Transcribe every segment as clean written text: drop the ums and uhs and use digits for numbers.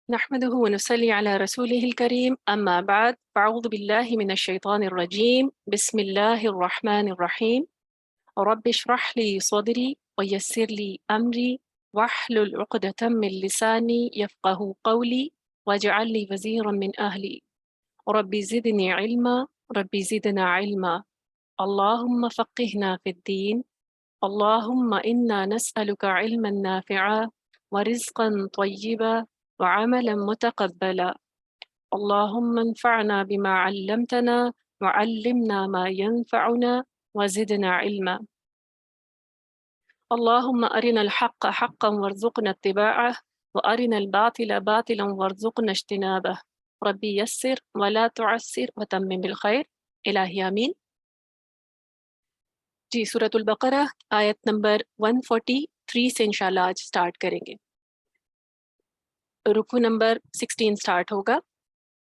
نحمده ونصلي على رسوله الكريم أما بعد فأعوذ بالله من الشيطان الرجيم بسم الله الرحمن الرحيم رب اشرح لي صدري ويسر لي أمري واحلل عقدة من لساني يفقه قولي واجعل لي وزيرا من أهلي رب زدني علما رب زدنا علما اللهم فقهنا في الدين اللهم إنا نسألك علما نافعا ورزقا طيبا وعملا متقبلا اللهم انفعنا بما علمتنا وعلمنا ما ينفعنا وزدنا علما اللهم أرنا الحق حقا وارزقنا اتباعه وأرنا الباطل باطلا وارزقنا اجتنابه ربي يسر ولا تعسر وتمم بالخير إلهي آمين. جی سورۃ البقرہ آیت نمبر 143 سے انشاءاللہ آج سٹارٹ کریں گے. رکوع نمبر 16 سٹارٹ ہوگا.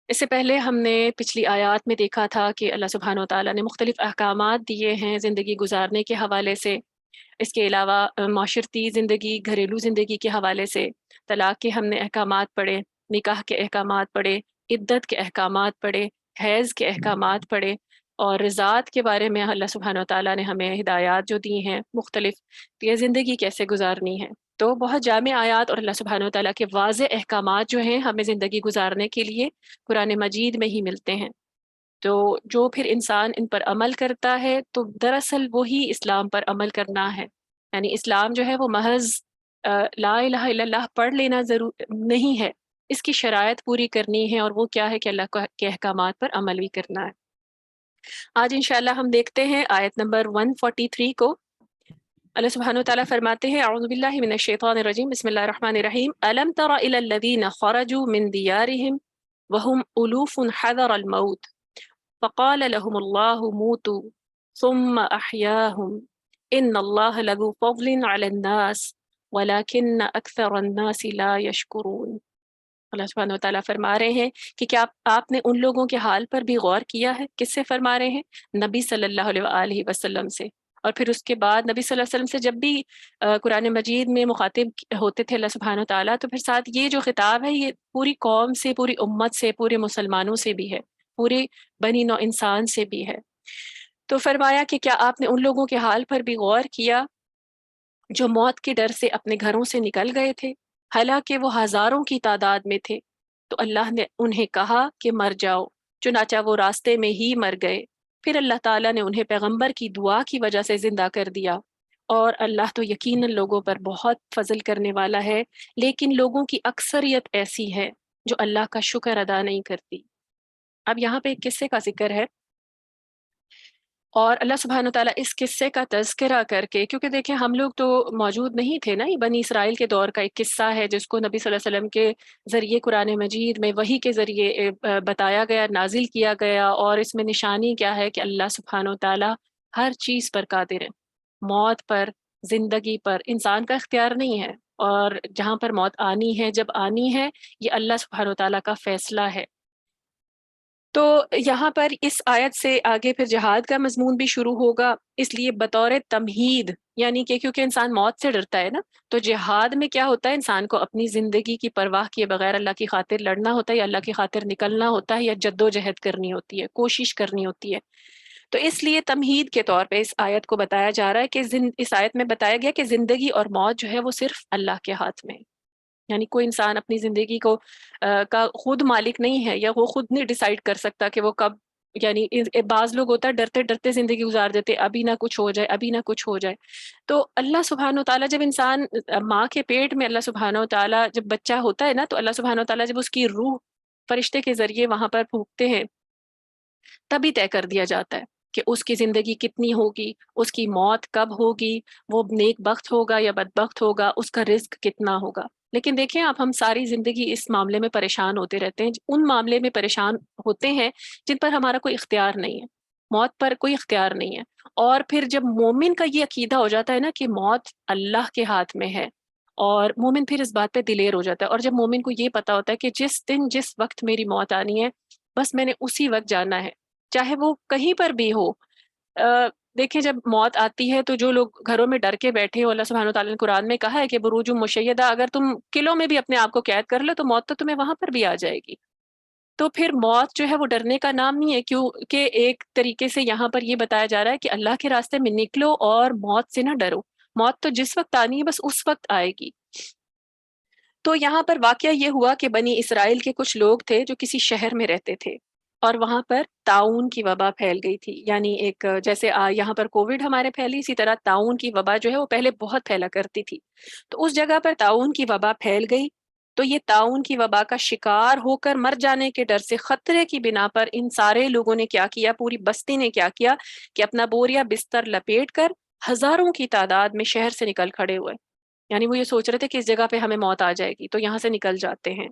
اس سے پہلے ہم نے پچھلی آیات میں دیکھا تھا کہ اللہ سبحانہ و تعالیٰ نے مختلف احکامات دیے ہیں زندگی گزارنے کے حوالے سے. اس کے علاوہ معاشرتی زندگی، گھریلو زندگی کے حوالے سے طلاق کے ہم نے احکامات پڑھے، نکاح کے احکامات پڑھے، عدت کے احکامات پڑھے، حیض کے احکامات پڑھے، اور ذات کے بارے میں اللہ سبحانہ و تعالیٰ نے ہمیں ہدایات جو دی ہیں مختلف، کہ یہ زندگی کیسے گزارنی ہے. تو بہت جامع آیات اور اللہ سبحانہ و تعالیٰ کے واضح احکامات جو ہیں ہمیں زندگی گزارنے کے لیے قرآن مجید میں ہی ملتے ہیں. تو جو پھر انسان ان پر عمل کرتا ہے تو دراصل وہی اسلام پر عمل کرنا ہے. یعنی اسلام جو ہے وہ محض لا الہ الا اللہ پڑھ لینا ضرور نہیں ہے، اس کی شرائط پوری کرنی ہے، اور وہ کیا ہے کہ اللہ کے احکامات پر عمل بھی کرنا ہے. آج انشاءاللہ ہم دیکھتے ہیں آیت نمبر 143 کو. اللہ سبحانہ و تعالیٰ فرماتے ہیں اعوذ باللہ من الشیطان الرجیم بسم اللہ الرحمن الرحیم الم تر الی الذین خرجوا من دیارہم وهم الوف حذر الموت فقال لهم الله موتوا ثم احیاهم ان اللہ لذو فضل علی الناس ولكن اکثر الناس لا یشکرون. اللہ سبحانہ و تعالیٰ فرما رہے ہیں کہ کیا آپ نے ان لوگوں کے حال پر بھی غور کیا ہے؟ کس سے فرما رہے ہیں؟ نبی صلی اللہ علیہ وآلہ وسلم سے. اور پھر اس کے بعد نبی صلی اللہ علیہ وسلم سے جب بھی قرآن مجید میں مخاطب ہوتے تھے اللہ سبحانہ و تعالیٰ، تو پھر ساتھ یہ جو خطاب ہے یہ پوری قوم سے، پوری امت سے، پورے مسلمانوں سے بھی ہے، پورے بنی نوع انسان سے بھی ہے. تو فرمایا کہ کیا آپ نے ان لوگوں کے حال پر بھی غور کیا جو موت کے ڈر سے اپنے گھروں سے نکل گئے تھے، حالانکہ وہ ہزاروں کی تعداد میں تھے. تو اللہ نے انہیں کہا کہ مر جاؤ، چنانچہ وہ راستے میں ہی مر گئے. پھر اللہ تعالیٰ نے انہیں پیغمبر کی دعا کی وجہ سے زندہ کر دیا. اور اللہ تو یقیناً لوگوں پر بہت فضل کرنے والا ہے، لیکن لوگوں کی اکثریت ایسی ہے جو اللہ کا شکر ادا نہیں کرتی. اب یہاں پہ ایک قصے کا ذکر ہے، اور اللہ سبحانہ تعالیٰ اس قصے کا تذکرہ کر کے، کیونکہ دیکھیں ہم لوگ تو موجود نہیں تھے نا، یہ بنی اسرائیل کے دور کا ایک قصہ ہے جس کو نبی صلی اللہ علیہ وسلم کے ذریعے قرآن مجید میں وحی کے ذریعے بتایا گیا، نازل کیا گیا. اور اس میں نشانی کیا ہے کہ اللہ سبحانہ تعالیٰ ہر چیز پر قادر ہے. موت پر، زندگی پر انسان کا اختیار نہیں ہے، اور جہاں پر موت آنی ہے، جب آنی ہے، یہ اللہ سبحانہ تعالیٰ کا فیصلہ ہے. تو یہاں پر اس آیت سے آگے پھر جہاد کا مضمون بھی شروع ہوگا، اس لیے بطور تمہید، یعنی کہ کیونکہ انسان موت سے ڈرتا ہے نا، تو جہاد میں کیا ہوتا ہے، انسان کو اپنی زندگی کی پرواہ کیے بغیر اللہ کی خاطر لڑنا ہوتا ہے، یا اللہ کی خاطر نکلنا ہوتا ہے، یا جد و جہد کرنی ہوتی ہے، کوشش کرنی ہوتی ہے. تو اس لیے تمہید کے طور پہ اس آیت کو بتایا جا رہا ہے کہ اس آیت میں بتایا گیا کہ زندگی اور موت جو ہے وہ صرف اللہ کے ہاتھ میں ہے. یعنی کوئی انسان اپنی زندگی کو کا خود مالک نہیں ہے، یا وہ خود نہیں ڈیسائیڈ کر سکتا کہ وہ کب، یعنی بعض لوگ ہوتا ہے ڈرتے ڈرتے زندگی گزار دیتے، ابھی نہ کچھ ہو جائے، ابھی نہ کچھ ہو جائے. تو اللہ سبحانہ و تعالیٰ جب انسان ماں کے پیٹ میں، اللہ سبحانہ و تعالیٰ جب بچہ ہوتا ہے نا، تو اللہ سبحانہ و تعالیٰ جب اس کی روح فرشتے کے ذریعے وہاں پر پھونکتے ہیں، تبھی طے کر دیا جاتا ہے کہ اس کی زندگی کتنی ہوگی، اس کی موت کب ہوگی، وہ نیک بخت ہوگا یا بدبخت ہوگا، اس کا رزق کتنا ہوگا. لیکن دیکھیں آپ، ہم ساری زندگی اس معاملے میں پریشان ہوتے رہتے ہیں، ان معاملے میں پریشان ہوتے ہیں جن پر ہمارا کوئی اختیار نہیں ہے، موت پر کوئی اختیار نہیں ہے. اور پھر جب مومن کا یہ عقیدہ ہو جاتا ہے نا کہ موت اللہ کے ہاتھ میں ہے، اور مومن پھر اس بات پہ دلیر ہو جاتا ہے. اور جب مومن کو یہ پتا ہوتا ہے کہ جس دن جس وقت میری موت آنی ہے، بس میں نے اسی وقت جانا ہے، چاہے وہ کہیں پر بھی ہو. دیکھیں جب موت آتی ہے تو جو لوگ گھروں میں ڈر کے بیٹھے ہو، اللہ سبحانہ وتعالیٰ نے قرآن میں کہا ہے کہ بروج مشیدہ، اگر تم قلعوں میں بھی اپنے آپ کو قید کر لو تو موت تو تمہیں وہاں پر بھی آ جائے گی۔ تو پھر موت جو ہے وہ ڈرنے کا نام نہیں ہے، کیونکہ ایک طریقے سے یہاں پر یہ بتایا جا رہا ہے کہ اللہ کے راستے میں نکلو اور موت سے نہ ڈرو، موت تو جس وقت آنی ہے بس اس وقت آئے گی۔ تو یہاں پر واقعہ یہ ہوا کہ بنی اسرائیل کے کچھ لوگ تھے جو کسی شہر میں رہتے تھے، اور وہاں پر طاعون کی وبا پھیل گئی تھی، یعنی ایک جیسے یہاں پر کووڈ ہمارے پھیلی، اسی طرح طاعون کی وبا جو ہے وہ پہلے بہت پھیلا کرتی تھی۔ تو اس جگہ پر طاعون کی وبا پھیل گئی، تو یہ طاعون کی وبا کا شکار ہو کر مر جانے کے ڈر سے، خطرے کی بنا پر ان سارے لوگوں نے کیا کیا، پوری بستی نے کیا کیا کہ اپنا بوریا بستر لپیٹ کر ہزاروں کی تعداد میں شہر سے نکل کھڑے ہوئے۔ یعنی وہ یہ سوچ رہے تھے کہ اس جگہ پہ ہمیں موت آ جائے گی تو یہاں سے نکل جاتے ہیں،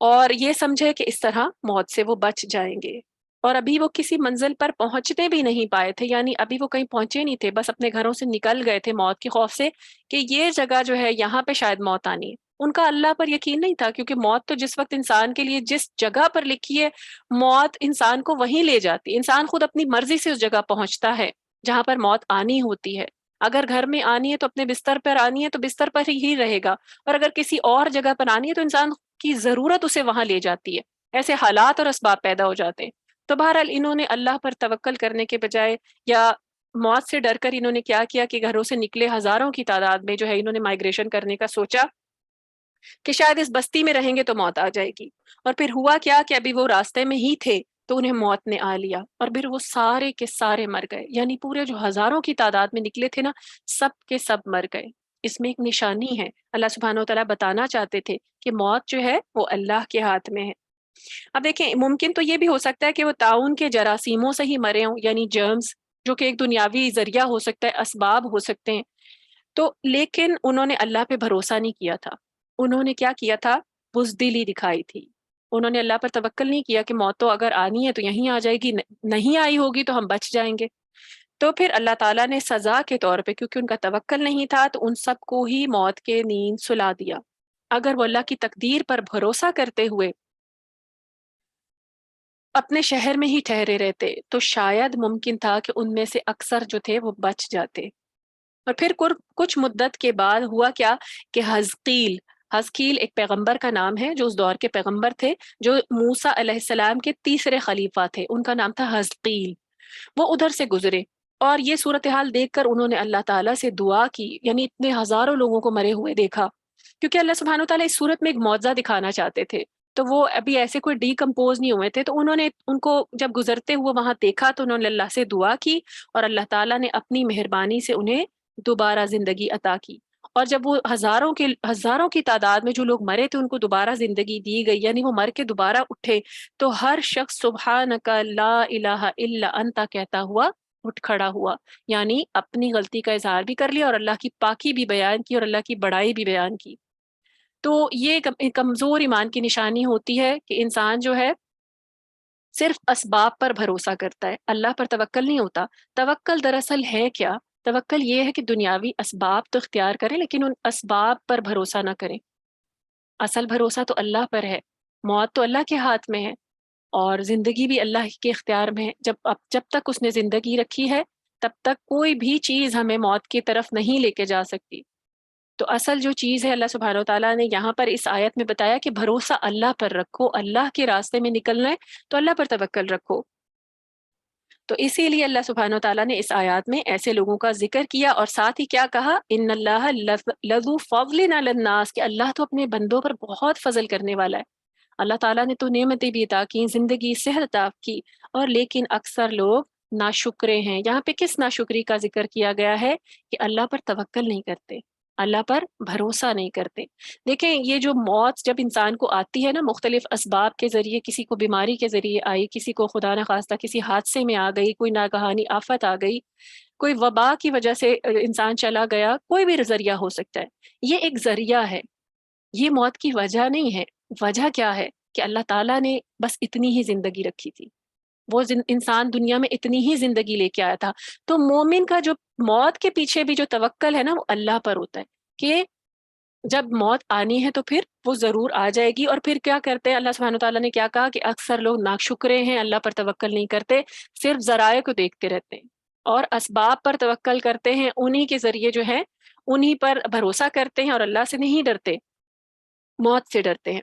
اور یہ سمجھے کہ اس طرح موت سے وہ بچ جائیں گے۔ اور ابھی وہ کسی منزل پر پہنچنے بھی نہیں پائے تھے، یعنی ابھی وہ کہیں پہنچے نہیں تھے، بس اپنے گھروں سے نکل گئے تھے موت کے خوف سے کہ یہ جگہ جو ہے یہاں پہ شاید موت آنی ہے۔ ان کا اللہ پر یقین نہیں تھا، کیونکہ موت تو جس وقت انسان کے لیے جس جگہ پر لکھی ہے، موت انسان کو وہیں لے جاتی ہے، انسان خود اپنی مرضی سے اس جگہ پہنچتا ہے جہاں پر موت آنی ہوتی ہے۔ اگر گھر میں آنی ہے تو اپنے بستر پر آنی ہے تو بستر پر ہی رہے گا، اور اگر کسی اور جگہ پر آنی ہے تو انسان کی ضرورت اسے وہاں لے جاتی ہے، ایسے حالات اور اسباب پیدا ہو جاتے ہیں۔ تو بہرحال انہوں نے اللہ پر توکل کرنے کے بجائے یا موت سے ڈر کر انہوں نے کیا کیا کہ گھروں سے نکلے ہزاروں کی تعداد میں جو ہے انہوں نے مائگریشن کرنے کا سوچا کہ شاید اس بستی میں رہیں گے تو موت آ جائے گی۔ اور پھر ہوا کیا کہ ابھی وہ راستے میں ہی تھے تو انہیں موت نے آ لیا، اور پھر وہ سارے کے سارے مر گئے، یعنی پورے جو ہزاروں کی تعداد میں نکلے تھے نا، سب کے سب مر گئے۔ اس میں ایک نشانی ہے، اللہ سبحانہ و تعالیٰ بتانا چاہتے تھے کہ موت جو ہے وہ اللہ کے ہاتھ میں ہے۔ اب دیکھیں ممکن تو یہ بھی ہو سکتا ہے کہ وہ طاعون کے جراثیموں سے ہی مرے ہوں، یعنی جرمز، جو کہ ایک دنیاوی ذریعہ ہو سکتا ہے، اسباب ہو سکتے ہیں۔ تو لیکن انہوں نے اللہ پہ بھروسہ نہیں کیا تھا، انہوں نے کیا کیا تھا، بزدلی دکھائی تھی۔ انہوں نے اللہ پر توکل نہیں کیا کہ موت تو اگر آنی ہے تو یہیں آ جائے گی، نہیں آئی ہوگی تو ہم بچ جائیں گے۔ تو پھر اللہ تعالیٰ نے سزا کے طور پہ، کیونکہ ان کا توکل نہیں تھا، تو ان سب کو ہی موت کے نیند سلا دیا۔ اگر وہ اللہ کی تقدیر پر بھروسہ کرتے ہوئے اپنے شہر میں ہی ٹھہرے رہتے تو شاید ممکن تھا کہ ان میں سے اکثر جو تھے وہ بچ جاتے۔ اور پھر کچھ مدت کے بعد ہوا کیا کہ حزقیل ایک پیغمبر کا نام ہے جو اس دور کے پیغمبر تھے، جو موسیٰ علیہ السلام کے تیسرے خلیفہ تھے، ان کا نام تھا حزقیل۔ وہ ادھر سے گزرے اور یہ صورتحال دیکھ کر انہوں نے اللہ تعالیٰ سے دعا کی، یعنی اتنے ہزاروں لوگوں کو مرے ہوئے دیکھا، کیونکہ اللہ سبحانہ وتعالیٰ اس صورت میں ایک معجزہ دکھانا چاہتے تھے۔ تو وہ ابھی ایسے کوئی ڈی کمپوز نہیں ہوئے تھے، تو انہوں نے ان کو جب گزرتے ہوئے وہاں دیکھا تو انہوں نے اللہ سے دعا کی، اور اللہ تعالیٰ نے اپنی مہربانی سے انہیں دوبارہ زندگی عطا کی۔ اور جب وہ ہزاروں کی تعداد میں جو لوگ مرے تھے ان کو دوبارہ زندگی دی گئی، یعنی وہ مر کے دوبارہ اٹھے، تو ہر شخص سبحانک لا الہ الا انت کہتا ہوا اٹھ کھڑا ہوا، یعنی اپنی غلطی کا اظہار بھی کر لیا اور اللہ کی پاکی بھی بیان کی اور اللہ کی بڑائی بھی بیان کی۔ تو یہ کمزور ایمان کی نشانی ہوتی ہے کہ انسان جو ہے صرف اسباب پر بھروسہ کرتا ہے، اللہ پر توکل نہیں ہوتا۔ توکل دراصل ہے کیا؟ توکل یہ ہے کہ دنیاوی اسباب تو اختیار کریں لیکن ان اسباب پر بھروسہ نہ کریں۔ اصل بھروسہ تو اللہ پر ہے، موت تو اللہ کے ہاتھ میں ہے، اور زندگی بھی اللہ کے اختیار میں ہے۔ جب تک اس نے زندگی رکھی ہے تب تک کوئی بھی چیز ہمیں موت کی طرف نہیں لے کے جا سکتی۔ تو اصل جو چیز ہے اللہ سبحانہ و تعالیٰ نے یہاں پر اس آیت میں بتایا کہ بھروسہ اللہ پر رکھو، اللہ کے راستے میں نکلنا ہے تو اللہ پر توکل رکھو۔ تو اسی لیے اللہ سبحانہ و تعالیٰ نے اس آیات میں ایسے لوگوں کا ذکر کیا، اور ساتھ ہی کیا کہا، ان اللہ لذو فضل علی الناس، کہ اللہ تو اپنے بندوں پر بہت فضل کرنے والا ہے۔ اللہ تعالیٰ نے تو نعمتیں بھی عطا کی، زندگی، صحت عطا کی، اور لیکن اکثر لوگ ناشکرے ہیں۔ یہاں پہ کس ناشکری کا ذکر کیا گیا ہے؟ کہ اللہ پر توکل نہیں کرتے، اللہ پر بھروسہ نہیں کرتے۔ دیکھیں یہ جو موت جب انسان کو آتی ہے نا، مختلف اسباب کے ذریعے، کسی کو بیماری کے ذریعے آئی، کسی کو خدا نخواستہ کسی حادثے میں آ گئی، کوئی ناگہانی آفت آ گئی، کوئی وبا کی وجہ سے انسان چلا گیا، کوئی بھی ذریعہ ہو سکتا ہے، یہ ایک ذریعہ ہے، یہ موت کی وجہ نہیں ہے۔ وجہ کیا ہے؟ کہ اللہ تعالیٰ نے بس اتنی ہی زندگی رکھی تھی، وہ انسان دنیا میں اتنی ہی زندگی لے کے آیا تھا۔ تو مومن کا جو موت کے پیچھے بھی جو توکل ہے نا، وہ اللہ پر ہوتا ہے کہ جب موت آنی ہے تو پھر وہ ضرور آ جائے گی۔ اور پھر کیا کرتے ہیں، اللہ سبحانہ تعالیٰ نے کیا کہا کہ اکثر لوگ ناشکرے ہیں، اللہ پر توکل نہیں کرتے، صرف ذرائع کو دیکھتے رہتے ہیں۔ اور اسباب پر توکل کرتے ہیں، انہی کے ذریعے جو ہے انہی پر بھروسہ کرتے ہیں اور اللہ سے نہیں ڈرتے، موت سے ڈرتے ہیں۔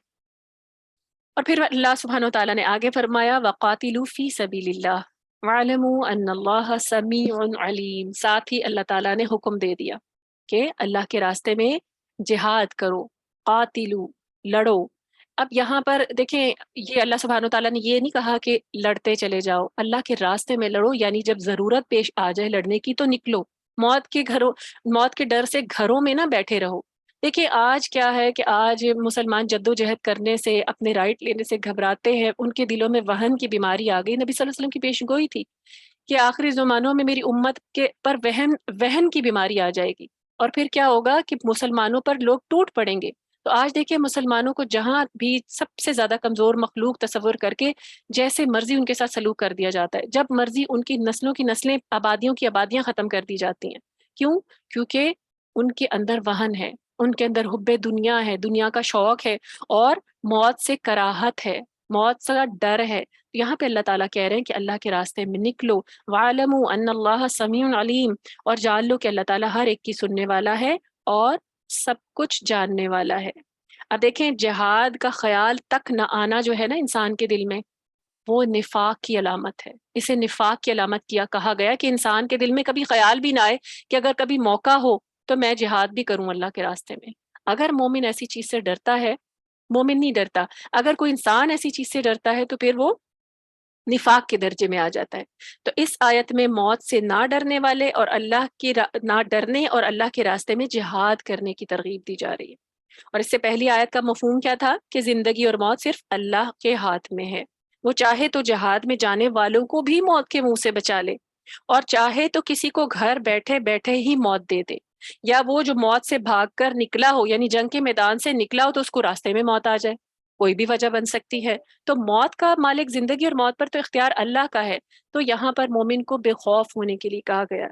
اور پھر اللہ سبحانہ و تعالیٰ نے آگے فرمایا وَقَاتِلُوا فِي سَبِيلِ اللَّهِ وَاعْلَمُوا أَنَّ اللَّهَ سَمِيعٌ عَلِيمٌ، ساتھ ہی اللہ تعالیٰ نے حکم دے دیا کہ اللہ کے راستے میں جہاد کرو، قاتلو، لڑو۔ اب یہاں پر دیکھیں یہ اللہ سبحانہ و تعالیٰ نے یہ نہیں کہا کہ لڑتے چلے جاؤ، اللہ کے راستے میں لڑو، یعنی جب ضرورت پیش آ جائے لڑنے کی تو نکلو، موت کے ڈر سے گھروں میں نہ بیٹھے رہو۔ دیکھیے آج کیا ہے کہ آج مسلمان جد و جہد کرنے سے، اپنے رائٹ لینے سے گھبراتے ہیں، ان کے دلوں میں وہن کی بیماری آ گئی۔ نبی صلی اللہ علیہ وسلم کی پیش گوئی تھی کہ آخری زمانوں میں میری امت کے پر وہن کی بیماری آ جائے گی، اور پھر کیا ہوگا کہ مسلمانوں پر لوگ ٹوٹ پڑیں گے۔ تو آج دیکھیں مسلمانوں کو جہاں بھی سب سے زیادہ کمزور مخلوق تصور کر کے جیسے مرضی ان کے ساتھ سلوک کر دیا جاتا ہے، جب مرضی ان کی نسلوں کی نسلیں، آبادیوں کی آبادیاں ختم کر دی جاتی ہیں۔ کیوں؟ کیونکہ ان کے اندر وہن ہے، ان کے اندر حب دنیا ہے، دنیا کا شوق ہے، اور موت سے کراہت ہے، موت سے ڈر ہے۔ یہاں پہ اللہ تعالیٰ کہہ رہے ہیں کہ اللہ کے راستے میں نکلو، وَاعْلَمُوا أَنَّ اللَّهَ سَمِيعٌ عَلِيمٌ، اور جان لو کہ اللہ تعالیٰ ہر ایک کی سننے والا ہے اور سب کچھ جاننے والا ہے۔ اب دیکھیں جہاد کا خیال تک نہ آنا جو ہے نا انسان کے دل میں، وہ نفاق کی علامت ہے۔ اسے نفاق کی علامت کیا کہا گیا کہ انسان کے دل میں کبھی خیال بھی نہ آئے کہ اگر کبھی موقع ہو تو میں جہاد بھی کروں اللہ کے راستے میں۔ اگر مومن ایسی چیز سے ڈرتا ہے، مومن نہیں ڈرتا، اگر کوئی انسان ایسی چیز سے ڈرتا ہے تو پھر وہ نفاق کے درجے میں آ جاتا ہے۔ تو اس آیت میں موت سے نہ ڈرنے والے اور نہ ڈرنے اور اللہ کے راستے میں جہاد کرنے کی ترغیب دی جا رہی ہے۔ اور اس سے پہلی آیت کا مفہوم کیا تھا کہ زندگی اور موت صرف اللہ کے ہاتھ میں ہے، وہ چاہے تو جہاد میں جانے والوں کو بھی موت کے منہ سے بچا لے، اور چاہے تو کسی کو گھر بیٹھے بیٹھے ہی موت دے دے، یا وہ جو موت سے بھاگ کر نکلا ہو، یعنی جنگ کے میدان سے نکلا ہو تو اس کو راستے میں موت آ جائے، کوئی بھی وجہ بن سکتی ہے۔ تو موت کا مالک زندگی اور موت پر تو اختیار اللہ کا ہے، تو یہاں پر مومن کو بے خوف ہونے کے لیے کہا گیا،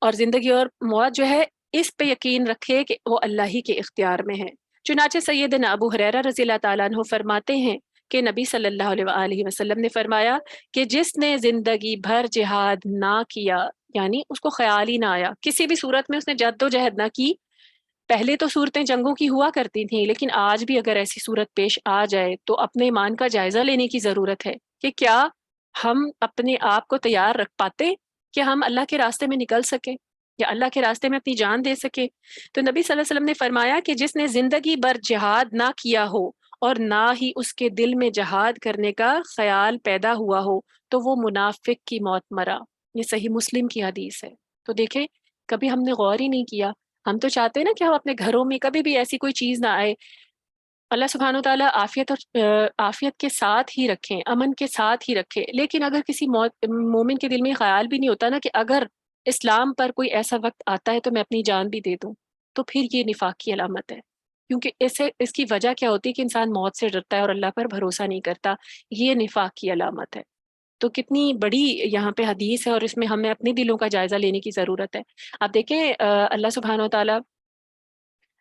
اور زندگی اور موت جو ہے اس پہ یقین رکھے کہ وہ اللہ ہی کے اختیار میں ہے۔ چنانچہ سیدنا ابو ہریرہ رضی اللہ تعالیٰ عنہ فرماتے ہیں کہ نبی صلی اللہ علیہ وآلہ وسلم نے فرمایا کہ جس نے زندگی بھر جہاد نہ کیا، یعنی اس کو خیال ہی نہ آیا، کسی بھی صورت میں اس نے جد و جہد نہ کی۔ پہلے تو صورتیں جنگوں کی ہوا کرتی تھیں، لیکن آج بھی اگر ایسی صورت پیش آ جائے تو اپنے ایمان کا جائزہ لینے کی ضرورت ہے کہ کیا ہم اپنے آپ کو تیار رکھ پاتے کہ ہم اللہ کے راستے میں نکل سکیں یا اللہ کے راستے میں اپنی جان دے سکے۔ تو نبی صلی اللہ علیہ وسلم نے فرمایا کہ جس نے زندگی بھر جہاد نہ کیا ہو اور نہ ہی اس کے دل میں جہاد کرنے کا خیال پیدا ہوا ہو تو وہ منافق کی موت مرا۔ یہ صحیح مسلم کی حدیث ہے۔ تو دیکھیں کبھی ہم نے غور ہی نہیں کیا، ہم تو چاہتے ہیں نا کہ ہم اپنے گھروں میں کبھی بھی ایسی کوئی چیز نہ آئے، اللہ سبحانہ و تعالیٰ عافیت کے ساتھ ہی رکھیں، امن کے ساتھ ہی رکھے، لیکن اگر کسی مومن کے دل میں خیال بھی نہیں ہوتا نا کہ اگر اسلام پر کوئی ایسا وقت آتا ہے تو میں اپنی جان بھی دے دوں، تو پھر یہ نفاق کی علامت ہے، کیونکہ اس کی وجہ کیا ہوتی ہے کہ انسان موت سے ڈرتا ہے اور اللہ پر بھروسہ نہیں کرتا، یہ نفاق کی علامت ہے۔ تو کتنی بڑی یہاں پہ حدیث ہے اور اس میں ہمیں اپنے دلوں کا جائزہ لینے کی ضرورت ہے۔ اب دیکھیں اللہ سبحانہ و تعالیٰ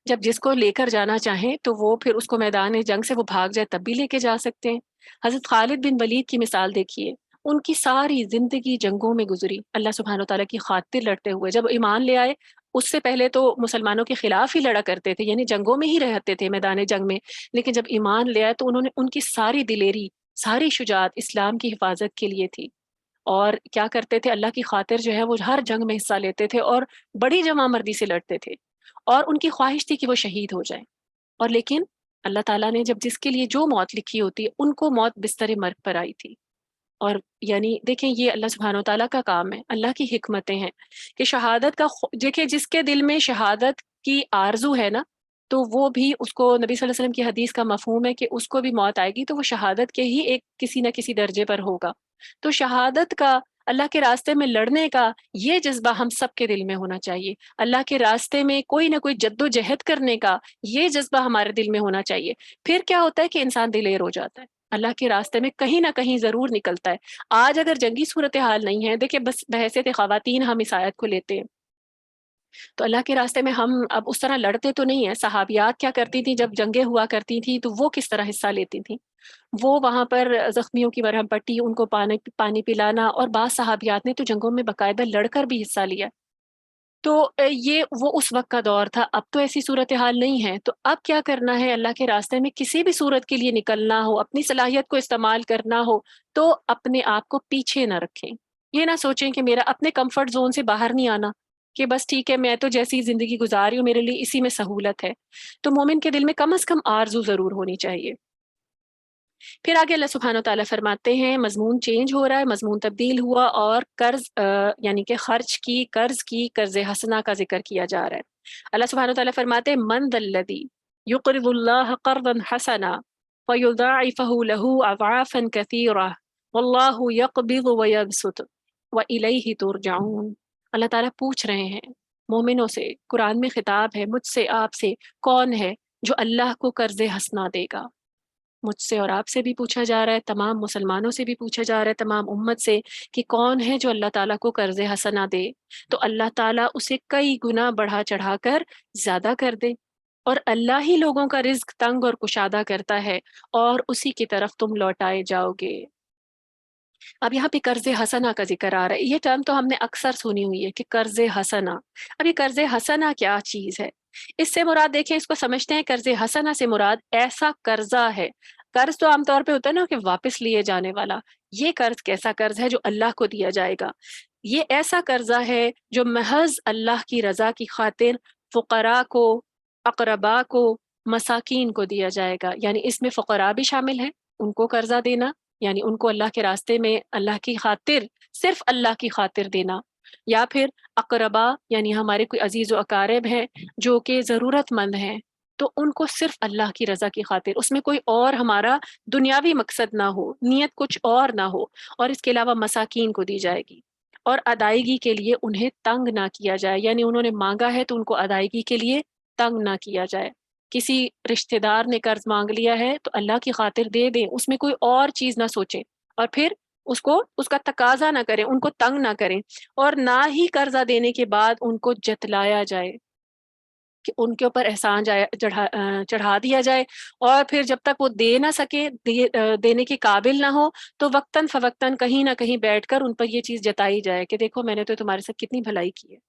جب جس کو لے کر جانا چاہیں تو وہ پھر اس کو میدان جنگ سے وہ بھاگ جائے تب بھی لے کے جا سکتے ہیں۔ حضرت خالد بن ولید کی مثال دیکھیے، ان کی ساری زندگی جنگوں میں گزری، اللہ سبحانہ و تعالیٰ کی خاطر لڑتے ہوئے۔ جب ایمان لے آئے اس سے پہلے تو مسلمانوں کے خلاف ہی لڑا کرتے تھے، یعنی جنگوں میں ہی رہتے تھے میدان جنگ میں، لیکن جب ایمان لے آئے تو انہوں نے ان کی ساری دلیری، ساری شجاعت اسلام کی حفاظت کے لیے تھی، اور کیا کرتے تھے اللہ کی خاطر جو ہے وہ ہر جنگ میں حصہ لیتے تھے اور بڑی جمع مردی سے لڑتے تھے، اور ان کی خواہش تھی کہ وہ شہید ہو جائیں، اور لیکن اللہ تعالیٰ نے جب جس کے لیے جو موت لکھی ہوتی ہے ان کو موت بستر مرگ پر آئی تھی۔ اور یعنی دیکھیں یہ اللہ سبحانہ و تعالیٰ کا کام ہے، اللہ کی حکمتیں ہیں کہ شہادت کا دیکھیں جس کے دل میں شہادت کی آرزو ہے نا تو وہ بھی اس کو، نبی صلی اللہ علیہ وسلم کی حدیث کا مفہوم ہے کہ اس کو بھی موت آئے گی تو وہ شہادت کے ہی ایک کسی نہ کسی درجے پر ہوگا۔ تو شہادت کا، اللہ کے راستے میں لڑنے کا یہ جذبہ ہم سب کے دل میں ہونا چاہیے، اللہ کے راستے میں کوئی نہ کوئی جد و جہد کرنے کا یہ جذبہ ہمارے دل میں ہونا چاہیے۔ پھر کیا ہوتا ہے کہ انسان دلیر ہو جاتا ہے، اللہ کے راستے میں کہیں نہ کہیں ضرور نکلتا ہے۔ آج اگر جنگی صورتحال نہیں ہے، دیکھیں بس بحیثیت خواتین ہم اس آیت کو لیتے ہیں تو اللہ کے راستے میں ہم اب اس طرح لڑتے تو نہیں ہیں۔ صحابیات کیا کرتی تھیں جب جنگیں ہوا کرتی تھیں تو وہ کس طرح حصہ لیتی تھیں؟ وہ وہاں پر زخمیوں کی مرہم پٹی، ان کو پانی پلانا، اور بعض صحابیات نے تو جنگوں میں باقاعدہ لڑ کر بھی حصہ لیا۔ تو یہ وہ اس وقت کا دور تھا، اب تو ایسی صورتحال نہیں ہے۔ تو اب کیا کرنا ہے؟ اللہ کے راستے میں کسی بھی صورت کے لیے نکلنا ہو، اپنی صلاحیت کو استعمال کرنا ہو، تو اپنے آپ کو پیچھے نہ رکھیں۔ یہ نہ سوچیں کہ میرا اپنے کمفرٹ زون سے باہر نہیں آنا، کہ بس ٹھیک ہے میں تو جیسی زندگی گزار رہی ہوں میرے لیے اسی میں سہولت ہے۔ تو مومن کے دل میں کم از کم آرزو ضرور ہونی چاہیے۔ پھر آگے اللہ سبحانہ و تعالیٰ فرماتے ہیں مضمون چینج ہو رہا ہے، مضمون تبدیل ہوا، اور قرض یعنی کہ خرچ کی، قرض حسنہ کا ذکر کیا جا رہا ہے۔ اللہ سبحانہ و تعالیٰ فرماتے ہیں من ذا الذی یقرض اللہ قرضا حسنا فیضاعفہ لہ اضعافا کثیرہ واللہ یقبض ویبسط والیہ ترجعون۔ اللہ تعالیٰ پوچھ رہے ہیں مومنوں سے، قرآن میں خطاب ہے مجھ سے آپ سے، کون ہے جو اللہ کو قرض حسنہ دے گا؟ مجھ سے اور آپ سے بھی پوچھا جا رہا ہے، تمام مسلمانوں سے بھی پوچھا جا رہا ہے، تمام امت سے، کہ کون ہے جو اللہ تعالیٰ کو قرض حسنہ دے؟ تو اللہ تعالیٰ اسے کئی گنا بڑھا چڑھا کر زیادہ کر دے۔ اور اللہ ہی لوگوں کا رزق تنگ اور کشادہ کرتا ہے، اور اسی کی طرف تم لوٹائے جاؤ گے۔ اب یہاں پہ قرض حسنہ کا ذکر آ رہا ہے۔ یہ ٹرم تو ہم نے اکثر سنی ہوئی ہے کہ قرض حسنہ۔ اب یہ قرض حسنہ کیا چیز ہے؟ اس سے مراد دیکھیں، اس کو سمجھتے ہیں، قرض حسنہ سے مراد ایسا قرضہ ہے۔ قرض تو عام طور پہ ہوتا ہے نا کہ واپس لیے جانے والا، یہ قرض کیسا قرض ہے جو اللہ کو دیا جائے گا؟ یہ ایسا قرضہ ہے جو محض اللہ کی رضا کی خاطر فقراء کو، اقرباء کو، مساکین کو دیا جائے گا۔ یعنی اس میں فقراء بھی شامل ہیں، ان کو قرضہ دینا، یعنی ان کو اللہ کے راستے میں اللہ کی خاطر، صرف اللہ کی خاطر دینا، یا پھر اقربا یعنی ہمارے کوئی عزیز و اقارب ہیں جو کہ ضرورت مند ہیں، تو ان کو صرف اللہ کی رضا کی خاطر، اس میں کوئی اور ہمارا دنیاوی مقصد نہ ہو، نیت کچھ اور نہ ہو، اور اس کے علاوہ مساکین کو دی جائے گی۔ اور ادائیگی کے لیے انہیں تنگ نہ کیا جائے، یعنی انہوں نے مانگا ہے تو ان کو ادائیگی کے لیے تنگ نہ کیا جائے۔ کسی رشتہ دار نے قرض مانگ لیا ہے تو اللہ کی خاطر دے دیں، اس میں کوئی اور چیز نہ سوچیں، اور پھر اس کا تقاضا نہ کریں، ان کو تنگ نہ کریں، اور نہ ہی قرضہ دینے کے بعد ان کو جتلایا جائے کہ ان کے اوپر احسان چڑھا دیا جائے، اور پھر جب تک وہ دے نہ سکے، دینے کے قابل نہ ہو، تو وقتاً فوقتاً کہیں نہ کہیں بیٹھ کر ان پر یہ چیز جتائی جائے کہ دیکھو میں نے تو تمہارے ساتھ کتنی بھلائی کی ہے۔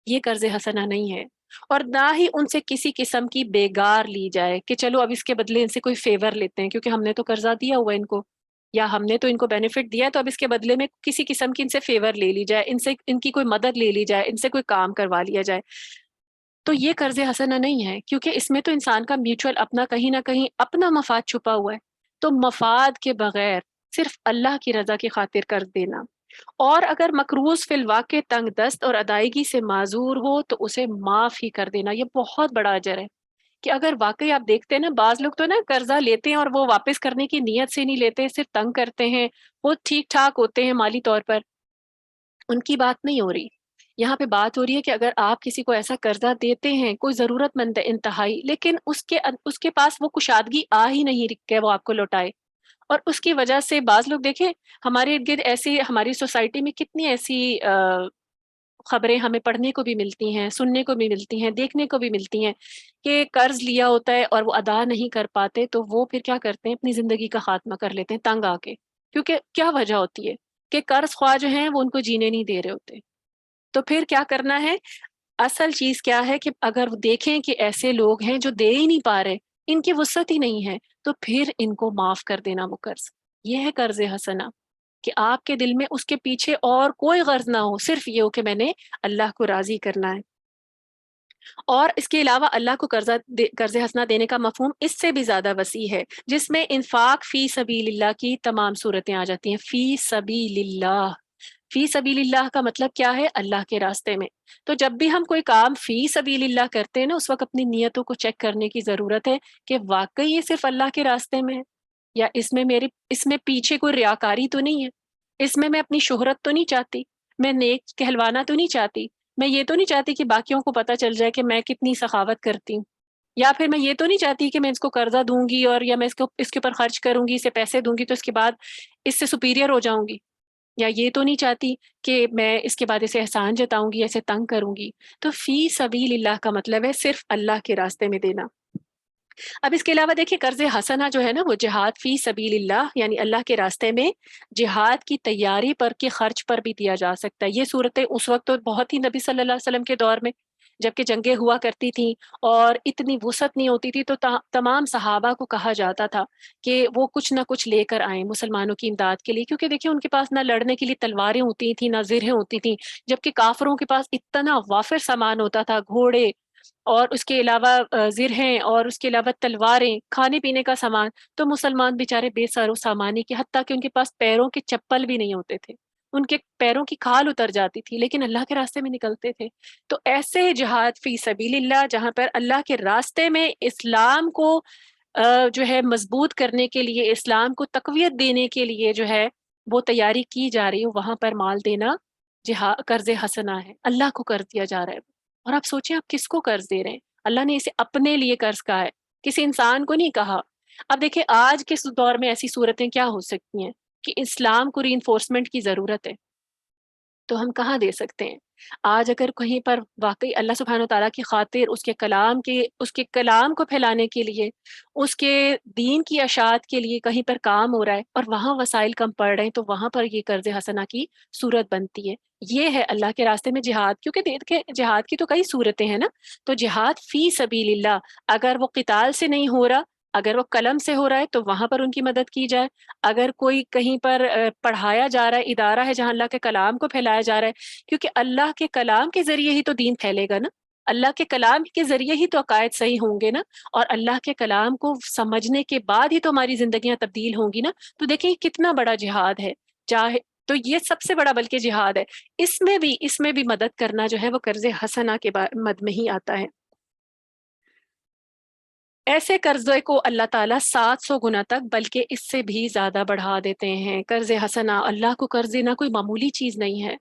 یہ قرض حسنہ نہیں ہے۔ اور نہ ہی ان سے کسی قسم کی بےگار لی جائے کہ چلو اب اس کے بدلے ان سے کوئی فیور لیتے ہیں، کیونکہ ہم نے تو قرضہ دیا ہوا ان کو، یا ہم نے تو ان کو بینیفٹ دیا ہے، تو اب اس کے بدلے میں کسی قسم کی ان سے فیور لے لی جائے، ان کی کوئی مدد لے لی جائے، ان سے کوئی کام کروا لیا جائے۔ تو یہ قرض حسنہ نہیں ہے، کیونکہ اس میں تو انسان کا میوچل اپنا کہیں نہ کہیں اپنا مفاد چھپا ہوا ہے۔ تو مفاد کے بغیر صرف اللہ کی رضا کی خاطر قرض دینا، اور اگر مقروض فی الواقع تنگ دست اور ادائیگی سے معذور ہو تو اسے معاف ہی کر دینا، یہ بہت بڑا اجر ہے۔ کہ اگر واقعی آپ دیکھتے ہیں نا، بعض لوگ تو نا قرضہ لیتے ہیں اور وہ واپس کرنے کی نیت سے نہیں لیتے، صرف تنگ کرتے ہیں، وہ ٹھیک ٹھاک ہوتے ہیں مالی طور پر، ان کی بات نہیں ہو رہی۔ یہاں پہ بات ہو رہی ہے کہ اگر آپ کسی کو ایسا قرضہ دیتے ہیں، کوئی ضرورت مند ہے انتہائی، لیکن اس کے پاس وہ کشادگی آ ہی نہیں کہ وہ آپ کو لوٹائے، اور اس کی وجہ سے بعض لوگ دیکھیں ہمارے ارد گرد ایسی، ہماری سوسائٹی میں کتنی ایسی خبریں ہمیں پڑھنے کو بھی ملتی ہیں، سننے کو بھی ملتی ہیں، دیکھنے کو بھی ملتی ہیں، کہ قرض لیا ہوتا ہے اور وہ ادا نہیں کر پاتے تو وہ پھر کیا کرتے ہیں، اپنی زندگی کا خاتمہ کر لیتے ہیں تنگ آ کے۔ کیونکہ کیا وجہ ہوتی ہے کہ قرض خواہ جو ہیں وہ ان کو جینے نہیں دے رہے ہوتے۔ تو پھر کیا کرنا ہے؟ اصل چیز کیا ہے کہ اگر دیکھیں کہ ایسے لوگ ہیں جو دے ہی نہیں پا رہے، ان کی وسعت ہی نہیں ہے، تو پھر ان کو معاف کر دینا وہ قرض۔ یہ ہے قرض حسنہ، کہ آپ کے دل میں اس کے پیچھے اور کوئی غرض نہ ہو، صرف یہ ہو کہ میں نے اللہ کو راضی کرنا ہے۔ اور اس کے علاوہ اللہ کو قرض حسنہ دینے کا مفہوم اس سے بھی زیادہ وسیع ہے، جس میں انفاق فی سبیل اللہ کی تمام صورتیں آ جاتی ہیں۔ فی سبیل اللہ، فی سبیل اللہ کا مطلب کیا ہے؟ اللہ کے راستے میں۔ تو جب بھی ہم کوئی کام فی سبیل اللہ کرتے ہیں نا، اس وقت اپنی نیتوں کو چیک کرنے کی ضرورت ہے کہ واقعی یہ صرف اللہ کے راستے میں ہے، یا اس میں پیچھے کوئی ریاکاری تو نہیں ہے، اس میں اپنی شہرت تو نہیں چاہتی، میں نیک کہلوانا تو نہیں چاہتی، میں یہ تو نہیں چاہتی کہ باقیوں کو پتہ چل جائے کہ میں کتنی سخاوت کرتی ہوں، یا پھر میں یہ تو نہیں چاہتی کہ میں اس کو قرضہ دوں گی اور یا میں اس کے اوپر خرچ کروں گی، اسے پیسے دوں گی تو اس کے بعد اس سے سپیریئر ہو جاؤں گی، یا یہ تو نہیں چاہتی کہ میں اس کے بعد اسے احسان جتاؤں گی، ایسے تنگ کروں گی۔ تو فی سبیل اللہ کا مطلب ہے صرف اللہ کے راستے میں دینا۔ اب اس کے علاوہ دیکھیے قرض حسنہ جو ہے نا وہ جہاد فی سبیل اللہ یعنی اللہ کے راستے میں جہاد کی تیاری پر کے خرچ پر بھی دیا جا سکتا ہے۔ یہ صورتیں اس وقت تو بہت ہی نبی صلی اللہ علیہ وسلم کے دور میں جبکہ جنگیں ہوا کرتی تھیں اور اتنی وسعت نہیں ہوتی تھی، تو تمام صحابہ کو کہا جاتا تھا کہ وہ کچھ نہ کچھ لے کر آئیں مسلمانوں کی امداد کے لیے، کیونکہ دیکھیں ان کے پاس نہ لڑنے کے لیے تلواریں ہوتی تھیں نہ زرہیں ہوتی تھیں، جبکہ کافروں کے پاس اتنا وافر سامان ہوتا تھا، گھوڑے اور اس کے علاوہ زرہیں اور اس کے علاوہ تلواریں، کھانے پینے کا سامان۔ تو مسلمان بیچارے بے سر و سامانی کے، حتیٰ کہ ان کے پاس پیروں کے چپل بھی نہیں ہوتے تھے، ان کے پیروں کی کھال اتر جاتی تھی، لیکن اللہ کے راستے میں نکلتے تھے۔ تو ایسے جہاد فی سبیل اللہ جہاں پر اللہ کے راستے میں اسلام کو جو ہے مضبوط کرنے کے لیے، اسلام کو تقویت دینے کے لیے جو ہے وہ تیاری کی جا رہی ہے، وہاں پر مال دینا قرض حسنہ ہے، اللہ کو قرض دیا جا رہا ہے۔ اور آپ سوچیں آپ کس کو قرض دے رہے ہیں؟ اللہ نے اسے اپنے لیے قرض کہا ہے، کسی انسان کو نہیں کہا۔ اب دیکھیں آج کے دور میں ایسی صورتیں کیا ہو سکتی ہیں کہ اسلام کو ری انفورسمنٹ کی ضرورت ہے، تو ہم کہاں دے سکتے ہیں؟ آج اگر کہیں پر واقعی اللہ سبحانہ و تعالیٰ کی خاطر اس کے کلام کو پھیلانے کے لیے، اس کے دین کی اشاعت کے لیے کہیں پر کام ہو رہا ہے اور وہاں وسائل کم پڑ رہے ہیں، تو وہاں پر یہ قرض حسنہ کی صورت بنتی ہے۔ یہ ہے اللہ کے راستے میں جہاد، کیونکہ دیکھیں جہاد کی تو کئی صورتیں ہیں نا، تو جہاد فی سبیل اللہ اگر وہ قتال سے نہیں ہو رہا، اگر وہ قلم سے ہو رہا ہے تو وہاں پر ان کی مدد کی جائے۔ اگر کوئی کہیں پر پڑھایا جا رہا ہے، ادارہ ہے جہاں اللہ کے کلام کو پھیلایا جا رہا ہے، کیونکہ اللہ کے کلام کے ذریعے ہی تو دین پھیلے گا نا، اللہ کے کلام کے ذریعے ہی تو عقائد صحیح ہوں گے نا، اور اللہ کے کلام کو سمجھنے کے بعد ہی تو ہماری زندگیاں تبدیل ہوں گی نا۔ تو دیکھیں یہ کتنا بڑا جہاد ہے، چاہے تو یہ سب سے بڑا بلکہ جہاد ہے۔ اس میں بھی مدد کرنا جو ہے وہ قرض حسنہ کے مد میں ہی آتا ہے۔ ایسے قرضے کو اللہ تعالیٰ 700 گنا تک بلکہ اس سے بھی زیادہ بڑھا دیتے ہیں۔ قرض حسنہ، اللہ کو قرض دینا کوئی معمولی چیز نہیں ہے۔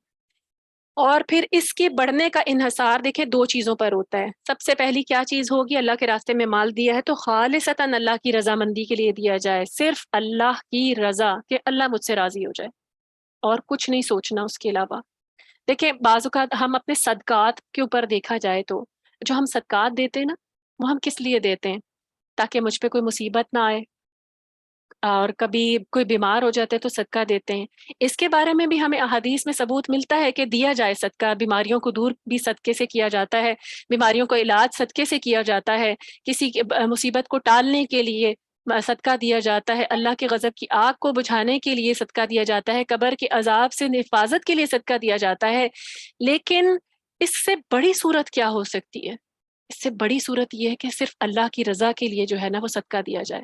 اور پھر اس کے بڑھنے کا انحصار دیکھیں دو چیزوں پر ہوتا ہے۔ سب سے پہلی کیا چیز ہوگی؟ اللہ کے راستے میں مال دیا ہے تو خالصتاً اللہ کی رضامندی کے لیے دیا جائے، صرف اللہ کی رضا، کہ اللہ مجھ سے راضی ہو جائے اور کچھ نہیں سوچنا اس کے علاوہ۔ دیکھیں بعض اوقات ہم اپنے صدقات کے اوپر دیکھا جائے تو جو ہم صدقات دیتے ہیں نا، وہ ہم کس لیے دیتے ہیں؟ تاکہ مجھ پہ کوئی مصیبت نہ آئے، اور کبھی کوئی بیمار ہو جاتے تو صدقہ دیتے ہیں۔ اس کے بارے میں بھی ہمیں احادیث میں ثبوت ملتا ہے کہ دیا جائے صدقہ، بیماریوں کو دور بھی صدقے سے کیا جاتا ہے، بیماریوں کو علاج صدقے سے کیا جاتا ہے، کسی کی مصیبت کو ٹالنے کے لیے صدقہ دیا جاتا ہے، اللہ کے غضب کی آگ کو بجھانے کے لیے صدقہ دیا جاتا ہے، قبر کے عذاب سے حفاظت کے لیے صدقہ دیا جاتا ہے۔ لیکن اس سے بڑی صورت کیا ہو سکتی ہے؟ اس سے بڑی صورت یہ ہے کہ صرف اللہ کی رضا کے لیے جو ہے نا وہ صدقہ دیا جائے۔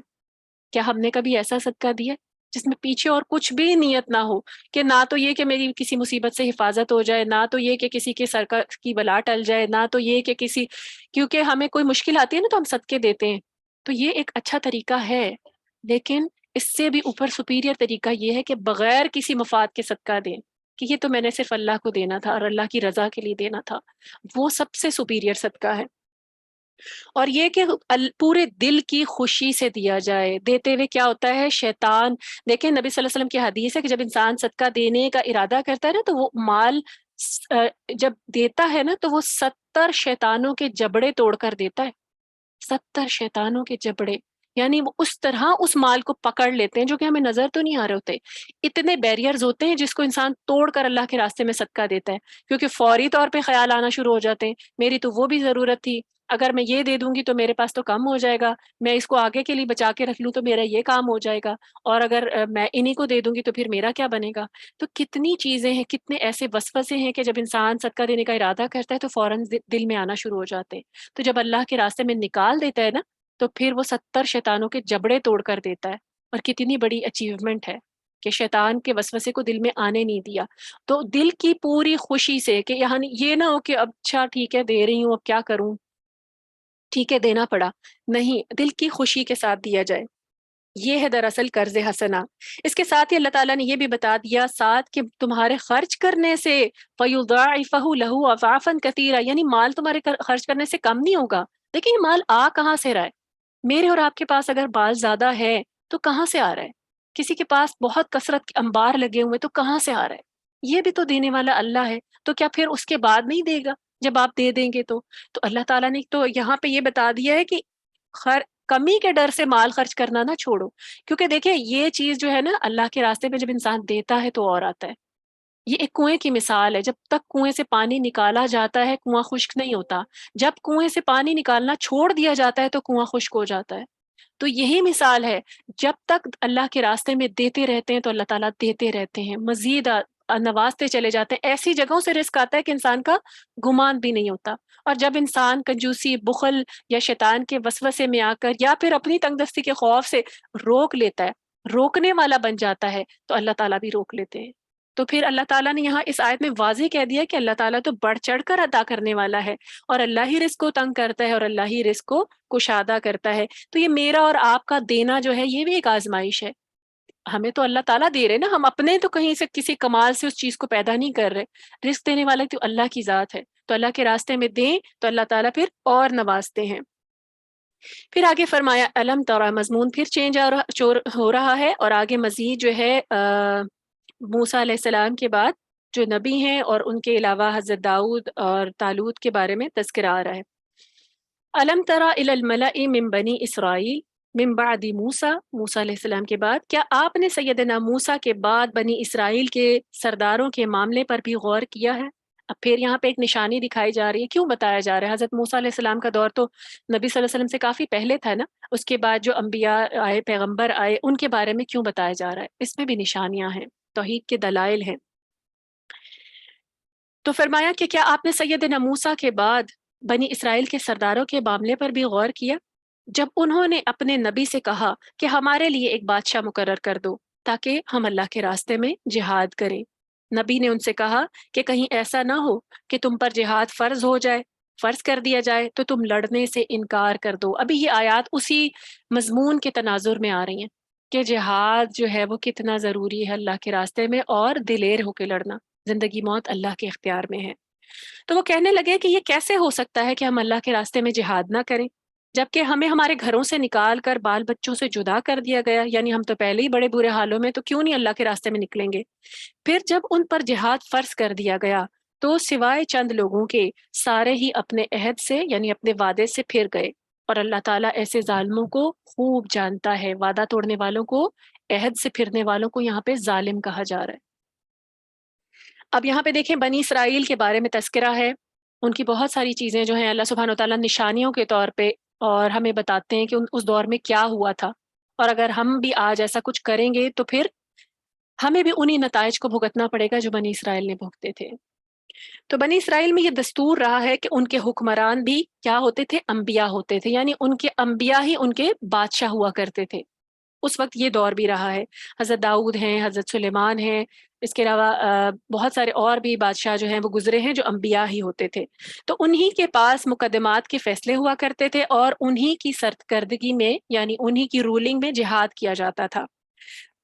کیا ہم نے کبھی ایسا صدقہ دیا جس میں پیچھے اور کچھ بھی نیت نہ ہو، کہ نہ تو یہ کہ میری کسی مصیبت سے حفاظت ہو جائے، نہ تو یہ کہ کسی کے سر کی بلا ٹل جائے، نہ تو یہ کہ کیونکہ ہمیں کوئی مشکل آتی ہے نا تو ہم صدقے دیتے ہیں، تو یہ ایک اچھا طریقہ ہے، لیکن اس سے بھی اوپر سپیریئر طریقہ یہ ہے کہ بغیر کسی مفاد کے صدقہ دیں، کہ یہ تو میں نے صرف اللہ کو دینا تھا اور اللہ کی رضا کے لیے دینا تھا، وہ سب سے سپیریئر صدقہ ہے۔ اور یہ کہ پورے دل کی خوشی سے دیا جائے، دیتے ہوئے کیا ہوتا ہے شیطان، دیکھیں نبی صلی اللہ علیہ وسلم کی حدیث ہے کہ جب انسان صدقہ دینے کا ارادہ کرتا ہے نا تو وہ مال جب دیتا ہے نا تو وہ 70 شیطانوں کے جبڑے توڑ کر دیتا ہے، 70 شیطانوں کے جبڑے، یعنی وہ اس طرح اس مال کو پکڑ لیتے ہیں جو کہ ہمیں نظر تو نہیں آ رہے ہوتے، اتنے بیریئرز ہوتے ہیں جس کو انسان توڑ کر اللہ کے راستے میں صدقہ دیتا ہے، کیونکہ فوری طور پہ خیال آنا شروع ہو جاتے ہیں میری تو وہ بھی ضرورت تھی، اگر میں یہ دے دوں گی تو میرے پاس تو کم ہو جائے گا، میں اس کو آگے کے لیے بچا کے رکھ لوں تو میرا یہ کام ہو جائے گا، اور اگر میں انہی کو دے دوں گی تو پھر میرا کیا بنے گا۔ تو کتنی چیزیں ہیں، کتنے ایسے وسوسے ہیں کہ جب انسان صدقہ دینے کا ارادہ کرتا ہے تو فوراً دل میں آنا شروع ہو جاتے ہیں، تو جب اللہ کے راستے میں نکال دیتا ہے نا تو پھر وہ 70 شیطانوں کے جبڑے توڑ کر دیتا ہے، اور کتنی بڑی اچیومنٹ ہے کہ شیطان کے وسوسے کو دل میں آنے نہیں دیا۔ تو دل کی پوری خوشی سے، کہ یعنی یہ نہ ہو کہ اب اچھا ٹھیک ہے دے رہی ہوں اب کیا کروں، ٹھیک ہے دینا پڑا، نہیں، دل کی خوشی کے ساتھ دیا جائے، یہ ہے دراصل قرض حسنہ۔ اس کے ساتھ ہی اللہ تعالیٰ نے یہ بھی بتا دیا ساتھ کہ تمہارے خرچ کرنے سے فَيُضَاعِفَهُ لَهُ أَضْعَافًا كَثِيرًا، یعنی مال تمہارے خرچ کرنے سے کم نہیں ہوگا۔ دیکھیں یہ مال آ کہاں سے رہا ہے؟ میرے اور آپ کے پاس اگر مال زیادہ ہے تو کہاں سے آ رہا ہے؟ کسی کے پاس بہت کثرت کے انبار لگے ہوئے تو کہاں سے آ رہا ہے؟ یہ بھی تو دینے والا اللہ ہے، تو کیا پھر اس کے بعد نہیں دے گا جب آپ دے دیں گے تو اللہ تعالیٰ نے تو یہاں پہ یہ بتا دیا ہے کہ کمی کے ڈر سے مال خرچ کرنا نہ چھوڑو، کیونکہ دیکھیں یہ چیز جو ہے نا اللہ کے راستے پہ جب انسان دیتا ہے تو اور آتا ہے۔ یہ ایک کنویں کی مثال ہے، جب تک کنویں سے پانی نکالا جاتا ہے کنواں خشک نہیں ہوتا، جب کنویں سے پانی نکالنا چھوڑ دیا جاتا ہے تو کنواں خشک ہو جاتا ہے۔ تو یہی مثال ہے، جب تک اللہ کے راستے میں دیتے رہتے ہیں تو اللہ تعالیٰ دیتے رہتے ہیں، مزید نوازتے چلے جاتے ہیں، ایسی جگہوں سے رزق آتا ہے کہ انسان کا گمان بھی نہیں ہوتا۔ اور جب انسان کنجوسی، بخل یا شیطان کے وسوسے میں آ کر یا پھر اپنی تنگ دستی کے خوف سے روک لیتا ہے، روکنے والا بن جاتا ہے، تو اللہ تعالیٰ بھی روک لیتے ہیں۔ تو پھر اللہ تعالیٰ نے یہاں اس آیت میں واضح کہہ دیا کہ اللہ تعالیٰ تو بڑھ چڑھ کر عطا کرنے والا ہے، اور اللہ ہی رزق کو تنگ کرتا ہے اور اللہ ہی رزق کو کشادہ کرتا ہے۔ تو یہ میرا اور آپ کا دینا جو ہے یہ بھی ایک آزمائش ہے، ہمیں تو اللہ تعالیٰ دے رہے نا، ہم اپنے تو کہیں سے کسی کمال سے اس چیز کو پیدا نہیں کر رہے، رزق دینے والا تو اللہ کی ذات ہے، تو اللہ کے راستے میں دیں تو اللہ تعالیٰ پھر اور نوازتے ہیں۔ پھر آگے فرمایا الم ترا، مضمون پھر چینج ہو رہا ہے، اور آگے مزید جو ہے موسیٰ علیہ السلام کے بعد جو نبی ہیں اور ان کے علاوہ حضرت داؤد اور طالوت کے بارے میں تذکرہ آ رہا ہے۔ الم ترا الی الملأ من بنی اسرائیل من بعد موسیٰ، موسیٰ علیہ السلام کے بعد کیا آپ نے سیدنا موسیٰ کے بعد بنی اسرائیل کے سرداروں کے معاملے پر بھی غور کیا ہے؟ اب پھر یہاں پہ ایک نشانی دکھائی جا رہی ہے، کیوں بتایا جا رہا ہے؟ حضرت موسیٰ علیہ السلام کا دور تو نبی صلی اللہ علیہ وسلم سے کافی پہلے تھا نا، اس کے بعد جو انبیاء آئے، پیغمبر آئے، ان کے بارے میں کیوں بتایا جا رہا ہے؟ اس میں بھی نشانیاں ہیں، توحید کے دلائل ہیں۔ تو فرمایا کہ کیا آپ نے سیدنا موسیٰ کے بعد بنی اسرائیل کے سرداروں کے معاملے پر بھی غور کیا، جب انہوں نے اپنے نبی سے کہا کہ ہمارے لیے ایک بادشاہ مقرر کر دو تاکہ ہم اللہ کے راستے میں جہاد کریں۔ نبی نے ان سے کہا کہ کہیں ایسا نہ ہو کہ تم پر جہاد فرض ہو جائے، فرض کر دیا جائے تو تم لڑنے سے انکار کر دو۔ ابھی یہ آیات اسی مضمون کے تناظر میں آ رہی ہیں کہ جہاد جو ہے وہ کتنا ضروری ہے اللہ کے راستے میں، اور دلیر ہو کے لڑنا، زندگی موت اللہ کے اختیار میں ہے۔ تو وہ کہنے لگے کہ یہ کیسے ہو سکتا ہے کہ ہم اللہ کے راستے میں جہاد نہ کریں، جبکہ ہمیں ہمارے گھروں سے نکال کر بال بچوں سے جدا کر دیا گیا، یعنی ہم تو پہلے ہی بڑے برے حالوں میں، تو کیوں نہیں اللہ کے راستے میں نکلیں گے؟ پھر جب ان پر جہاد فرض کر دیا گیا تو سوائے چند لوگوں کے سارے ہی اپنے عہد سے یعنی اپنے وعدے سے پھر گئے، اور اللہ تعالیٰ ایسے ظالموں کو خوب جانتا ہے، وعدہ توڑنے والوں کو، عہد سے پھرنے والوں کو یہاں پہ ظالم کہا جا رہا ہے۔ اب یہاں پہ دیکھیں بنی اسرائیل کے بارے میں تذکرہ ہے، ان کی بہت ساری چیزیں جو ہیں اللہ سبحانہ وتعالیٰ نشانیوں کے طور پہ اور ہمیں بتاتے ہیں کہ اس دور میں کیا ہوا تھا، اور اگر ہم بھی آج ایسا کچھ کریں گے تو پھر ہمیں بھی انہی نتائج کو بھگتنا پڑے گا جو بنی اسرائیل نے بھگتے تھے۔ تو بنی اسرائیل میں یہ دستور رہا ہے کہ ان کے حکمران بھی کیا ہوتے تھے؟ انبیاء ہوتے تھے، یعنی ان کے انبیاء ہی ان کے بادشاہ ہوا کرتے تھے۔ اس وقت یہ دور بھی رہا ہے، حضرت داؤد ہیں، حضرت سلیمان ہیں، اس کے علاوہ بہت سارے اور بھی بادشاہ جو ہیں وہ گزرے ہیں جو انبیاء ہی ہوتے تھے۔ تو انہی کے پاس مقدمات کے فیصلے ہوا کرتے تھے، اور انہی کی سرکردگی میں یعنی انہی کی رولنگ میں جہاد کیا جاتا تھا۔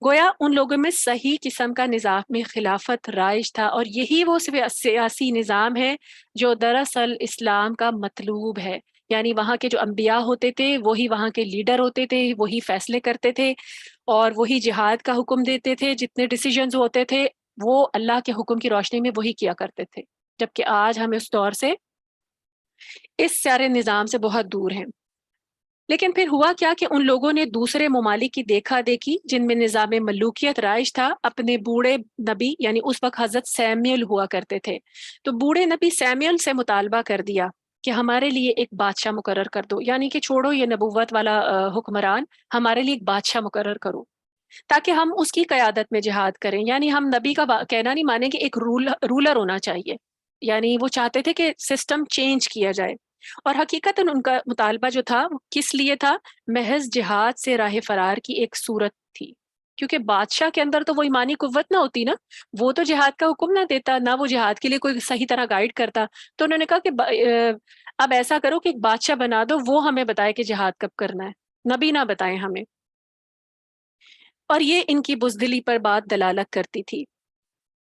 گویا ان لوگوں میں صحیح قسم کا نظام میں خلافت رائج تھا، اور یہی وہ سیاسی نظام ہے جو دراصل اسلام کا مطلوب ہے۔ یعنی وہاں کے جو انبیاء ہوتے تھے وہی وہاں کے لیڈر ہوتے تھے، وہی فیصلے کرتے تھے اور وہی جہاد کا حکم دیتے تھے، جتنے ڈیسیجنز ہوتے تھے وہ اللہ کے حکم کی روشنی میں وہی کیا کرتے تھے، جبکہ آج ہم اس دور سے، اس سارے نظام سے بہت دور ہیں۔ لیکن پھر ہوا کیا کہ ان لوگوں نے دوسرے ممالک کی دیکھا دیکھی جن میں نظام ملوکیت رائج تھا، اپنے بوڑھے نبی یعنی اس وقت حضرت سیمیل ہوا کرتے تھے، تو بوڑھے نبی سیمیل سے مطالبہ کر دیا کہ ہمارے لیے ایک بادشاہ مقرر کر دو، یعنی کہ چھوڑو یہ نبوت والا حکمران، ہمارے لیے ایک بادشاہ مقرر کرو تاکہ ہم اس کی قیادت میں جہاد کریں۔ یعنی ہم نبی کا کہنا نہیں مانیں کہ ایک رولر ہونا چاہیے، یعنی وہ چاہتے تھے کہ سسٹم چینج کیا جائے، اور حقیقت ان کا مطالبہ جو تھا وہ کس لیے تھا؟ محض جہاد سے راہ فرار کی ایک صورت تھی، کیونکہ بادشاہ کے اندر تو وہ ایمانی قوت نہ ہوتی نا، وہ تو جہاد کا حکم نہ دیتا، نہ وہ جہاد کے لیے کوئی صحیح طرح گائیڈ کرتا۔ تو انہوں نے کہا کہ اب ایسا کرو کہ ایک بادشاہ بنا دو، وہ ہمیں بتائے کہ جہاد کب کرنا ہے، نبی نہ بتائیں ہمیں۔ اور یہ ان کی بزدلی پر بات دلالت کرتی تھی،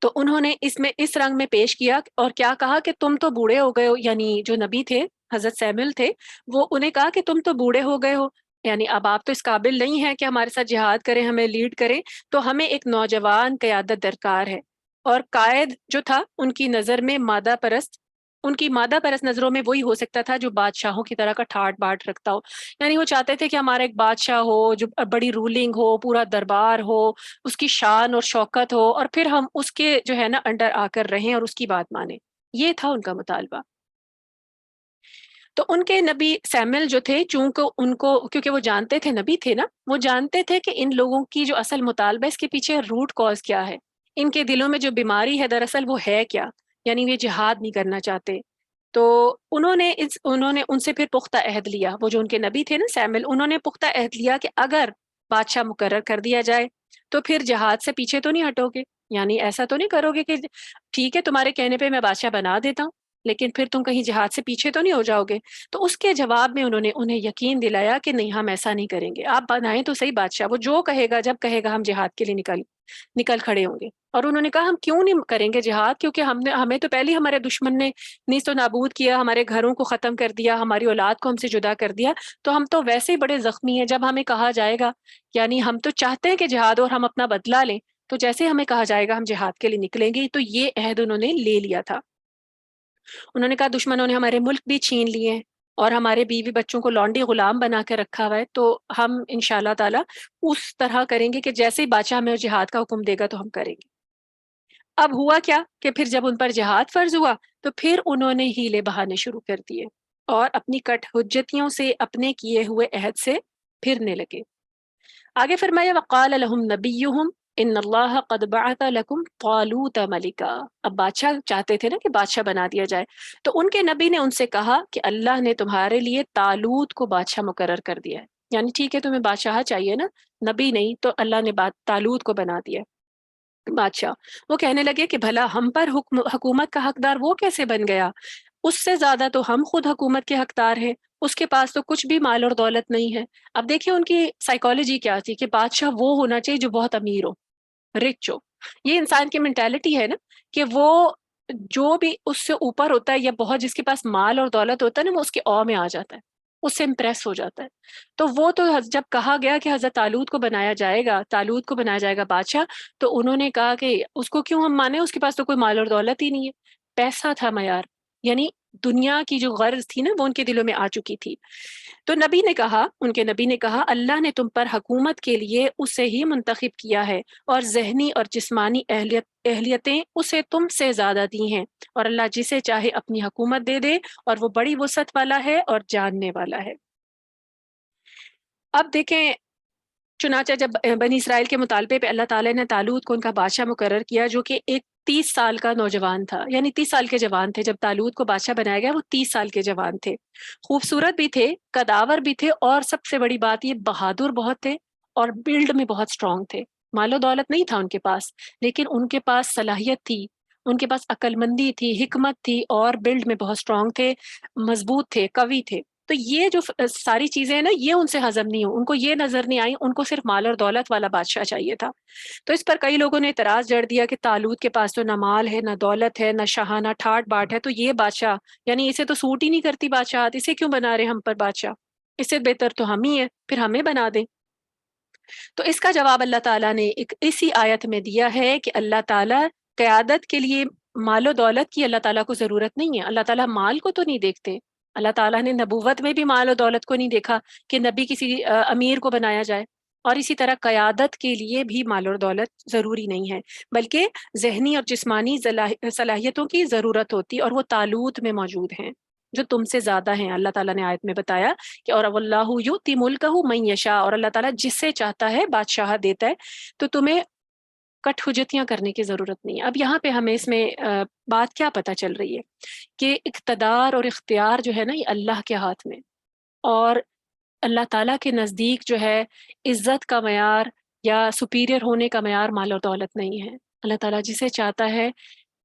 تو انہوں نے اس میں اس رنگ میں پیش کیا اور کیا کہا کہ تم تو بوڑھے ہو گئے ہو، یعنی جو نبی تھے حضرت سیمل تھے، وہ انہیں کہا کہ تم تو بوڑھے ہو گئے ہو، یعنی اب آپ تو اس قابل نہیں ہیں کہ ہمارے ساتھ جہاد کریں، ہمیں لیڈ کریں، تو ہمیں ایک نوجوان قیادت درکار ہے۔ اور قائد جو تھا ان کی نظر میں مادہ پرست ان کی مادہ پرست نظروں میں وہی ہو سکتا تھا جو بادشاہوں کی طرح کا ٹھاٹ باٹ رکھتا ہو. یعنی وہ چاہتے تھے کہ ہمارا ایک بادشاہ ہو جو بڑی رولنگ ہو، پورا دربار ہو، اس کی شان اور شوکت ہو، اور پھر ہم اس کے جو ہے نا انڈر آ کر رہیں اور اس کی بات مانیں. یہ تھا ان کا مطالبہ. تو ان کے نبی سیمل جو تھے، چونکہ ان کو، کیونکہ وہ جانتے تھے، نبی تھے نا، وہ جانتے تھے کہ ان لوگوں کی جو اصل مطالبہ اس کے پیچھے روٹ کاز کیا ہے، ان کے دلوں میں جو بیماری ہے دراصل وہ ہے کیا. یعنی یہ جہاد نہیں کرنا چاہتے. تو انہوں نے ان سے پھر پختہ عہد لیا. وہ جو ان کے نبی تھے نا سیمل، انہوں نے پختہ عہد لیا کہ اگر بادشاہ مقرر کر دیا جائے تو پھر جہاد سے پیچھے تو نہیں ہٹو گے. یعنی ایسا تو نہیں کرو گے کہ ٹھیک ہے تمہارے کہنے پہ میں بادشاہ بنا دیتا ہوں لیکن پھر تم کہیں جہاد سے پیچھے تو نہیں ہو جاؤ گے. تو اس کے جواب میں انہوں نے انہیں یقین دلایا کہ نہیں، ہم ایسا نہیں کریں گے. آپ بنائیں تو صحیح بادشاہ، وہ جو کہے گا، جب کہے گا، ہم جہاد کے لیے نکل کھڑے ہوں گے. اور انہوں نے کہا ہم کیوں نہیں کریں گے جہاد، کیونکہ ہمیں تو پہلے ہمارے دشمن نے نیست و نابود کیا، ہمارے گھروں کو ختم کر دیا، ہماری اولاد کو ہم سے جدا کر دیا. تو ہم تو ویسے ہی بڑے زخمی ہیں. جب ہمیں کہا جائے گا، یعنی ہم تو چاہتے ہیں کہ جہاد اور ہم اپنا بدلہ لیں، تو جیسے ہمیں کہا جائے گا ہم جہاد کے لیے نکلیں گے. تو یہ عہد انہوں نے لے لیا تھا. انہوں نے کہا دشمنوں نے ہمارے ملک بھی چھین لیے ہیں اور ہمارے بیوی بچوں کو لونڈی غلام بنا کے رکھا ہوا ہے، تو ہم انشاءاللہ تعالی اس طرح کریں گے کہ جیسے ہی بادشاہ ہمیں جہاد کا حکم دے گا تو ہم کریں گے. اب ہوا کیا کہ پھر جب ان پر جہاد فرض ہوا تو پھر انہوں نے ہیلے بہانے شروع کر دیے اور اپنی کٹ حجتیوں سے، اپنے کیے ہوئے عہد سے پھرنے لگے. آگے فرمایا وقال لهم نبیہم ان اللہ قد بعث لکم طالوت ملکا. اب بادشاہ چاہتے تھے نا کہ بادشاہ بنا دیا جائے، تو ان کے نبی نے ان سے کہا کہ اللہ نے تمہارے لیے طالوت کو بادشاہ مقرر کر دیا ہے. یعنی ٹھیک ہے تمہیں بادشاہ چاہیے نا، نبی نہیں، تو اللہ نے طالوت کو بنا دیا بادشاہ. وہ کہنے لگے کہ بھلا ہم پر حکومت کا حقدار وہ کیسے بن گیا؟ اس سے زیادہ تو ہم خود حکومت کے حقدار ہیں. اس کے پاس تو کچھ بھی مال اور دولت نہیں ہے. اب دیکھیں ان کی سائیکالوجی کیا تھی کہ بادشاہ وہ ہونا چاہیے جو بہت امیر ہو، رچ ہو. یہ انسان کی مینٹالٹی ہے نا کہ وہ جو بھی اس سے اوپر ہوتا ہے یا بہت جس کے پاس مال اور دولت ہوتا ہے نا، وہ اس کے او میں آ جاتا ہے، اس سے امپریس ہو جاتا ہے. تو وہ تو جب کہا گیا کہ حضرت طالوت کو بنایا جائے گا، طالوت کو بنایا جائے گا بادشاہ، تو انہوں نے کہا کہ اس کو کیوں ہم مانیں، اس کے پاس تو کوئی مال اور دولت ہی نہیں ہے. پیسہ تھا معیار. یعنی دنیا کی جو غرض تھی نا وہ ان کے دلوں میں آ چکی تھی. تو نبی نے کہا، ان کے نبی نے کہا اللہ نے تم پر حکومت کے لیے اسے ہی منتخب کیا ہے اور ذہنی اور جسمانی اہلیتیں اسے تم سے زیادہ دی ہیں، اور اللہ جسے چاہے اپنی حکومت دے دے، اور وہ بڑی وسعت والا ہے اور جاننے والا ہے. اب دیکھیں، چنانچہ جب بنی اسرائیل کے مطالبے پہ اللہ تعالیٰ نے طالوت کو ان کا بادشاہ مقرر کیا، جو کہ ایک 30 سال کا نوجوان تھا. یعنی 30 سال کے جوان تھے جب طالوت کو بادشاہ بنایا گیا. وہ 30 سال کے جوان تھے، خوبصورت بھی تھے، قداور بھی تھے، اور سب سے بڑی بات یہ بہادر بہت تھے اور بلڈ میں بہت اسٹرانگ تھے. مال و دولت نہیں تھا ان کے پاس، لیکن ان کے پاس صلاحیت تھی، ان کے پاس عقل مندی تھی، حکمت تھی، اور بلڈ میں بہت اسٹرانگ تھے، مضبوط تھے، قوی تھے. تو یہ جو ساری چیزیں ہیں نا، یہ ان سے ہضم نہیں ہو، ان کو یہ نظر نہیں آئی. ان کو صرف مال اور دولت والا بادشاہ چاہیے تھا. تو اس پر کئی لوگوں نے اعتراض جڑ دیا کہ طالوت کے پاس تو نہ مال ہے، نہ دولت ہے، نہ شاہانہ ٹھاٹ باٹ ہے، تو یہ بادشاہ، یعنی اسے تو سوٹ ہی نہیں کرتی بادشاہت، اسے کیوں بنا رہے ہم پر بادشاہ؟ اس سے بہتر تو ہم ہی ہیں، پھر ہمیں بنا دیں. تو اس کا جواب اللہ تعالیٰ نے ایک اسی آیت میں دیا ہے کہ اللہ تعالیٰ قیادت کے لیے مال و دولت کی اللہ تعالیٰ کو ضرورت نہیں ہے. اللہ تعالیٰ مال کو تو نہیں دیکھتے. اللہ تعالیٰ نے نبوت میں بھی مال و دولت کو نہیں دیکھا کہ نبی کسی امیر کو بنایا جائے. اور اسی طرح قیادت کے لیے بھی مال اور دولت ضروری نہیں ہے، بلکہ ذہنی اور جسمانی صلاحیتوں کی ضرورت ہوتی، اور وہ طالوت میں موجود ہیں جو تم سے زیادہ ہیں. اللہ تعالیٰ نے آیت میں بتایا کہ اور واللہ یؤتی ملکہ من یشاء، اور اللہ تعالیٰ جس سے چاہتا ہے بادشاہ دیتا ہے. تو تمہیں کٹ حجتیاں کرنے کی ضرورت نہیں ہے. اب یہاں پہ ہمیں اس میں بات کیا پتہ چل رہی ہے کہ اقتدار اور اختیار جو ہے نا، یہ اللہ کے ہاتھ میں، اور اللہ تعالیٰ کے نزدیک جو ہے عزت کا معیار یا سپیریئر ہونے کا معیار مال اور دولت نہیں ہے. اللہ تعالیٰ جسے چاہتا ہے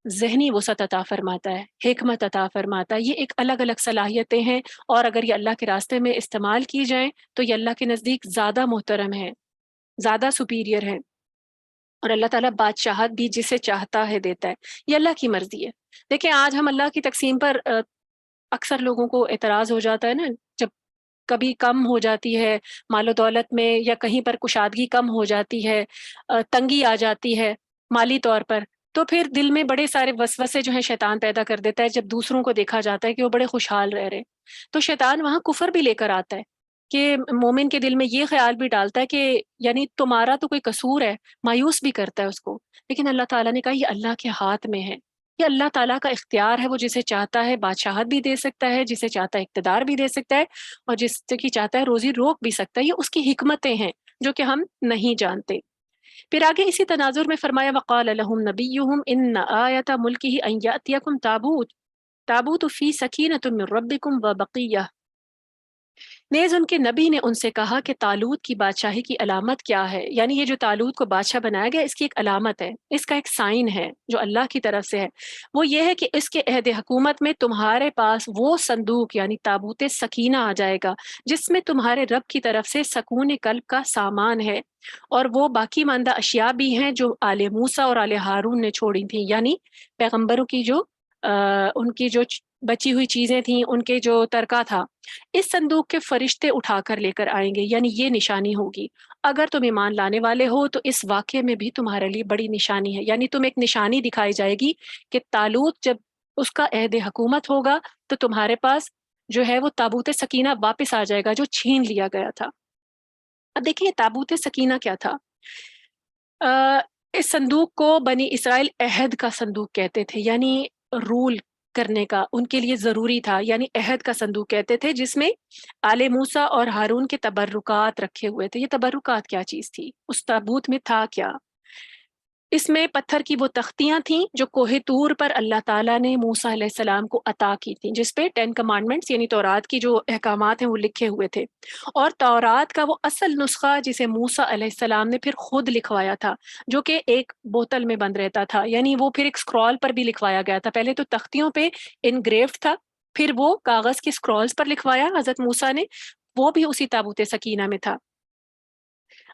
ذہنی وسعت عطا فرماتا ہے، حکمت عطا فرماتا ہے. یہ ایک الگ الگ صلاحیتیں ہیں، اور اگر یہ اللہ کے راستے میں استعمال کی جائیں تو یہ اللہ کے نزدیک زیادہ محترم ہے، زیادہ سپیریئر ہے. اور اللہ تعالیٰ بادشاہت بھی جسے چاہتا ہے دیتا ہے. یہ اللہ کی مرضی ہے. دیکھیں آج ہم اللہ کی تقسیم پر اکثر لوگوں کو اعتراض ہو جاتا ہے نا، جب کبھی کم ہو جاتی ہے مال و دولت میں، یا کہیں پر کشادگی کم ہو جاتی ہے، تنگی آ جاتی ہے مالی طور پر، تو پھر دل میں بڑے سارے وسوسے جو ہیں شیطان پیدا کر دیتا ہے، جب دوسروں کو دیکھا جاتا ہے کہ وہ بڑے خوشحال رہ رہے، تو شیطان وہاں کفر بھی لے کر آتا ہے کہ مومن کے دل میں یہ خیال بھی ڈالتا ہے کہ یعنی تمہارا تو کوئی قصور ہے، مایوس بھی کرتا ہے اس کو۔ لیکن اللہ تعالیٰ نے کہا یہ اللہ کے ہاتھ میں ہے، یہ اللہ تعالیٰ کا اختیار ہے، وہ جسے چاہتا ہے بادشاہت بھی دے سکتا ہے، جسے چاہتا ہے اقتدار بھی دے سکتا ہے، اور جس کی چاہتا ہے روزی روک بھی سکتا ہے۔ یہ اس کی حکمتیں ہیں جو کہ ہم نہیں جانتے۔ پھر آگے اسی تناظر میں فرمایا وقال لهم نبيهم ان آیۃ ملکہ ان یأتیکم تابوت فی سکینۃ من ربکم وبقیہ۔ نیز ان کے نبی نے ان سے کہا کہ طالوت کی بادشاہی کی علامت کیا ہے، یعنی یہ جو طالوت کو بادشاہ بنایا گیا اس کی ایک علامت ہے، اس کا ایک سائن ہے جو اللہ کی طرف سے ہے، وہ یہ ہے کہ اس کے عہد حکومت میں تمہارے پاس وہ صندوق یعنی تابوت سکینہ آ جائے گا جس میں تمہارے رب کی طرف سے سکون قلب کا سامان ہے، اور وہ باقی ماندہ اشیاء بھی ہیں جو آل موسیٰ اور آل ہارون نے چھوڑی تھیں، یعنی پیغمبروں کی جو ان کی جو بچی ہوئی چیزیں تھیں، ان کے جو ترکہ تھا، اس صندوق کے فرشتے اٹھا کر لے کر آئیں گے، یعنی یہ نشانی ہوگی۔ اگر تم ایمان لانے والے ہو تو اس واقعے میں بھی تمہارے لیے بڑی نشانی ہے، یعنی تم ایک نشانی دکھائی جائے گی کہ طالوت جب اس کا عہد حکومت ہوگا تو تمہارے پاس جو ہے وہ تابوت سکینہ واپس آ جائے گا جو چھین لیا گیا تھا۔ اب دیکھیں تابوت سکینہ کیا تھا؟ اس صندوق کو بنی اسرائیل عہد کا صندوق کہتے تھے، یعنی رول کرنے کا ان کے لیے ضروری تھا، یعنی عہد کا صندوق کہتے تھے، جس میں آل موسیٰ اور ہارون کے تبرکات رکھے ہوئے تھے۔ یہ تبرکات کیا چیز تھی؟ اس تابوت میں تھا کیا؟ اس میں پتھر کی وہ تختیاں تھیں جو کوہ طور پر اللہ تعالیٰ نے موسیٰ علیہ السلام کو عطا کی تھیں، جس پہ 10 کمانڈمنٹس یعنی تورات کی جو احکامات ہیں وہ لکھے ہوئے تھے، اور تورات کا وہ اصل نسخہ جسے موسیٰ علیہ السلام نے پھر خود لکھوایا تھا، جو کہ ایک بوتل میں بند رہتا تھا، یعنی وہ پھر ایک اسکرول پر بھی لکھوایا گیا تھا۔ پہلے تو تختیوں پہ انگریوڈ تھا، پھر وہ کاغذ کی اسکرولز پر لکھوایا حضرت موسیٰ نے، وہ بھی اسی تابوت سکینہ میں تھا۔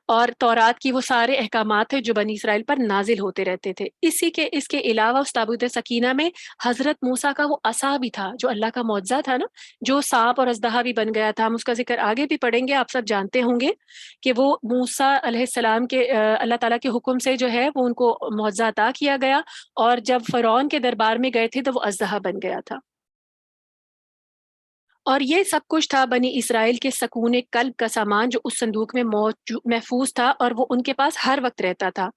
اور تورات کی وہ سارے احکامات تھے جو بنی اسرائیل پر نازل ہوتے رہتے تھے۔ اس کے علاوہ اس تابوت سکینہ میں حضرت موسیٰ کا وہ عصا بھی تھا جو اللہ کا معجزہ تھا نا، جو سانپ اور اژدہا بھی بن گیا تھا۔ ہم اس کا ذکر آگے بھی پڑھیں گے، آپ سب جانتے ہوں گے کہ وہ موسیٰ علیہ السلام کے اللہ تعالیٰ کے حکم سے جو ہے وہ ان کو معجزہ عطا کیا گیا، اور جب فرعون کے دربار میں گئے تھے تو وہ اژدہا بن گیا تھا۔ اور یہ سب کچھ تھا بنی اسرائیل کے سکون قلب کا سامان جو اس صندوق میں محفوظ تھا، اور وہ ان کے پاس ہر وقت رہتا تھا۔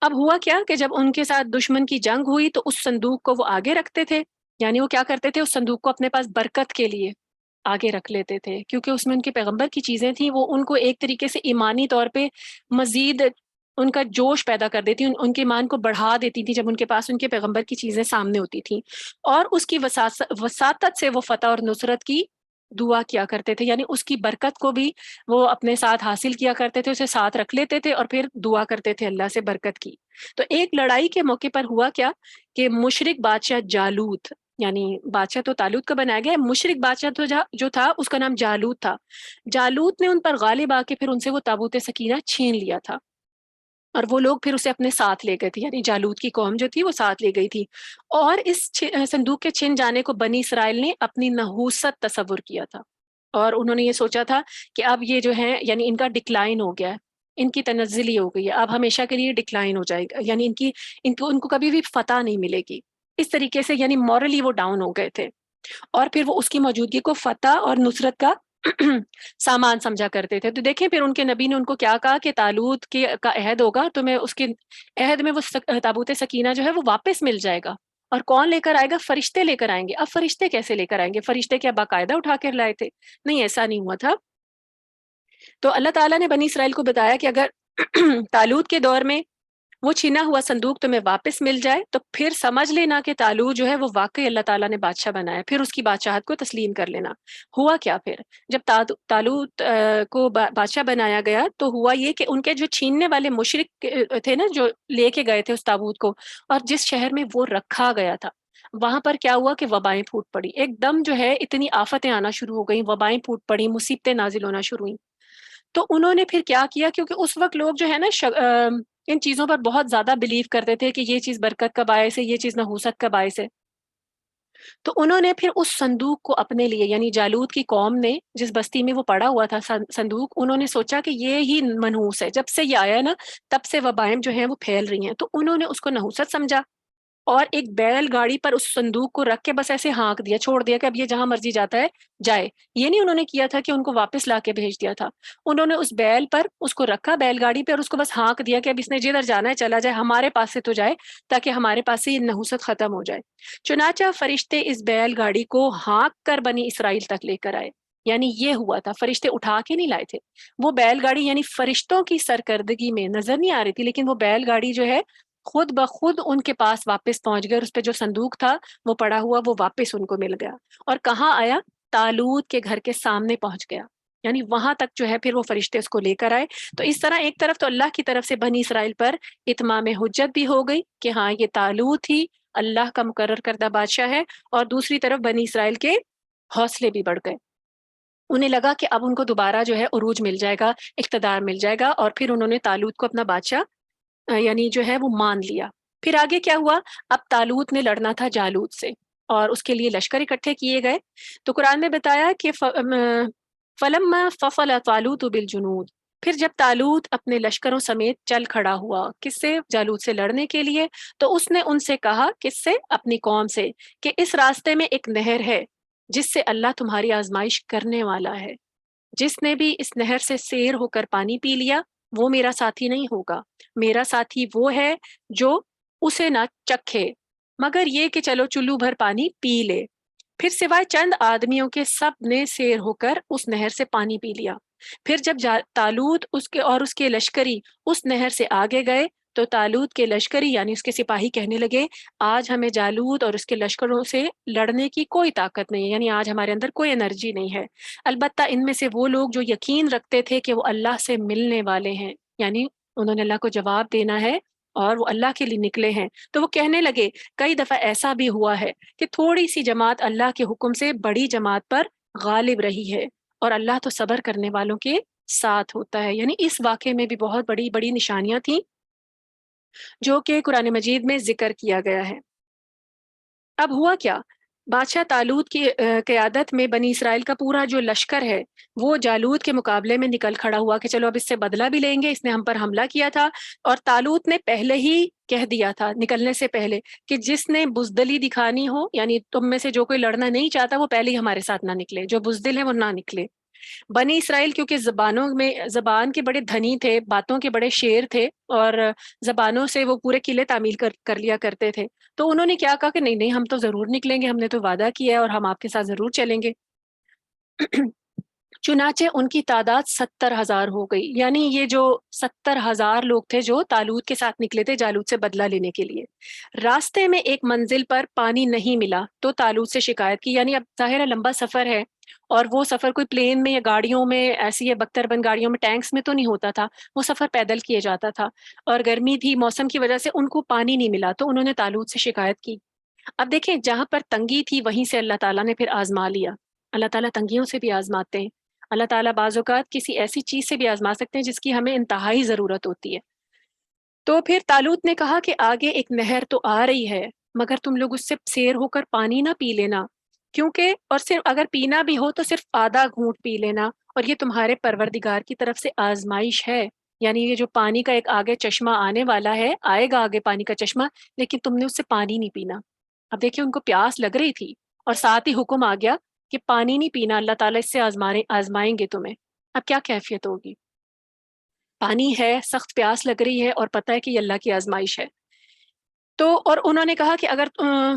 اب ہوا کیا کہ جب ان کے ساتھ دشمن کی جنگ ہوئی تو اس صندوق کو وہ آگے رکھتے تھے، یعنی وہ کیا کرتے تھے، اس صندوق کو اپنے پاس برکت کے لیے آگے رکھ لیتے تھے، کیونکہ اس میں ان کے پیغمبر کی چیزیں تھیں، وہ ان کو ایک طریقے سے ایمانی طور پہ مزید ان کا جوش پیدا کر دیتی، ان کے ایمان کو بڑھا دیتی تھی جب ان کے پاس ان کے پیغمبر کی چیزیں سامنے ہوتی تھیں، اور اس کی وساطت سے وہ فتح اور نصرت کی دعا کیا کرتے تھے، یعنی اس کی برکت کو بھی وہ اپنے ساتھ حاصل کیا کرتے تھے، اسے ساتھ رکھ لیتے تھے اور پھر دعا کرتے تھے اللہ سے برکت کی۔ تو ایک لڑائی کے موقع پر ہوا کیا کہ مشرک بادشاہ جالوت، یعنی بادشاہ تو طالوت کا بنایا گیا، مشرک بادشاہ تو جو تھا اس کا نام جالوت تھا، جالوت نے ان پر غالب آ کے پھر ان سے وہ تابوت سکینہ چھین لیا تھا، اور وہ لوگ پھر اسے اپنے ساتھ لے گئے تھے، یعنی جالوت کی قوم جو تھی وہ ساتھ لے گئی تھی، اور اس صندوق کے چھن جانے کو بنی اسرائیل نے اپنی نحوست تصور کیا تھا، اور انہوں نے یہ سوچا تھا کہ اب یہ جو ہے یعنی ان کا ڈکلائن ہو گیا ہے، ان کی تنزلی ہو گئی ہے، اب ہمیشہ کے لیے ڈکلائن ہو جائے گا، یعنی ان کو کبھی بھی فتح نہیں ملے گی، اس طریقے سے یعنی مورلی وہ ڈاؤن ہو گئے تھے، اور پھر وہ اس کی موجودگی کو فتح اور نصرت کا سامان سمجھا کرتے تھے۔ تو دیکھیں پھر ان کے نبی نے ان کو کیا کہا کہ طالوت کا عہد ہوگا، تو میں اس کے عہد میں وہ تابوت سکینہ جو ہے وہ واپس مل جائے گا، اور کون لے کر آئے گا؟ فرشتے لے کر آئیں گے۔ اب فرشتے کیسے لے کر آئیں گے؟ فرشتے کیا باقاعدہ اٹھا کر لائے تھے؟ نہیں، ایسا نہیں ہوا تھا۔ تو اللہ تعالیٰ نے بنی اسرائیل کو بتایا کہ اگر طالوت کے دور میں وہ چھینا ہوا صندوق تمہیں واپس مل جائے تو پھر سمجھ لینا کہ طالوت جو ہے وہ واقعی اللہ تعالیٰ نے بادشاہ بنایا، پھر اس کی بادشاہت کو تسلیم کر لینا۔ ہوا کیا پھر جب طالوت کو بادشاہ بنایا گیا تو ہوا یہ کہ ان کے جو چھیننے والے مشرک تھے نا، جو لے کے گئے تھے اس تابوت کو، اور جس شہر میں وہ رکھا گیا تھا، وہاں پر کیا ہوا کہ وبائیں پھوٹ پڑی، ایک دم جو ہے اتنی آفتیں آنا شروع ہو گئیں، وبائیں پھوٹ پڑی، مصیبتیں نازل ہونا شروع ہوئیں۔ تو انہوں نے پھر کیا کیا، کیونکہ اس وقت لوگ جو ہے نا ان چیزوں پر بہت زیادہ بلیو کرتے تھے کہ یہ چیز برکت کا باعث ہے، یہ چیز نحوست کا باعث ہے، تو انہوں نے پھر اس صندوق کو اپنے لیے، یعنی جالوت کی قوم نے جس بستی میں وہ پڑا ہوا تھا صندوق، انہوں نے سوچا کہ یہ ہی منحوس ہے، جب سے یہ آیا ہے نا تب سے وبائیں جو ہیں وہ پھیل رہی ہیں، تو انہوں نے اس کو نحوست سمجھا، اور ایک بیل گاڑی پر اس صندوق کو رکھ کے بس ایسے ہانک دیا، چھوڑ دیا کہ اب یہ جہاں مرضی جاتا ہے جائے۔ یہ نہیں انہوں نے کیا تھا کہ ان کو واپس لا کے بھیج دیا تھا، انہوں نے اس بیل پر اس کو رکھا، بیل گاڑی پہ، اور اس کو بس ہانک دیا کہ اب اس نے جدھر جانا ہے چلا جائے، ہمارے پاس سے تو جائے تاکہ ہمارے پاس سے یہ نحوست ختم ہو جائے۔ چنانچہ فرشتے اس بیل گاڑی کو ہانک کر بنی اسرائیل تک لے کر آئے۔ یعنی یہ ہوا تھا، فرشتے اٹھا کے نہیں لائے تھے، وہ بیل گاڑی یعنی فرشتوں کی سرکردگی میں نظر نہیں آ رہی تھی، لیکن وہ بیل گاڑی جو ہے خود بخود ان کے پاس واپس پہنچ گئے، اور اس پہ جو صندوق تھا وہ پڑا ہوا وہ واپس ان کو مل گیا، اور کہاں آیا؟ طالوت کے گھر کے سامنے پہنچ گیا، یعنی وہاں تک جو ہے پھر وہ فرشتے اس کو لے کر آئے۔ تو اس طرح ایک طرف تو اللہ کی طرف سے بنی اسرائیل پر اتمام حجت بھی ہو گئی کہ ہاں یہ طالوت ہی اللہ کا مقرر کردہ بادشاہ ہے، اور دوسری طرف بنی اسرائیل کے حوصلے بھی بڑھ گئے، انہیں لگا کہ اب ان کو دوبارہ جو ہے عروج مل جائے گا، اقتدار مل جائے گا، اور پھر انہوں نے طالوت کو اپنا بادشاہ یعنی جو ہے وہ مان لیا۔ پھر آگے کیا ہوا؟ اب طالوت نے لڑنا تھا جالوت سے، اور اس کے لیے لشکر اکٹھے کیے گئے۔ تو قرآن میں بتایا کہ فلما فصل طالوت بالجنود، پھر جب طالوت اپنے لشکروں سمیت چل کھڑا ہوا، کس سے؟ جالوت سے لڑنے کے لیے، تو اس نے ان سے کہا، کس سے؟ اپنی قوم سے، کہ اس راستے میں ایک نہر ہے جس سے اللہ تمہاری آزمائش کرنے والا ہے، جس نے بھی اس نہر سے سیر ہو کر پانی پی لیا وہ میرا ساتھی نہیں ہوگا، میرا ساتھی وہ ہے جو اسے نہ چکھے مگر یہ کہ چلو چلو بھر پانی پی لے۔ پھر سوائے چند آدمیوں کے سب نے سیر ہو کر اس نہر سے پانی پی لیا۔ پھر جب طالوت اس کے اور اس کے لشکری اس نہر سے آگے گئے تو طالوت کے لشکری یعنی اس کے سپاہی کہنے لگے، آج ہمیں جالوت اور اس کے لشکروں سے لڑنے کی کوئی طاقت نہیں ہے، یعنی آج ہمارے اندر کوئی انرجی نہیں ہے، البتہ ان میں سے وہ لوگ جو یقین رکھتے تھے کہ وہ اللہ سے ملنے والے ہیں، یعنی انہوں نے اللہ کو جواب دینا ہے اور وہ اللہ کے لیے نکلے ہیں، تو وہ کہنے لگے، کئی دفعہ ایسا بھی ہوا ہے کہ تھوڑی سی جماعت اللہ کے حکم سے بڑی جماعت پر غالب رہی ہے، اور اللہ تو صبر کرنے والوں کے ساتھ ہوتا ہے۔ یعنی اس واقعے میں بھی بہت بڑی بڑی نشانیاں تھیں جو کہ قرآن مجید میں ذکر کیا گیا ہے۔ اب ہوا کیا؟ بادشاہ طالوت کی قیادت میں بنی اسرائیل کا پورا جو لشکر ہے وہ جالوت کے مقابلے میں نکل کھڑا ہوا کہ چلو اب اس سے بدلہ بھی لیں گے، اس نے ہم پر حملہ کیا تھا، اور طالوت نے پہلے ہی کہہ دیا تھا نکلنے سے پہلے کہ جس نے بزدلی دکھانی ہو، یعنی تم میں سے جو کوئی لڑنا نہیں چاہتا وہ پہلے ہی ہمارے ساتھ نہ نکلے، جو بزدل ہے وہ نہ نکلے۔ بنی اسرائیل کیونکہ زبانوں میں زبان کے بڑے دھنی تھے، باتوں کے بڑے شیر تھے، اور زبانوں سے وہ پورے قلعے تعمیل کر لیا کرتے تھے، تو انہوں نے کیا کہا کہ نہیں نہیں ہم تو ضرور نکلیں گے، ہم نے تو وعدہ کیا ہے اور ہم آپ کے ساتھ ضرور چلیں گے۔ چنانچہ ان کی تعداد 70,000 ہو گئی، یعنی یہ جو 70,000 لوگ تھے جو طالوت کے ساتھ نکلے تھے جالوت سے بدلہ لینے کے لیے۔ راستے میں ایک منزل پر پانی نہیں ملا تو طالوت سے شکایت کی، یعنی اب ظاہر ہے لمبا سفر ہے، اور وہ سفر کوئی پلین میں یا گاڑیوں میں ایسی ہے بختر بند گاڑیوں میں ٹینکس میں تو نہیں ہوتا تھا، وہ سفر پیدل کیے جاتا تھا، اور گرمی تھی، موسم کی وجہ سے ان کو پانی نہیں ملا، تو انہوں نے طالوت سے شکایت کی۔ اب دیکھیں جہاں پر تنگی تھی وہیں سے اللہ تعالیٰ نے پھر آزما لیا، اللہ تعالیٰ تنگیوں سے بھی آزماتے ہیں، اللہ تعالیٰ بعض اوقات کسی ایسی چیز سے بھی آزما سکتے ہیں جس کی ہمیں انتہائی ضرورت ہوتی ہے۔ تو پھر طالوت نے کہا کہ آگے ایک نہر تو آ رہی ہے مگر تم لوگ اس سے سیر ہو کر پانی نہ پی لینا، کیونکہ اور صرف اگر پینا بھی ہو تو صرف آدھا گھونٹ پی لینا، اور یہ تمہارے پروردگار کی طرف سے آزمائش ہے، یعنی یہ جو پانی کا ایک آگے چشمہ آنے والا ہے، آئے گا آگے پانی کا چشمہ، لیکن تم نے اس سے پانی نہیں پینا۔ اب دیکھیں ان کو پیاس لگ رہی تھی اور ساتھ ہی حکم آ گیا کہ پانی نہیں پینا، اللہ تعالیٰ اس سے آزمائیں گے تمہیں۔ اب کیا کیفیت ہوگی؟ پانی ہے، سخت پیاس لگ رہی ہے، اور پتہ ہے کہ یہ اللہ کی آزمائش ہے۔ تو اور انہوں نے کہا کہ اگر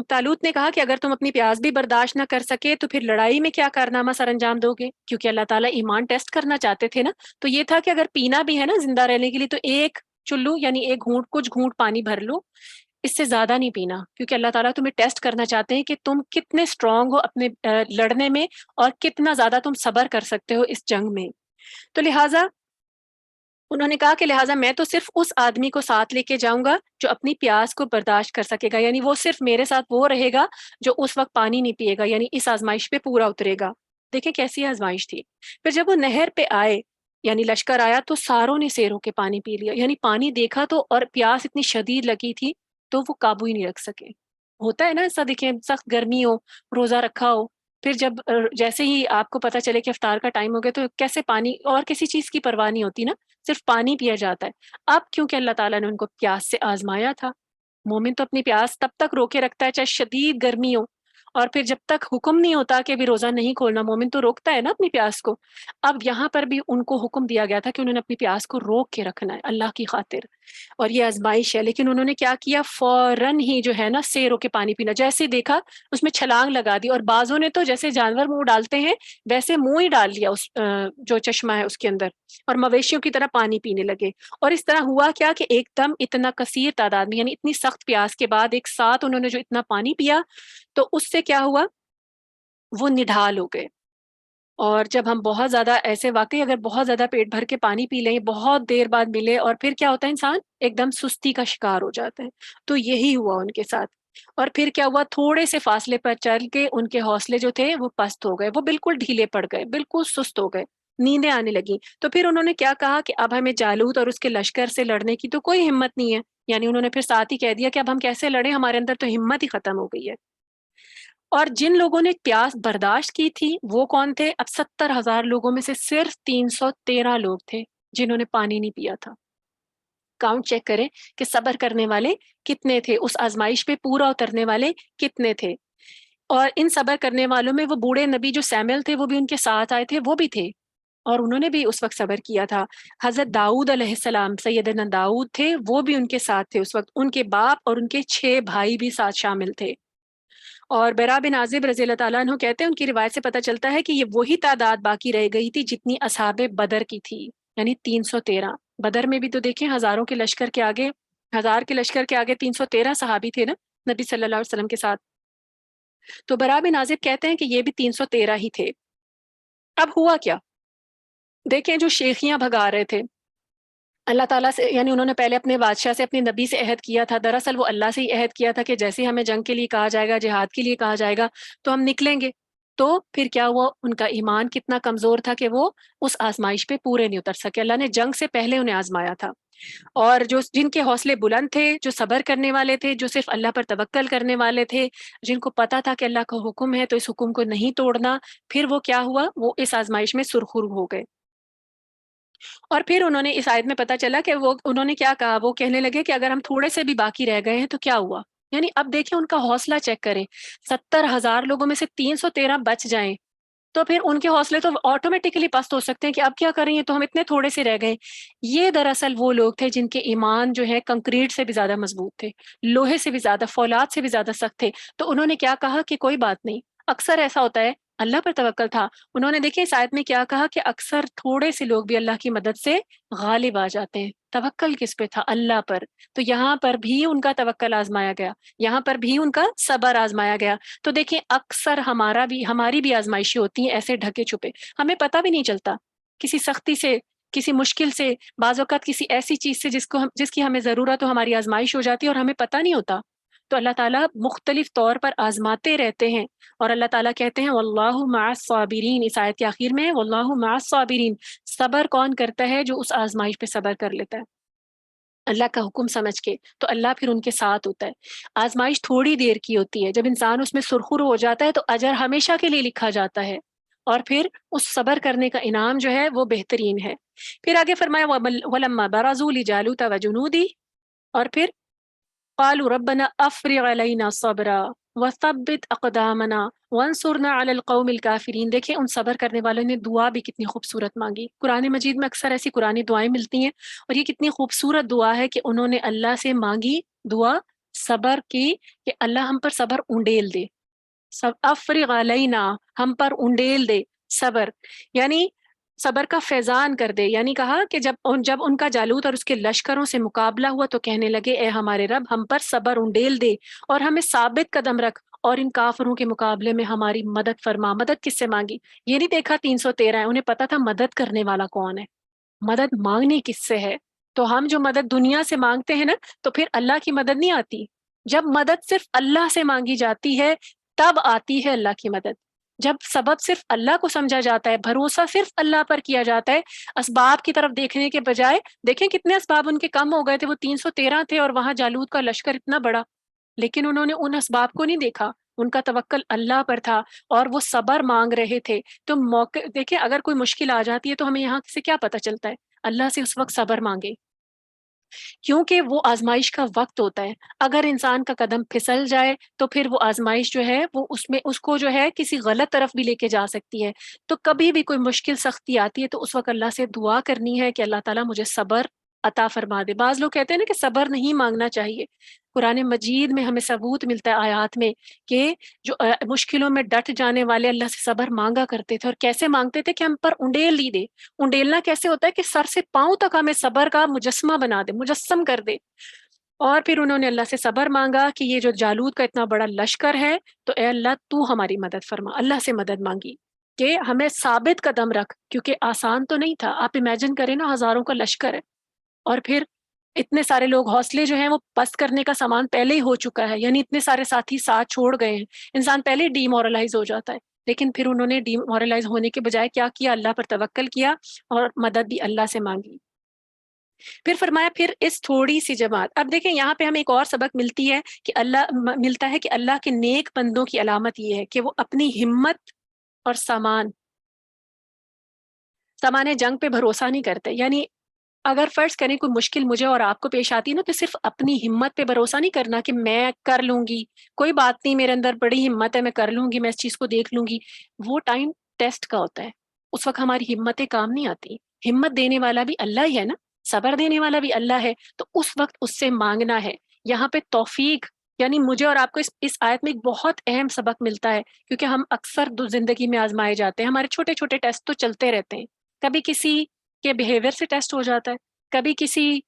طالوت نے کہا کہ اگر تم اپنی پیاس بھی برداشت نہ کر سکے تو پھر لڑائی میں کیا کارنامہ سر انجام دو گے، کیونکہ اللہ تعالیٰ ایمان ٹیسٹ کرنا چاہتے تھے نا، تو یہ تھا کہ اگر پینا بھی ہے نا زندہ رہنے کے لیے تو ایک چلو یعنی ایک گھونٹ کچھ گھونٹ پانی بھر لو، اس سے زیادہ نہیں پینا، کیونکہ اللہ تعالیٰ تمہیں ٹیسٹ کرنا چاہتے ہیں کہ تم کتنے اسٹرانگ ہو اپنے لڑنے میں، اور کتنا زیادہ تم صبر کر سکتے ہو اس جنگ میں۔ تو لہٰذا انہوں نے کہا کہ لہٰذا میں تو صرف اس آدمی کو ساتھ لے کے جاؤں گا جو اپنی پیاس کو برداشت کر سکے گا، یعنی وہ صرف میرے ساتھ وہ رہے گا جو اس وقت پانی نہیں پیے گا، یعنی اس آزمائش پہ پورا اترے گا۔ دیکھیں کیسی آزمائش تھی۔ پھر جب وہ نہر پہ آئے یعنی لشکر آیا تو ساروں نے سیر ہو کے پانی پی لیا، یعنی پانی دیکھا تو، اور پیاس اتنی شدید لگی تھی تو وہ قابو ہی نہیں رکھ سکے۔ ہوتا ہے نا ایسا، دیکھیں سخت گرمی ہو، روزہ رکھا ہو، پھر جب جیسے ہی آپ کو پتہ چلے کہ افطار کا ٹائم ہو گیا تو کیسے پانی اور کسی چیز کی پرواہ نہیں ہوتی نا، صرف پانی پیا جاتا ہے۔ اب کیونکہ اللہ تعالیٰ نے ان کو پیاس سے آزمایا تھا، مومن تو اپنی پیاس تب تک روکے رکھتا ہے چاہے شدید گرمی ہو، اور پھر جب تک حکم نہیں ہوتا کہ بھی روزہ نہیں کھولنا، مومن تو روکتا ہے نا اپنی پیاس کو۔ اب یہاں پر بھی ان کو حکم دیا گیا تھا کہ انہوں نے اپنی پیاس کو روک کے رکھنا ہے اللہ کی خاطر، اور یہ آزمائش ہے۔ لیکن انہوں نے کیا کیا، فوراً ہی جو ہے نا سیرو کے پانی پینا، جیسے دیکھا اس میں چھلانگ لگا دی، اور بعضوں نے تو جیسے جانور منہ ڈالتے ہیں ویسے منہ ہی ڈال لیا اس جو چشمہ ہے اس کے اندر، اور مویشیوں کی طرح پانی پینے لگے۔ اور اس طرح ہوا کیا کہ ایک دم اتنا کثیر تعداد میں، یعنی اتنی سخت پیاس کے بعد ایک ساتھ انہوں نے جو اتنا پانی پیا، تو اس سے کیا ہوا، وہ نڈھال ہو گئے۔ اور جب ہم بہت زیادہ ایسے واقعی اگر بہت زیادہ پیٹ بھر کے پانی پی لیں بہت دیر بعد ملے، اور پھر کیا ہوتا ہے انسان ایک دم سستی کا شکار ہو جاتا ہے، تو یہی ہوا ان کے ساتھ۔ اور پھر کیا ہوا، تھوڑے سے فاصلے پر چل کے ان کے حوصلے جو تھے وہ پست ہو گئے، وہ بالکل ڈھیلے پڑ گئے، بالکل سست ہو گئے، نیندیں آنے لگیں۔ تو پھر انہوں نے کیا کہا کہ اب ہمیں جالوت اور اس کے لشکر سے لڑنے کی تو کوئی ہمت نہیں ہے، یعنی انہوں نے پھر ساتھ ہی کہہ دیا کہ اب ہم کیسے لڑیں، ہمارے اندر تو ہمت ہی ختم ہو گئی ہے۔ اور جن لوگوں نے پیاس برداشت کی تھی وہ کون تھے، اب 70,000 لوگوں میں سے صرف 313 لوگ تھے جنہوں نے پانی نہیں پیا تھا۔ کاؤنٹ چیک کریں کہ صبر کرنے والے کتنے تھے، اس آزمائش پہ پورا اترنے والے کتنے تھے۔ اور ان صبر کرنے والوں میں وہ بوڑھے نبی جو سیمل تھے وہ بھی ان کے ساتھ آئے تھے، وہ بھی تھے، اور انہوں نے بھی اس وقت صبر کیا تھا۔ حضرت داؤد علیہ السلام، سیدنا داؤد تھے، وہ بھی ان کے ساتھ تھے اس وقت، ان کے باپ اور ان کے 6 بھائی بھی ساتھ شامل تھے۔ اور برا بن عازب رضی اللہ تعالیٰ عنہ کہتے ہیں ان کی روایت سے پتہ چلتا ہے کہ یہ وہی تعداد باقی رہ گئی تھی جتنی اصحاب بدر کی تھی، یعنی 313۔ بدر میں بھی تو دیکھیں ہزاروں کے لشکر کے آگے، ہزار کے لشکر کے آگے 313 صحابی تھے نا نبی صلی اللہ علیہ وسلم کے ساتھ۔ تو برا بن عازب کہتے ہیں کہ یہ بھی 313 ہی تھے۔ اب ہوا کیا، دیکھیں جو شیخیاں بھگا رہے تھے اللہ تعالیٰ سے، یعنی انہوں نے پہلے اپنے بادشاہ سے اپنے نبی سے عہد کیا تھا، دراصل وہ اللہ سے ہی عہد کیا تھا کہ جیسے ہمیں جنگ کے لیے کہا جائے گا، جہاد کے لیے کہا جائے گا تو ہم نکلیں گے۔ تو پھر کیا ہوا، ان کا ایمان کتنا کمزور تھا کہ وہ اس آزمائش پہ پورے نہیں اتر سکے، اللہ نے جنگ سے پہلے انہیں آزمایا تھا۔ اور جو جن کے حوصلے بلند تھے، جو صبر کرنے والے تھے، جو صرف اللہ پر توکل کرنے والے تھے، جن کو پتا تھا کہ اللہ کا حکم ہے تو اس حکم کو نہیں توڑنا، پھر وہ کیا ہوا، وہ اس آزمائش میں سرخرو ہو گئے۔ اور پھر انہوں نے اس آیت میں پتا چلا کہ وہ انہوں نے کیا کہا، وہ کہنے لگے کہ اگر ہم تھوڑے سے بھی باقی رہ گئے ہیں تو کیا ہوا، یعنی اب دیکھیں ان کا حوصلہ چیک کریں، 70,000 لوگوں میں سے 313 بچ جائیں تو پھر ان کے حوصلے تو آٹومیٹکلی پست ہو سکتے ہیں کہ اب کیا کریں، یہ تو ہم اتنے تھوڑے سے رہ گئے۔ یہ دراصل وہ لوگ تھے جن کے ایمان جو ہے کنکریٹ سے بھی زیادہ مضبوط تھے، لوہے سے بھی زیادہ، فولاد سے بھی زیادہ سخت تھے۔ تو انہوں نے کیا کہا کہ کوئی بات نہیں، اکثر ایسا ہوتا ہے، اللہ پر توکل تھا۔ انہوں نے دیکھیں اس آیت میں کیا کہا کہ اکثر تھوڑے سے لوگ بھی اللہ کی مدد سے غالب آ جاتے ہیں۔ توکل کس پہ تھا، اللہ پر۔ تو یہاں پر بھی ان کا توکل آزمایا گیا، یہاں پر بھی ان کا صبر آزمایا گیا۔ تو دیکھیں اکثر ہماری بھی آزمائشیں ہوتی ہیں ایسے ڈھکے چھپے، ہمیں پتہ بھی نہیں چلتا، کسی سختی سے، کسی مشکل سے، بعض اوقات کسی ایسی چیز سے جس کی ہمیں ضرورت ہو، ہماری آزمائش ہو جاتی ہے اور ہمیں پتہ نہیں ہوتا۔ تو اللہ تعالیٰ مختلف طور پر آزماتے رہتے ہیں، اور اللہ تعالیٰ کہتے ہیں واللہ مع الصابرین، اس آیت کے آخر میں واللہ مع الصابرین، صبر کون کرتا ہے، جو اس آزمائش پہ صبر کر لیتا ہے اللہ کا حکم سمجھ کے، تو اللہ پھر ان کے ساتھ ہوتا ہے۔ آزمائش تھوڑی دیر کی ہوتی ہے، جب انسان اس میں سرخرو ہو جاتا ہے تو اجر ہمیشہ کے لیے لکھا جاتا ہے، اور پھر اس صبر کرنے کا انعام جو ہے وہ بہترین ہے۔ پھر آگے فرمایا وَلَمَّا بَرَزُوا لِجَالُوتَ وَجُنُودِهِ، اور پھر قالوا ربنا افرغ علينا صبرا وثبت اقدامنا وانصرنا على القوم الكافرین۔ دیکھیں ان صبر کرنے والوں نے دعا بھی کتنی خوبصورت مانگی، قرآن مجید میں اکثر ایسی قرآنی دعائیں ملتی ہیں، اور یہ کتنی خوبصورت دعا ہے کہ انہوں نے اللہ سے مانگی دعا صبر کی، کہ اللہ ہم پر صبر انڈیل دے، افرغ علینا، ہم پر انڈیل دے صبر، یعنی صبر کا فیضان کر دے۔ یعنی کہا کہ جب ان کا جالوت اور اس کے لشکروں سے مقابلہ ہوا تو کہنے لگے اے ہمارے رب ہم پر صبر انڈیل دے اور ہمیں ثابت قدم رکھ، اور ان کافروں کے مقابلے میں ہماری مدد فرما۔ مدد کس سے مانگی، یہ نہیں دیکھا 313 ہے، انہیں پتا تھا مدد کرنے والا کون ہے، مدد مانگنی کس سے ہے۔ تو ہم جو مدد دنیا سے مانگتے ہیں نا، تو پھر اللہ کی مدد نہیں آتی، جب مدد صرف اللہ سے مانگی جاتی ہے تب آتی ہے اللہ کی مدد۔ جب سبب صرف اللہ کو سمجھا جاتا ہے، بھروسہ صرف اللہ پر کیا جاتا ہے، اسباب کی طرف دیکھنے کے بجائے، دیکھیں کتنے اسباب ان کے کم ہو گئے تھے، وہ 313 تھے اور وہاں جالوت کا لشکر اتنا بڑا، لیکن انہوں نے ان اسباب کو نہیں دیکھا، ان کا توکل اللہ پر تھا اور وہ صبر مانگ رہے تھے۔ تو موقع دیکھیں، اگر کوئی مشکل آ جاتی ہے تو ہمیں یہاں سے کیا پتہ چلتا ہے، اللہ سے اس وقت صبر مانگے، کیونکہ وہ آزمائش کا وقت ہوتا ہے. اگر انسان کا قدم پھسل جائے تو پھر وہ آزمائش جو ہے وہ اس کو جو ہے کسی غلط طرف بھی لے کے جا سکتی ہے. تو کبھی بھی کوئی مشکل سختی آتی ہے تو اس وقت اللہ سے دعا کرنی ہے کہ اللہ تعالیٰ مجھے صبر عطا فرما دے. بعض لوگ کہتے ہیں نا کہ صبر نہیں مانگنا چاہیے. قرآن مجید میں ہمیں ثبوت ملتا ہے آیات میں کہ جو مشکلوں میں ڈٹ جانے والے اللہ سے صبر مانگا کرتے تھے. اور کیسے مانگتے تھے کہ ہم پر انڈیل ہی دے. انڈیلنا کیسے ہوتا ہے کہ سر سے پاؤں تک ہمیں صبر کا مجسمہ بنا دے، مجسم کر دے. اور پھر انہوں نے اللہ سے صبر مانگا کہ یہ جو جالوت کا اتنا بڑا لشکر ہے تو اے اللہ تو ہماری مدد فرما. اللہ سے مدد مانگی کہ ہمیں ثابت قدم رکھ، کیونکہ آسان تو نہیں تھا. آپ امیجن کریں نا، ہزاروں کا لشکر ہے اور پھر اتنے سارے لوگ، حوصلے جو ہیں وہ پست کرنے کا سامان پہلے ہی ہو چکا ہے، یعنی اتنے سارے ساتھی ساتھ چھوڑ گئے ہیں. انسان پہلے ڈی مورلائز ہو جاتا ہے، لیکن پھر انہوں نے ڈی مورلائز ہونے کے بجائے کیا کیا؟ اللہ پر توکل کیا اور مدد بھی اللہ سے مانگی. پھر فرمایا پھر اس تھوڑی سی جماعت. اب دیکھیں یہاں پہ ہمیں ایک اور سبق ملتی ہے کہ ملتا ہے کہ اللہ کے نیک بندوں کی علامت یہ ہے کہ وہ اپنی ہمت اور سامان جنگ پہ بھروسہ نہیں کرتے. یعنی اگر فرض کریں کوئی مشکل مجھے اور آپ کو پیش آتی ہے نا، تو صرف اپنی ہمت پہ بھروسہ نہیں کرنا کہ میں کر لوں گی، کوئی بات نہیں، میرے اندر بڑی ہمت ہے، میں کر لوں گی، میں اس چیز کو دیکھ لوں گی. وہ ٹائم ٹیسٹ کا ہوتا ہے، اس وقت ہماری ہمتیں کام نہیں آتی. ہمت دینے والا بھی اللہ ہی ہے نا، صبر دینے والا بھی اللہ ہے. تو اس وقت اس سے مانگنا ہے. یہاں پہ توفیق، یعنی مجھے اور آپ کو اس آیت میں ایک بہت اہم سبق ملتا ہے، کیونکہ ہم اکثر زندگی میں آزمائے جاتے ہیں. ہمارے چھوٹے چھوٹے ٹیسٹ تو چلتے رہتے ہیں. کبھی کسی کے بیہیویئر سے ٹیسٹ ہو جاتا ہے، کبھی کسی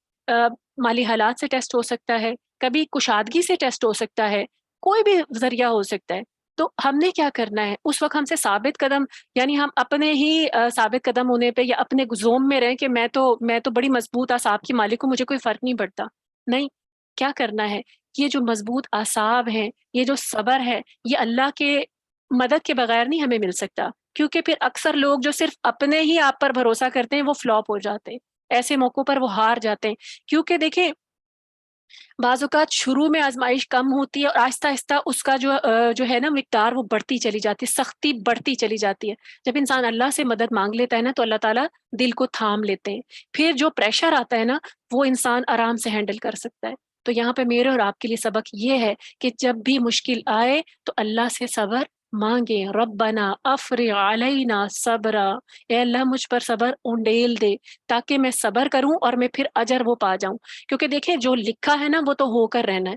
مالی حالات سے ٹیسٹ ہو سکتا ہے، کبھی کشادگی سے ٹیسٹ ہو سکتا ہے، کوئی بھی ذریعہ ہو سکتا ہے. تو ہم نے کیا کرنا ہے اس وقت؟ ہم سے ثابت قدم، یعنی ہم اپنے ہی ثابت قدم ہونے پہ یا اپنے زوم میں رہیں کہ میں تو بڑی مضبوط اعصاب کی مالک ہوں، مجھے کوئی فرق نہیں پڑتا. نہیں، کیا کرنا ہے؟ یہ جو مضبوط اعصاب ہیں، یہ جو صبر ہے، یہ اللہ کے مدد کے بغیر نہیں ہمیں مل سکتا. کیونکہ پھر اکثر لوگ جو صرف اپنے ہی آپ پر بھروسہ کرتے ہیں وہ فلاپ ہو جاتے ہیں. ایسے موقعوں پر وہ ہار جاتے ہیں. کیونکہ دیکھیں بعض اوقات شروع میں آزمائش کم ہوتی ہے اور آہستہ آہستہ اس کا جو ہے نا مقدار، وہ بڑھتی چلی جاتی ہے، سختی بڑھتی چلی جاتی ہے. جب انسان اللہ سے مدد مانگ لیتا ہے نا تو اللہ تعالیٰ دل کو تھام لیتے ہیں. پھر جو پریشر آتا ہے نا وہ انسان آرام سے ہینڈل کر سکتا ہے. تو یہاں پہ میرے اور آپ کے لیے سبق یہ ہے کہ جب بھی مشکل آئے تو اللہ سے صبر مانگیں. ربنا افرغ علینا صبرا، اے اللہ مجھ پر صبر انڈیل دے تاکہ میں صبر کروں اور میں پھر اجر وہ پا جاؤں. کیونکہ دیکھیں جو لکھا ہے نا وہ تو ہو کر رہنا ہے.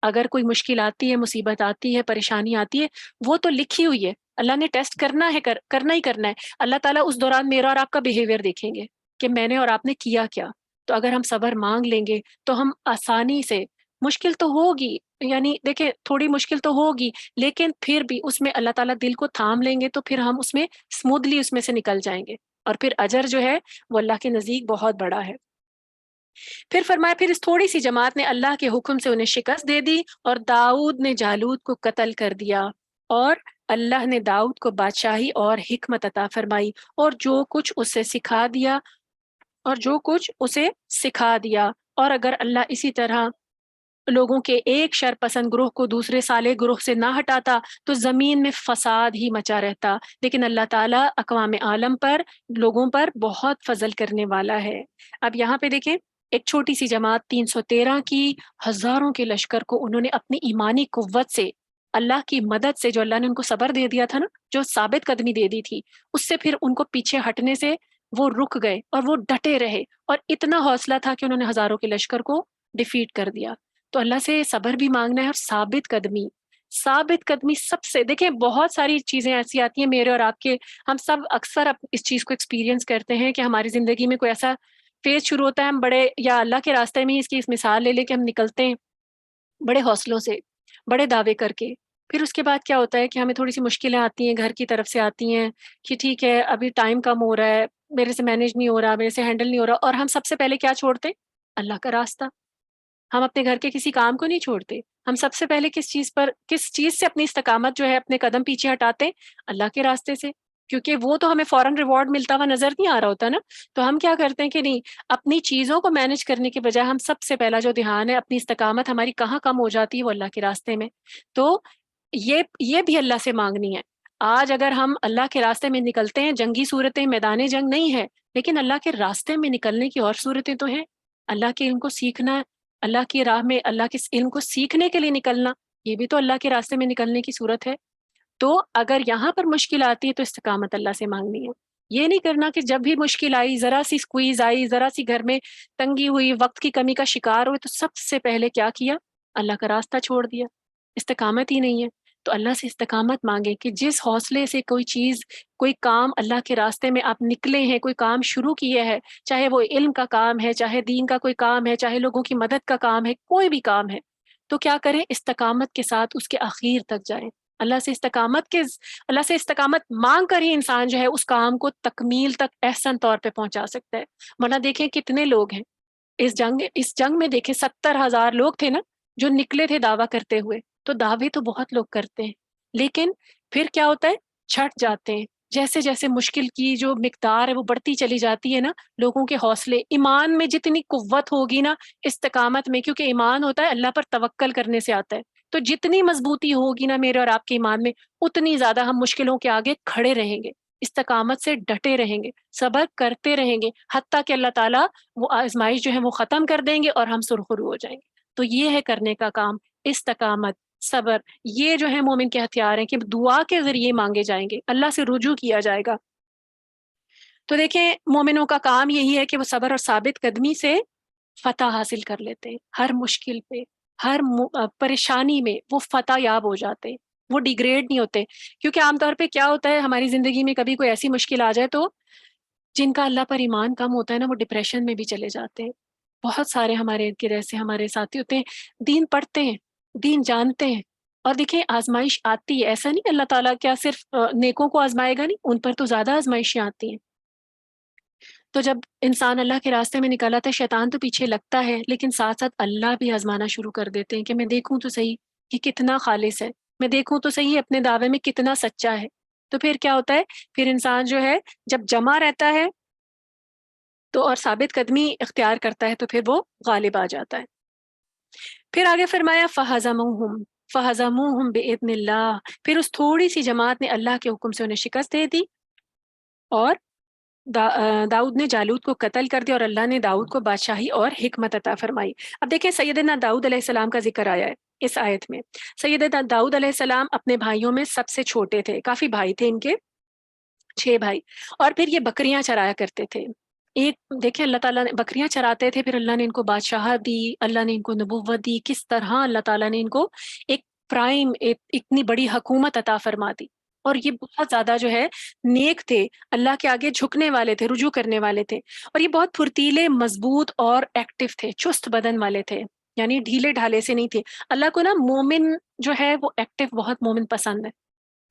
اگر کوئی مشکل آتی ہے، مصیبت آتی ہے، پریشانی آتی ہے، وہ تو لکھی ہوئی ہے. اللہ نے ٹیسٹ کرنا ہے، کرنا ہی کرنا ہے. اللہ تعالیٰ اس دوران میرا اور آپ کا بیہیویئر دیکھیں گے کہ میں نے اور آپ نے کیا کیا. تو اگر ہم صبر مانگ لیں گے تو ہم آسانی سے، مشکل تو ہوگی، یعنی دیکھیں تھوڑی مشکل تو ہوگی، لیکن پھر بھی اس میں اللہ تعالیٰ دل کو تھام لیں گے تو پھر ہم اس میں اسموتھلی اس میں سے نکل جائیں گے. اور پھر اجر جو ہے وہ اللہ کے نزدیک بہت بڑا ہے. پھر فرمایا پھر اس تھوڑی سی جماعت نے اللہ کے حکم سے انہیں شکست دے دی اور داؤد نے جالوت کو قتل کر دیا. اور اللہ نے داؤد کو بادشاہی اور حکمت عطا فرمائی اور جو کچھ اسے سکھا دیا. اور اگر اللہ اسی طرح لوگوں کے ایک شر پسند گروہ کو دوسرے صالح گروہ سے نہ ہٹاتا تو زمین میں فساد ہی مچا رہتا. لیکن اللہ تعالیٰ اقوام عالم پر، لوگوں پر بہت فضل کرنے والا ہے. اب یہاں پہ دیکھیں ایک چھوٹی سی جماعت 313 کی ہزاروں کے لشکر کو انہوں نے اپنی ایمانی قوت سے، اللہ کی مدد سے، جو اللہ نے ان کو صبر دے دیا تھا نا، جو ثابت قدمی دے دی تھی، اس سے پھر ان کو پیچھے ہٹنے سے وہ رک گئے اور وہ ڈٹے رہے. اور اتنا حوصلہ تھا کہ انہوں نے ہزاروں کے لشکر کو ڈیفیٹ کر دیا. تو اللہ سے صبر بھی مانگنا ہے اور ثابت قدمی سب سے. دیکھیں بہت ساری چیزیں ایسی آتی ہیں میرے اور آپ کے، ہم سب اکثر اس چیز کو ایکسپیرینس کرتے ہیں کہ ہماری زندگی میں کوئی ایسا فیز شروع ہوتا ہے، ہم بڑے، یا اللہ کے راستے میں ہی اس مثال لے لے کے ہم نکلتے ہیں بڑے حوصلوں سے، بڑے دعوے کر کے. پھر اس کے بعد کیا ہوتا ہے کہ ہمیں تھوڑی سی مشکلیں آتی ہیں، گھر کی طرف سے آتی ہیں کہ ٹھیک ہے ابھی ٹائم کم ہو رہا ہے، میرے سے مینیج نہیں ہو رہا، میرے سے ہینڈل نہیں ہو رہا، اور ہم سب سے پہلے کیا چھوڑتے ہیں؟ اللہ کا راستہ. ہم اپنے گھر کے کسی کام کو نہیں چھوڑتے. ہم سب سے پہلے کس چیز سے اپنی استقامت جو ہے، اپنے قدم پیچھے ہٹاتے؟ اللہ کے راستے سے. کیونکہ وہ تو ہمیں فوراً ریوارڈ ملتا ہوا نظر نہیں آ رہا ہوتا نا. تو ہم کیا کرتے ہیں کہ نہیں، اپنی چیزوں کو مینج کرنے کے بجائے ہم سب سے پہلا جو دھیان ہے، اپنی استقامت ہماری کہاں کم ہو جاتی ہے، وہ اللہ کے راستے میں. تو یہ بھی اللہ سے مانگنی ہے. آج اگر ہم اللہ کے راستے میں نکلتے ہیں، جنگی صورتیں، میدان جنگ نہیں ہے، لیکن اللہ کے راستے میں نکلنے کی اور صورتیں تو ہیں. اللہ کے علم کو سیکھنا، اللہ کی راہ میں اللہ کے علم کو سیکھنے کے لیے نکلنا، یہ بھی تو اللہ کے راستے میں نکلنے کی صورت ہے۔ تو اگر یہاں پر مشکل آتی ہے تو استقامت اللہ سے مانگنی ہے۔ یہ نہیں کرنا کہ جب بھی مشکل آئی، ذرا سی سکویز آئی، ذرا سی گھر میں تنگی ہوئی، وقت کی کمی کا شکار ہوئے، تو سب سے پہلے کیا کیا؟ اللہ کا راستہ چھوڑ دیا۔ استقامت ہی نہیں ہے۔ تو اللہ سے استقامت مانگے کہ جس حوصلے سے کوئی چیز، کوئی کام اللہ کے راستے میں آپ نکلے ہیں، کوئی کام شروع کیے ہے، چاہے وہ علم کا کام ہے، چاہے دین کا کوئی کام ہے، چاہے لوگوں کی مدد کا کام ہے، کوئی بھی کام ہے، تو کیا کریں؟ استقامت کے ساتھ اس کے آخر تک جائیں۔ اللہ سے استقامت مانگ کر ہی انسان جو ہے اس کام کو تکمیل تک احسن طور پہ پہنچا سکتا ہے۔ ورنہ دیکھیں کتنے لوگ ہیں اس جنگ میں، دیکھیں 70,000 لوگ تھے نا جو نکلے تھے دعویٰ کرتے ہوئے۔ تو دعوے تو بہت لوگ کرتے ہیں، لیکن پھر کیا ہوتا ہے؟ چھٹ جاتے ہیں۔ جیسے جیسے مشکل کی جو مقدار ہے وہ بڑھتی چلی جاتی ہے نا، لوگوں کے حوصلے، ایمان میں جتنی قوت ہوگی نا، استقامت میں، کیونکہ ایمان ہوتا ہے اللہ پر توکل کرنے سے آتا ہے، تو جتنی مضبوطی ہوگی نا میرے اور آپ کے ایمان میں، اتنی زیادہ ہم مشکلوں کے آگے کھڑے رہیں گے، استقامت سے ڈٹے رہیں گے، صبر کرتے رہیں گے، حتیٰ کہ اللہ تعالیٰ وہ آزمائش جو ہے وہ ختم کر دیں گے اور ہم سرخرو ہو جائیں گے۔ تو یہ ہے کرنے کا کام، استقامت، صبر، یہ جو ہے مومن کے ہتھیار ہیں کہ دعا کے ذریعے مانگے جائیں گے، اللہ سے رجوع کیا جائے گا۔ تو دیکھیں مومنوں کا کام یہی ہے کہ وہ صبر اور ثابت قدمی سے فتح حاصل کر لیتے ہیں، ہر مشکل پہ، ہر پریشانی میں وہ فتح یاب ہو جاتے ہیں، وہ ڈیگریڈ نہیں ہوتے۔ کیونکہ عام طور پہ کیا ہوتا ہے ہماری زندگی میں، کبھی کوئی ایسی مشکل آ جائے تو جن کا اللہ پر ایمان کم ہوتا ہے نا، وہ ڈپریشن میں بھی چلے جاتے ہیں۔ بہت سارے ہمارے ارد گرد ایسے ہمارے ساتھی ہوتے ہیں، دین پڑھتے ہیں، دین جانتے ہیں، اور دیکھیں آزمائش آتی ہے، ایسا نہیں اللہ تعالیٰ کیا صرف نیکوں کو آزمائے گا؟ نہیں، ان پر تو زیادہ آزمائشیں آتی ہیں۔ تو جب انسان اللہ کے راستے میں نکالا تھا، شیطان تو پیچھے لگتا ہے، لیکن ساتھ ساتھ اللہ بھی آزمانا شروع کر دیتے ہیں کہ میں دیکھوں تو صحیح کہ کتنا خالص ہے، میں دیکھوں تو صحیح اپنے دعوے میں کتنا سچا ہے۔ تو پھر کیا ہوتا ہے؟ پھر انسان جو ہے جب جمع رہتا ہے تو اور ثابت قدمی اختیار کرتا ہے، تو پھر وہ غالب آ جاتا ہے۔ پھر آگے فرمایا فَهَزَمُوهُمْ فَهَزَمُوهُمْ بِإِذْنِ اللَّهِ، پھر اس تھوڑی سی جماعت نے اللہ کے حکم سے انہیں شکست دے دی، اور داؤد نے جالوت کو قتل کر دیا، اور اللہ نے داؤد کو بادشاہی اور حکمت عطا فرمائی۔ اب دیکھیں سیدنا داؤد علیہ السلام کا ذکر آیا ہے اس آیت میں۔ سیدنا داؤد علیہ السلام اپنے بھائیوں میں سب سے چھوٹے تھے، کافی بھائی تھے ان کے، 6 بھائی، اور پھر یہ بکریاں چرایا کرتے تھے۔ ایک دیکھیں اللہ تعالیٰ نے بکریاں چراتے تھے، پھر اللہ نے ان کو بادشاہت دی، اللہ نے ان کو نبوت دی، کس طرح اللہ تعالیٰ نے ان کو ایک پرائم، اتنی بڑی حکومت عطا فرما دی۔ اور یہ بہت زیادہ جو ہے نیک تھے، اللہ کے آگے جھکنے والے تھے، رجوع کرنے والے تھے، اور یہ بہت پھرتیلے، مضبوط اور ایکٹیو تھے، چست بدن والے تھے، یعنی ڈھیلے ڈھالے سے نہیں تھے۔ اللہ کو نا مومن جو ہے وہ ایکٹیو، بہت مومن پسند ہے۔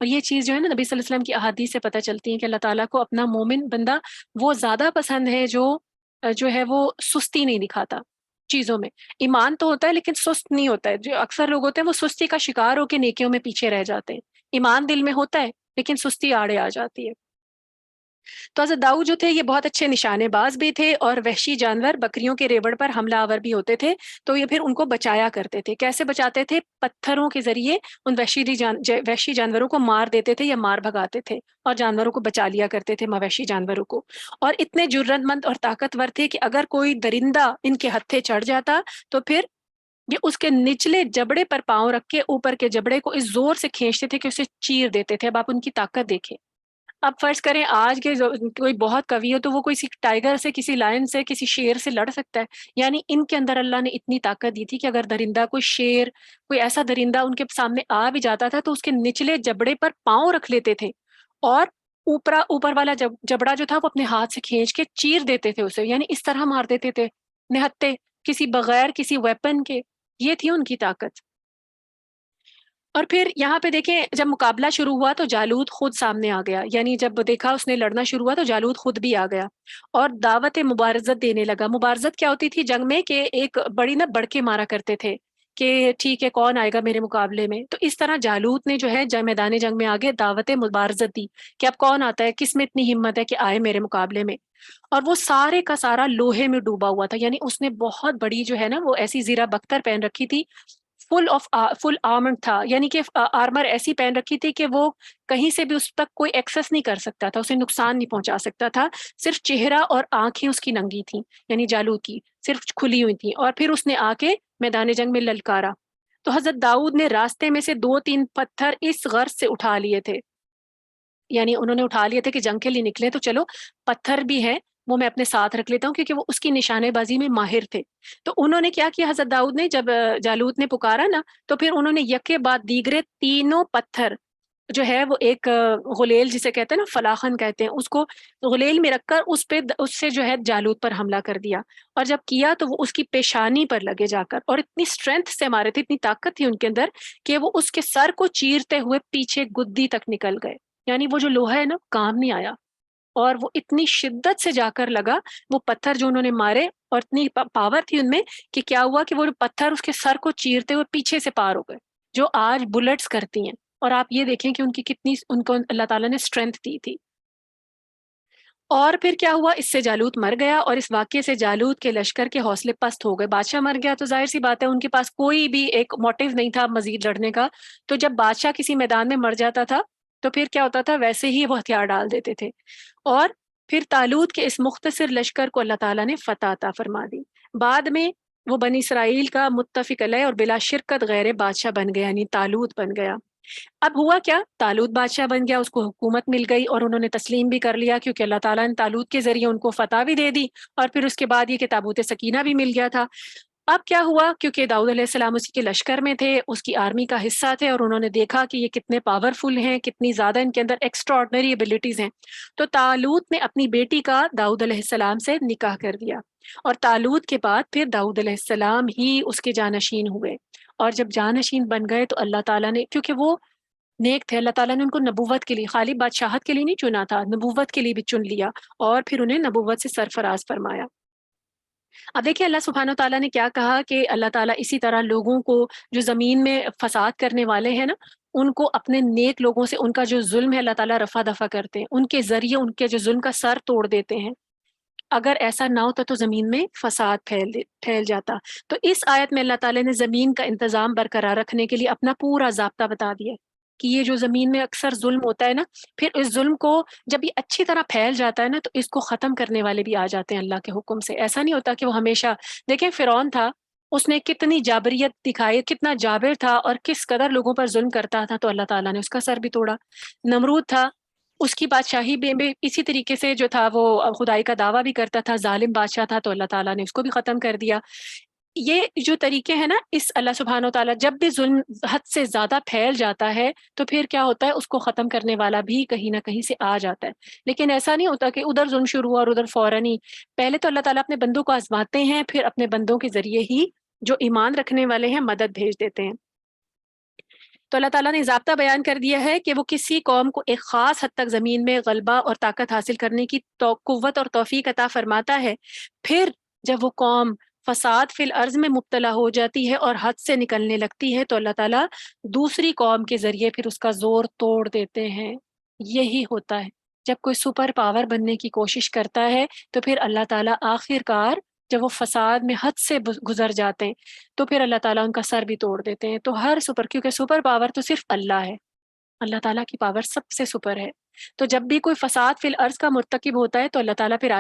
اور یہ چیز جو ہے نا نبی صلی اللہ علیہ وسلم کی احادیث سے پتہ چلتی ہے کہ اللہ تعالیٰ کو اپنا مومن بندہ وہ زیادہ پسند ہے جو ہے وہ سستی نہیں دکھاتا چیزوں میں۔ ایمان تو ہوتا ہے لیکن سست نہیں ہوتا ہے۔ جو اکثر لوگ ہوتے ہیں وہ سستی کا شکار ہو کے نیکیوں میں پیچھے رہ جاتے ہیں۔ ایمان دل میں ہوتا ہے لیکن سستی آڑے آ جاتی ہے۔ تو حضرت داؤد جو تھے یہ بہت اچھے نشانے باز بھی تھے، اور وحشی جانور بکریوں کے ریوڑ پر حملہ آور بھی ہوتے تھے، تو یہ پھر ان کو بچایا کرتے تھے۔ کیسے بچاتے تھے؟ پتھروں کے ذریعے ان وحشی جانوروں کو مار دیتے تھے یا مار بھگاتے تھے، اور جانوروں کو بچا لیا کرتے تھے، مویشی جانوروں کو۔ اور اتنے جرأت مند اور طاقتور تھے کہ اگر کوئی درندہ ان کے ہتھے چڑھ جاتا تو پھر یہ اس کے نچلے جبڑے پر پاؤں رکھ کے اوپر کے جبڑے کو اس زور سے کھینچتے تھے کہ اسے چیر دیتے تھے۔ اب آپ ان کی طاقت دیکھیں۔ اب فرض کریں آج کے کوئی بہت قوی ہو تو وہ کوئی ٹائیگر سے، کسی لائن سے، کسی شیر سے لڑ سکتا ہے؟ یعنی ان کے اندر اللہ نے اتنی طاقت دی تھی کہ اگر درندہ، کوئی شیر، کوئی ایسا درندہ ان کے سامنے آ بھی جاتا تھا تو اس کے نچلے جبڑے پر پاؤں رکھ لیتے تھے، اور اوپر والا جبڑا جو تھا وہ اپنے ہاتھ سے کھینچ کے چیر دیتے تھے اسے، یعنی اس طرح مار دیتے تھے نہتے، کسی بغیر کسی ویپن کے۔ یہ تھی ان کی طاقت۔ اور پھر یہاں پہ دیکھیں جب مقابلہ شروع ہوا تو جالوت خود سامنے آ گیا، یعنی جب دیکھا اس نے لڑنا شروع ہوا تو جالوت خود بھی آ گیا اور دعوت مبارزت دینے لگا۔ مبارزت کیا ہوتی تھی جنگ میں؟ کہ ایک بڑی نہ بڑھ کے مارا کرتے تھے کہ ٹھیک ہے کون آئے گا میرے مقابلے میں۔ تو اس طرح جالوت نے جو ہے میدان جنگ میں آگے دعوت مبارزت دی کہ اب کون آتا ہے، کس میں اتنی ہمت ہے کہ آئے میرے مقابلے میں۔ اور وہ سارے کا سارا لوہے میں ڈوبا ہوا تھا، یعنی اس نے بہت بڑی جو ہے نا وہ ایسی زیرہ بختر پہن رکھی تھی، فل آرمڈ تھا، یعنی کہ آرمر ایسی پہن رکھی تھی کہ وہ کہیں سے بھی اس تک کوئی ایکسس نہیں کر سکتا تھا، اسے نقصان نہیں پہنچا سکتا تھا۔ صرف چہرہ اور آنکھیں اس کی ننگی تھیں، یعنی جالوت کی صرف کھلی ہوئی تھیں، اور پھر اس نے آ کے میدان جنگ میں للکارا، تو حضرت داؤد نے راستے میں سے 2-3 پتھر اس غرض سے اٹھا لیے تھے، یعنی انہوں نے اٹھا لیے تھے کہ جنگ کے لیے نکلے تو چلو پتھر بھی ہے وہ میں اپنے ساتھ رکھ لیتا ہوں، کیونکہ وہ اس کی نشانے بازی میں ماہر تھے۔ تو انہوں نے کیا کیا حضرت داؤد نے، جب جالوت نے پکارا نا، تو پھر انہوں نے یکے بعد دیگرے تینوں پتھر جو ہے وہ ایک غلیل جسے کہتے ہیں نا، فلاخن کہتے ہیں اس کو، غلیل میں رکھ کر اس سے جو ہے جالوت پر حملہ کر دیا، اور جب کیا تو وہ اس کی پیشانی پر لگے جا کر، اور اتنی اسٹرینتھ سے مارے تھے، اتنی طاقت تھی ان کے اندر کہ وہ اس کے سر کو چیرتے ہوئے پیچھے گدی تک نکل گئے، یعنی وہ جو لوہا ہے نا کام نہیں آیا، اور وہ اتنی شدت سے جا کر لگا وہ پتھر جو انہوں نے مارے، اور اتنی پاور تھی ان میں کہ کیا ہوا کہ وہ پتھر اس کے سر کو چیرتے ہوئے پیچھے سے پار ہو گئے، جو آج بلٹس کرتی ہیں۔ اور آپ یہ دیکھیں کہ ان کو اللہ تعالیٰ نے اسٹرینتھ دی تھی۔ اور پھر کیا ہوا، اس سے جالوت مر گیا، اور اس واقعے سے جالوت کے لشکر کے حوصلے پست ہو گئے، بادشاہ مر گیا تو ظاہر سی بات ہے ان کے پاس کوئی بھی ایک موٹیو نہیں تھا مزید لڑنے کا، تو جب بادشاہ کسی میدان میں مر جاتا تھا تو پھر کیا ہوتا تھا، ویسے ہی وہ ہتھیار ڈال دیتے تھے، اور پھر طالوت کے اس مختصر لشکر کو اللہ تعالیٰ نے فتح عطا فرما دی۔ بعد میں وہ بنی اسرائیل کا متفق علیہ اور بلا شرکت غیر بادشاہ بن گیا، یعنی طالوت بن گیا۔ اب ہوا کیا، طالوت بادشاہ بن گیا، اس کو حکومت مل گئی، اور انہوں نے تسلیم بھی کر لیا، کیونکہ اللہ تعالیٰ نے طالوت کے ذریعے ان کو فتح بھی دے دی، اور پھر اس کے بعد یہ کہ تابوت سکینہ بھی مل گیا تھا۔ اب کیا ہوا، کیونکہ داؤد علیہ السلام اسی کے لشکر میں تھے، اس کی آرمی کا حصہ تھے، اور انہوں نے دیکھا کہ یہ کتنے پاورفل ہیں، کتنی زیادہ ان کے اندر ایکسٹرا آرڈنری ایبلٹیز ہیں، تو طالوت نے اپنی بیٹی کا داؤد علیہ السلام سے نکاح کر دیا، اور طالوت کے بعد پھر داؤد علیہ السلام ہی اس کے جانشین ہوئے، اور جب جانشین بن گئے تو اللہ تعالیٰ نے، کیونکہ وہ نیک تھے، اللہ تعالیٰ نے ان کو نبوت کے لیے، خالی بادشاہت کے لیے نہیں چنا تھا، نبوت کے لیے بھی چن لیا، اور پھر انہیں نبوت سے سرفراز فرمایا۔ اب دیکھیں اللہ سبحانہ و تعالیٰ نے کیا کہا کہ اللہ تعالیٰ اسی طرح لوگوں کو جو زمین میں فساد کرنے والے ہیں نا، ان کو اپنے نیک لوگوں سے ان کا جو ظلم ہے اللہ تعالیٰ رفع دفع کرتے ہیں، ان کے ذریعے ان کے جو ظلم کا سر توڑ دیتے ہیں۔ اگر ایسا نہ ہوتا تو زمین میں فساد پھیل جاتا۔ تو اس آیت میں اللہ تعالیٰ نے زمین کا انتظام برقرار رکھنے کے لیے اپنا پورا ضابطہ بتا دیا کہ یہ جو زمین میں اکثر ظلم ہوتا ہے نا، پھر اس ظلم کو جب یہ اچھی طرح پھیل جاتا ہے نا تو اس کو ختم کرنے والے بھی آ جاتے ہیں اللہ کے حکم سے۔ ایسا نہیں ہوتا کہ وہ ہمیشہ، دیکھیں فرعون تھا، اس نے کتنی جابریت دکھائی، کتنا جابر تھا، اور کس قدر لوگوں پر ظلم کرتا تھا، تو اللہ تعالیٰ نے اس کا سر بھی توڑا۔ نمرود تھا، اس کی بادشاہی بھی اسی طریقے سے جو تھا وہ خدائی کا دعویٰ بھی کرتا تھا، ظالم بادشاہ تھا، تو اللہ تعالیٰ نے اس کو بھی ختم کر دیا۔ یہ جو طریقے ہیں نا، اس اللہ سبحانہ و تعالیٰ جب بھی ظلم حد سے زیادہ پھیل جاتا ہے تو پھر کیا ہوتا ہے، اس کو ختم کرنے والا بھی کہیں نہ کہیں سے آ جاتا ہے۔ لیکن ایسا نہیں ہوتا کہ ادھر ظلم شروع ہوا اور ادھر فوراً ہی، پہلے تو اللہ تعالیٰ اپنے بندوں کو آزماتے ہیں، پھر اپنے بندوں کے ذریعے ہی جو ایمان رکھنے والے ہیں مدد بھیج دیتے ہیں۔ تو اللہ تعالیٰ نے ضابطہ بیان کر دیا ہے کہ وہ کسی قوم کو ایک خاص حد تک زمین میں غلبہ اور طاقت حاصل کرنے کی قوت اور توفیق عطا فرماتا ہے، پھر جب وہ قوم فساد فی الارض میں مبتلا ہو جاتی ہے اور حد سے نکلنے لگتی ہے تو اللہ تعالیٰ دوسری قوم کے ذریعے پھر اس کا زور توڑ دیتے ہیں۔ یہی ہوتا ہے جب کوئی سپر پاور بننے کی کوشش کرتا ہے تو پھر اللہ تعالیٰ آخر کار جب وہ فساد میں حد سے گزر جاتے ہیں تو پھر اللہ تعالیٰ ان کا سر بھی توڑ دیتے ہیں۔ تو ہر کیونکہ سپر پاور تو صرف اللہ ہے، اللہ تعالیٰ کی پاور سب سے سپر ہے، تو جب بھی کوئی فساد فی الارض کا مرتکب ہوتا ہے تو اللہ تعالیٰ پھر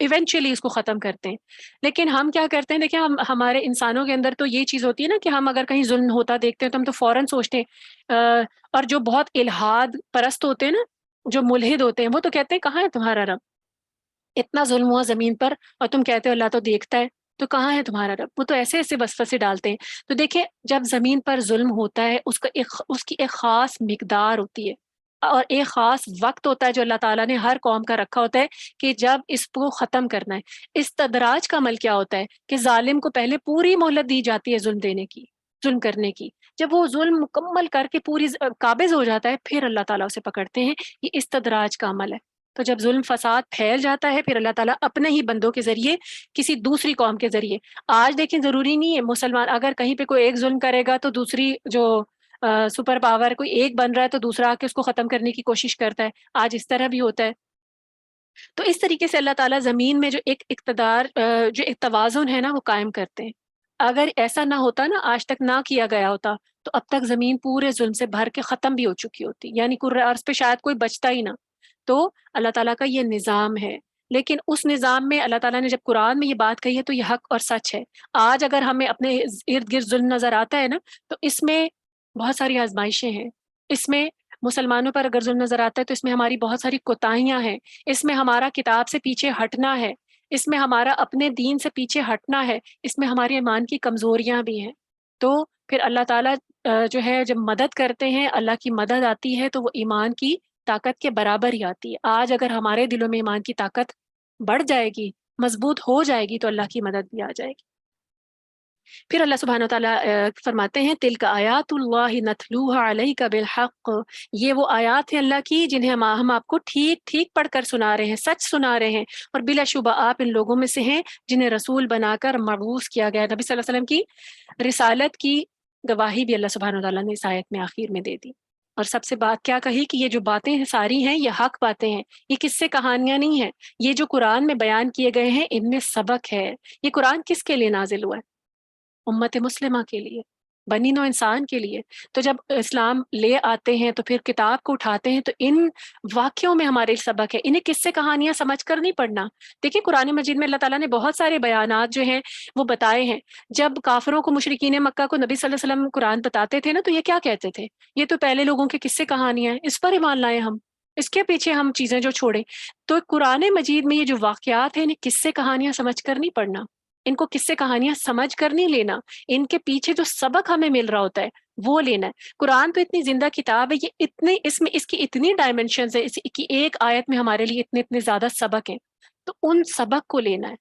ایونچولی اس کو ختم کرتے ہیں۔ لیکن ہم کیا کرتے ہیں، دیکھیں ہمارے انسانوں کے اندر تو یہ چیز ہوتی ہے نا کہ ہم اگر کہیں ظلم ہوتا دیکھتے ہیں تو ہم تو فوراً سوچتے ہیں، اور جو بہت الہاد پرست ہوتے ہیں نا، جو ملحد ہوتے ہیں، وہ تو کہتے ہیں کہاں ہے تمہارا رب، اتنا ظلم ہوا زمین پر اور تم کہتے ہو اللہ تو دیکھتا ہے، تو کہاں ہے تمہارا رب؟ وہ تو ایسے ایسے وسوسے ڈالتے ہیں۔ تو دیکھیں جب زمین پر ظلم ہوتا ہے اس کی ایک خاص مقدار ہوتی ہے اور ایک خاص وقت ہوتا ہے جو اللہ تعالیٰ نے ہر قوم کا رکھا ہوتا ہے کہ جب اس کو ختم کرنا ہے۔ استدراج کا عمل کیا ہوتا ہے کہ ظالم کو پہلے پوری مہلت دی جاتی ہے ظلم دینے کی، ظلم کرنے کی، جب وہ ظلم مکمل کر کے پوری قابض ہو جاتا ہے پھر اللہ تعالیٰ اسے پکڑتے ہیں۔ یہ استدراج کا عمل ہے۔ تو جب ظلم فساد پھیل جاتا ہے پھر اللہ تعالیٰ اپنے ہی بندوں کے ذریعے کسی دوسری قوم کے ذریعے، آج دیکھیں ضروری نہیں ہے مسلمان اگر کہیں پہ کوئی ایک ظلم کرے گا تو دوسری جو سپر پاور کوئی ایک بن رہا ہے تو دوسرا آ کے اس کو ختم کرنے کی کوشش کرتا ہے، آج اس طرح بھی ہوتا ہے۔ تو اس طریقے سے اللہ تعالیٰ زمین میں جو ایک اقتدار جو ایک توازن ہے نا وہ قائم کرتے ہیں۔ اگر ایسا نہ ہوتا نا، آج تک نہ کیا گیا ہوتا تو اب تک زمین پورے ظلم سے بھر کے ختم بھی ہو چکی ہوتی، یعنی کرۂ ارض پہ شاید کوئی بچتا ہی نہ۔ تو اللہ تعالیٰ کا یہ نظام ہے، لیکن اس نظام میں اللہ تعالیٰ نے جب قرآن میں یہ بات کہی ہے تو یہ حق اور سچ ہے۔ آج اگر ہمیں اپنے ارد گرد ظلم نظر آتا ہے نا، تو اس میں بہت ساری آزمائشیں ہیں، اس میں مسلمانوں پر اگر ظلم نظر آتا ہے تو اس میں ہماری بہت ساری کوتاہیاں ہیں، اس میں ہمارا کتاب سے پیچھے ہٹنا ہے، اس میں ہمارا اپنے دین سے پیچھے ہٹنا ہے، اس میں ہمارے ایمان کی کمزوریاں بھی ہیں۔ تو پھر اللہ تعالیٰ جو ہے جب مدد کرتے ہیں، اللہ کی مدد آتی ہے تو وہ ایمان کی طاقت کے برابر ہی آتی ہے۔ آج اگر ہمارے دلوں میں ایمان کی طاقت بڑھ جائے گی، مضبوط ہو جائے گی، تو اللہ کی مدد بھی آ جائے گی۔ پھر اللہ سبحانہ وتعالیٰ فرماتے ہیں تلک آیات اللہ نتلوها علیک بالحق، یہ وہ آیات ہیں اللہ کی جنہیں ہم آپ کو ٹھیک ٹھیک پڑھ کر سنا رہے ہیں، سچ سنا رہے ہیں، اور بلا شبہ آپ ان لوگوں میں سے ہیں جنہیں رسول بنا کر مبعوث کیا گیا۔ نبی صلی اللہ علیہ وسلم کی رسالت کی گواہی بھی اللہ سبحانہ وتعالیٰ نے اس آیت میں آخر میں دے دی، اور سب سے بات کیا کہی کہ یہ جو باتیں ساری ہیں یہ حق باتیں ہیں، یہ کس سے کہانیاں نہیں ہیں، یہ جو قرآن میں بیان کیے گئے ہیں ان میں سبق ہے۔ یہ قرآن کس کے لیے نازل ہوا ہے؟ امت مسلمہ کے لیے، بنی نوع انسان کے لیے۔ تو جب اسلام لے آتے ہیں تو پھر کتاب کو اٹھاتے ہیں تو ان واقعوں میں ہمارے سبق ہے، انہیں قصے سے کہانیاں سمجھ کر نہیں پڑھنا۔ دیکھیں قرآن مجید میں اللہ تعالیٰ نے بہت سارے بیانات جو ہیں وہ بتائے ہیں۔ جب کافروں کو، مشرکین مکہ کو نبی صلی اللہ علیہ وسلم قرآن بتاتے تھے نا، تو یہ کیا کہتے تھے؟ یہ تو پہلے لوگوں کے قصے کہانیاں ہیں، اس پر ایمان لائیں ہم، اس کے پیچھے ہم چیزیں جو چھوڑیں۔ تو قرآن مجید میں یہ جو واقعات ہیں انہیں قصے کہانیاں سمجھ کر نہیں پڑھنا، ان کو قصے کہانیاں سمجھ کر نہیں لینا، ان کے پیچھے جو سبق ہمیں مل رہا ہوتا ہے وہ لینا ہے۔ قرآن تو اتنی زندہ کتاب ہے، یہ اتنے اس کی اتنی ڈائمنشنز ہیں، اس کی ایک آیت میں ہمارے لیے اتنے زیادہ سبق ہیں، تو ان سبق کو لینا ہے۔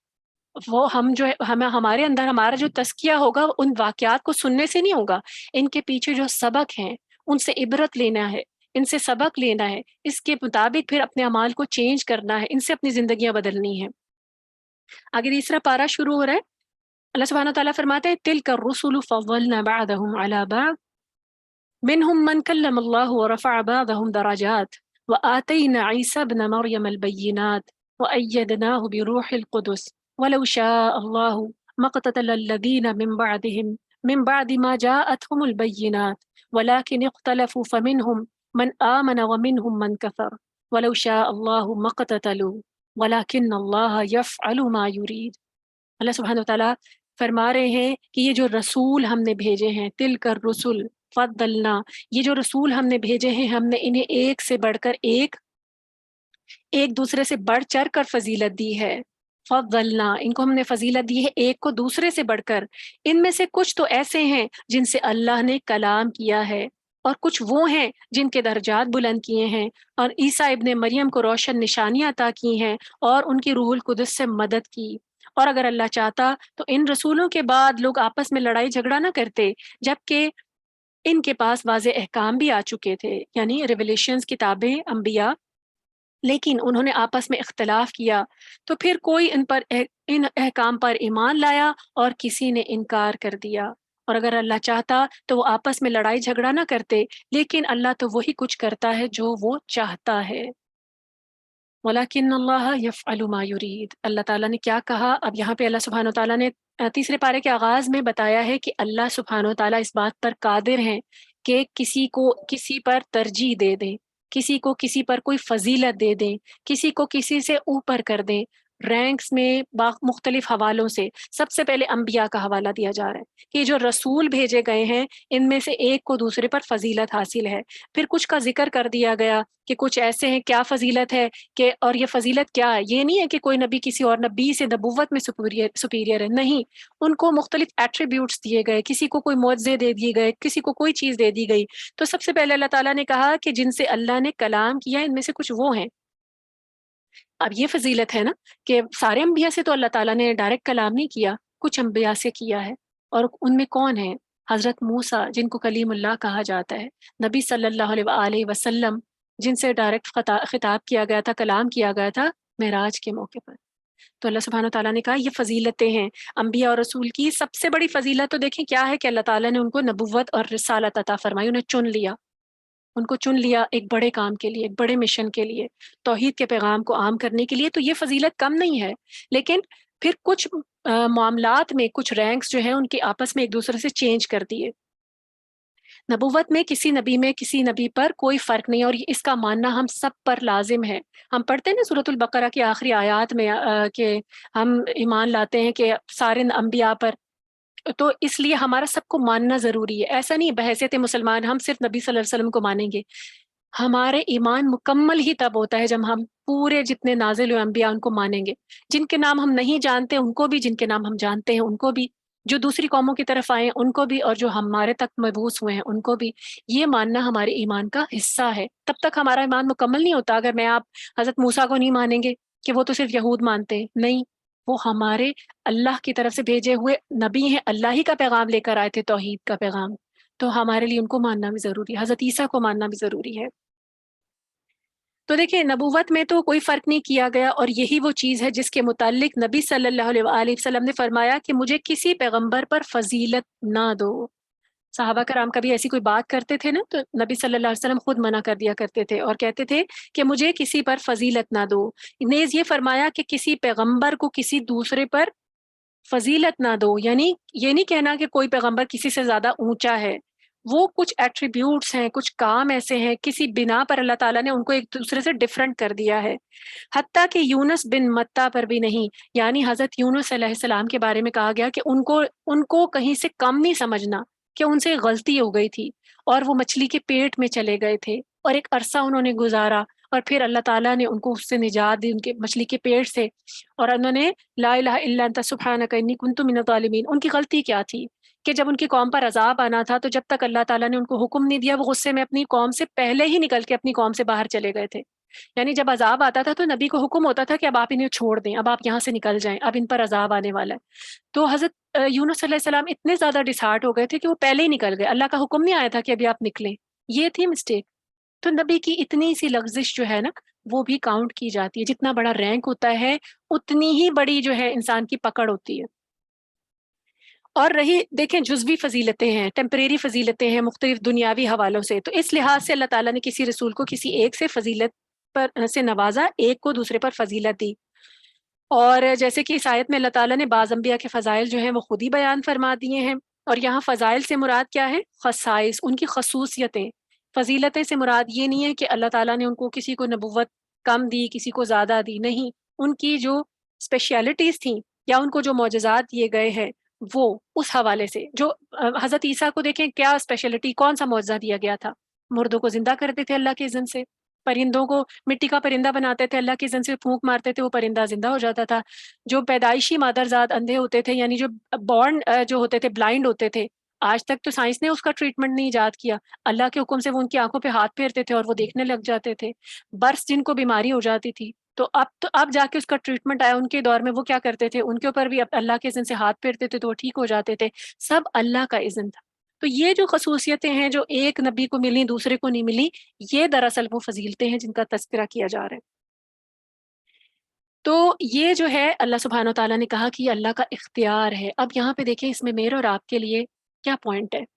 وہ ہم جو ہے ہمارے اندر ہمارا جو تزکیہ ہوگا ان واقعات کو سننے سے نہیں ہوگا، ان کے پیچھے جو سبق ہیں ان سے عبرت لینا ہے، ان سے سبق لینا ہے، اس کے مطابق پھر اپنے اعمال کو چینج کرنا ہے، ان سے اپنی زندگیاں بدلنی ہیں۔ آگے تیسرا پارہ شروع ہو رہا ہے، اللہ سبحانہ وتعالیٰ فرماتے ہیں تلک الرسل فضلنا بعضهم على بعض منهم من كلم الله ورفع بعضهم درجات وآتينا عيسى ابن مريم البينات وأيدناه بروح القدس ولو شاء الله ما اقتتل الذين من بعد ما جاءتهم البينات ولكن اختلفوا فمنهم من آمن ومنهم من كفر ولو شاء الله ما اقتتلوا ولكن الله يفعل ما يريد۔ اللہ سبحانہ وتعالیٰ فرما رہے ہیں کہ یہ جو رسول ہم نے بھیجے ہیں، تلک الرسل فضلنا، یہ جو رسول ہم نے بھیجے ہیں ہم نے انہیں ایک سے بڑھ کر ایک دوسرے سے بڑھ چڑھ کر فضیلت دی ہے۔ فضلنا، ان کو ہم نے فضیلت دی ہے ایک کو دوسرے سے بڑھ کر۔ ان میں سے کچھ تو ایسے ہیں جن سے اللہ نے کلام کیا ہے، اور کچھ وہ ہیں جن کے درجات بلند کیے ہیں، اور عیسیٰ ابن مریم کو روشن نشانیاں عطا کی ہیں، اور ان کی روح القدس سے مدد کی۔ اور اگر اللہ چاہتا تو ان رسولوں کے بعد لوگ آپس میں لڑائی جھگڑا نہ کرتے، جبکہ ان کے پاس واضح احکام بھی آ چکے تھے، یعنی ریویلیشنز، کتابیں، انبیاء، لیکن انہوں نے آپس میں اختلاف کیا، تو پھر کوئی ان احکام پر ایمان لایا اور کسی نے انکار کر دیا۔ اور اگر اللہ چاہتا تو وہ آپس میں لڑائی جھگڑا نہ کرتے، لیکن اللہ تو وہی کچھ کرتا ہے جو وہ چاہتا ہے۔ وَلَكِنَّ اللَّهَ يَفْعَلُ مَا يُرِيدُ، اللہ تعالیٰ نے کیا کہا؟ اب یہاں پہ اللہ سبحانہ وتعالیٰ نے تیسرے پارے کے آغاز میں بتایا ہے کہ اللہ سبحانہ وتعالیٰ اس بات پر قادر ہیں کہ کسی کو کسی پر ترجیح دے دیں، کسی کو کسی پر کوئی فضیلت دے دیں، کسی کو کسی سے اوپر کر دیں، رینکس میں مختلف حوالوں سے۔ سب سے پہلے انبیاء کا حوالہ دیا جا رہا ہے کہ جو رسول بھیجے گئے ہیں ان میں سے ایک کو دوسرے پر فضیلت حاصل ہے۔ پھر کچھ کا ذکر کر دیا گیا کہ کچھ ایسے ہیں، کیا فضیلت ہے کہ، اور یہ فضیلت کیا ہے؟ یہ نہیں ہے کہ کوئی نبی کسی اور نبی سے نبوت میں سپیریئر ہے، نہیں، ان کو مختلف ایٹریبیوٹس دیے گئے، کسی کو کوئی معجزے دے دیے گئے، کسی کو کوئی چیز دے دی گئی۔ تو سب سے پہلے اللہ تعالیٰ نے کہا کہ جن سے اللہ نے کلام کیا ان میں سے کچھ وہ ہیں۔ اب یہ فضیلت ہے نا کہ سارے انبیاء سے تو اللہ تعالیٰ نے ڈائریکٹ کلام نہیں کیا، کچھ انبیاء سے کیا ہے، اور ان میں کون ہیں؟ حضرت موسیٰ جن کو کلیم اللہ کہا جاتا ہے، نبی صلی اللہ علیہ وآلہ وسلم جن سے ڈائریکٹ خطاب کیا گیا تھا، کلام کیا گیا تھا معراج کے موقع پر۔ تو اللہ سبحانہ وتعالیٰ نے کہا یہ فضیلتیں ہیں انبیاء اور رسول کی۔ سب سے بڑی فضیلت تو دیکھیں کیا ہے کہ اللہ تعالیٰ نے ان کو نبوت اور رسالت عطا فرمائی، انہیں چن لیا، ان کو چن لیا ایک بڑے کام کے لیے، ایک بڑے مشن کے لیے، توحید کے پیغام کو عام کرنے کے لیے۔ تو یہ فضیلت کم نہیں ہے، لیکن پھر کچھ معاملات میں کچھ رینکس جو ہیں ان کے آپس میں ایک دوسرے سے چینج کر دیے۔ نبوت میں کسی نبی پر کوئی فرق نہیں، اور اس کا ماننا ہم سب پر لازم ہے۔ ہم پڑھتے ہیں نا سورۃ البقرہ کی آخری آیات میں کہ ہم ایمان لاتے ہیں کہ سارے انبیاء پر، تو اس لیے ہمارا سب کو ماننا ضروری ہے۔ ایسا نہیں بحیثیت مسلمان ہم صرف نبی صلی اللہ علیہ وسلم کو مانیں گے، ہمارے ایمان مکمل ہی تب ہوتا ہے جب ہم پورے جتنے نازل ہوئے انبیاء ان کو مانیں گے، جن کے نام ہم نہیں جانتے ان کو بھی، جن کے نام ہم جانتے ہیں ان کو بھی، جو دوسری قوموں کی طرف آئے ہیں ان کو بھی، اور جو ہمارے تک مبعوث ہوئے ہیں ان کو بھی۔ یہ ماننا ہمارے ایمان کا حصہ ہے، تب تک ہمارا ایمان مکمل نہیں ہوتا اگر میں آپ حضرت موسیٰ کو نہیں مانیں گے کہ وہ تو صرف یہود مانتے ہیں، نہیں، وہ ہمارے اللہ کی طرف سے بھیجے ہوئے نبی ہیں، اللہ ہی کا پیغام لے کر آئے تھے، توحید کا پیغام، تو ہمارے لیے ان کو ماننا بھی ضروری ہے، حضرت عیسیٰ کو ماننا بھی ضروری ہے۔ تو دیکھیں نبوت میں تو کوئی فرق نہیں کیا گیا، اور یہی وہ چیز ہے جس کے متعلق نبی صلی اللہ علیہ وآلہ وسلم نے فرمایا کہ مجھے کسی پیغمبر پر فضیلت نہ دو۔ صحابہ کرام کبھی ایسی کوئی بات کرتے تھے نا تو نبی صلی اللہ علیہ وسلم خود منع کر دیا کرتے تھے اور کہتے تھے کہ مجھے کسی پر فضیلت نہ دو۔ نیز یہ فرمایا کہ کسی پیغمبر کو کسی دوسرے پر فضیلت نہ دو، یعنی یہ نہیں کہنا کہ کوئی پیغمبر کسی سے زیادہ اونچا ہے، وہ کچھ ایٹریبیوٹس ہیں، کچھ کام ایسے ہیں، کسی بنا پر اللہ تعالیٰ نے ان کو ایک دوسرے سے ڈفرنٹ کر دیا ہے۔ حتیٰ کہ یونس بن متا پر بھی نہیں، یعنی حضرت یونس علیہ السلام کے بارے میں کہا گیا کہ ان کو کہیں سے کم نہیں سمجھنا، کہ ان سے غلطی ہو گئی تھی اور وہ مچھلی کے پیٹ میں چلے گئے تھے اور ایک عرصہ انہوں نے گزارا، اور پھر اللہ تعالیٰ نے ان کو اس سے نجات دی، ان کے مچھلی کے پیٹ سے، اور انہوں نے لا الہ الا انت سبحانک انی کنت من الظالمین۔ ان کی غلطی کیا تھی کہ جب ان کی قوم پر عذاب آنا تھا تو جب تک اللہ تعالیٰ نے ان کو حکم نہیں دیا وہ غصے میں اپنی قوم سے پہلے ہی نکل کے اپنی قوم سے باہر چلے گئے تھے۔ یعنی جب عذاب آتا تھا تو نبی کو حکم ہوتا تھا کہ اب آپ انہیں چھوڑ دیں، اب آپ یہاں سے نکل جائیں، اب ان پر عذاب آنے والا ہے۔ تو حضرت یونس علیہ السلام اتنے زیادہ ڈسہارٹ ہو گئے تھے کہ وہ پہلے ہی نکل گئے، اللہ کا حکم نہیں آیا تھا کہ ابھی آپ نکلیں، یہ تھی مسٹیک۔ تو نبی کی اتنی سی لغزش جو ہے نا وہ بھی کاؤنٹ کی جاتی ہے، جتنا بڑا رینک ہوتا ہے اتنی ہی بڑی جو ہے انسان کی پکڑ ہوتی ہے۔ اور رہی دیکھیں جزوی فضیلتیں ہیں، ٹیمپریری فضیلتیں ہیں مختلف دنیاوی حوالوں سے، تو اس لحاظ سے اللہ تعالیٰ نے کسی رسول کو کسی ایک سے فضیلت پر سے نوازا، ایک کو دوسرے پر فضیلت دی۔ اور جیسے کہ اس آیت میں اللہ تعالیٰ نے بعض انبیاء کے فضائل جو ہیں وہ خود ہی بیان فرما دیے ہیں، اور یہاں فضائل سے مراد کیا ہے؟ خصائص، ان کی خصوصیتیں۔ فضیلتیں سے مراد یہ نہیں ہے کہ اللہ تعالیٰ نے ان کو کسی کو نبوت کم دی، کسی کو زیادہ دی، نہیں، ان کی جو اسپیشلٹیز تھیں یا ان کو جو معجزات دیے گئے ہیں وہ اس حوالے سے، جو حضرت عیسیٰ کو دیکھیں کیا اسپیشلٹی، کون سا معجزہ دیا گیا تھا؟ مردوں کو زندہ کرتے تھے اللہ کے اذن سے، پرندوں کو مٹی کا پرندہ بناتے تھے، اللہ کے اذن سے پھونک مارتے تھے وہ پرندہ زندہ ہو جاتا تھا۔ جو پیدائشی مادرزاد اندھے ہوتے تھے، یعنی جو بورن جو ہوتے تھے بلائنڈ ہوتے تھے، آج تک تو سائنس نے اس کا ٹریٹمنٹ نہیں ایجاد کیا، اللہ کے حکم سے وہ ان کی آنکھوں پہ ہاتھ پھیرتے تھے اور وہ دیکھنے لگ جاتے تھے۔ برس جن کو بیماری ہو جاتی تھی تو اب جا کے اس کا ٹریٹمنٹ آیا، ان کے دور میں وہ کیا کرتے تھے، ان کے اوپر بھی اللہ کے اذن سے ہاتھ پھیرتے تھے تو وہ ٹھیک ہو جاتے تھے، سب اللہ کا اذن تھا۔ تو یہ جو خصوصیتیں ہیں جو ایک نبی کو ملی دوسرے کو نہیں ملی، یہ دراصل وہ فضیلتیں ہیں جن کا تذکرہ کیا جا رہا ہے۔ تو یہ جو ہے اللہ سبحانہ و تعالیٰ نے کہا کہ یہ اللہ کا اختیار ہے۔ اب یہاں پہ دیکھیں اس میں میرے اور آپ کے لیے کیا پوائنٹ ہے۔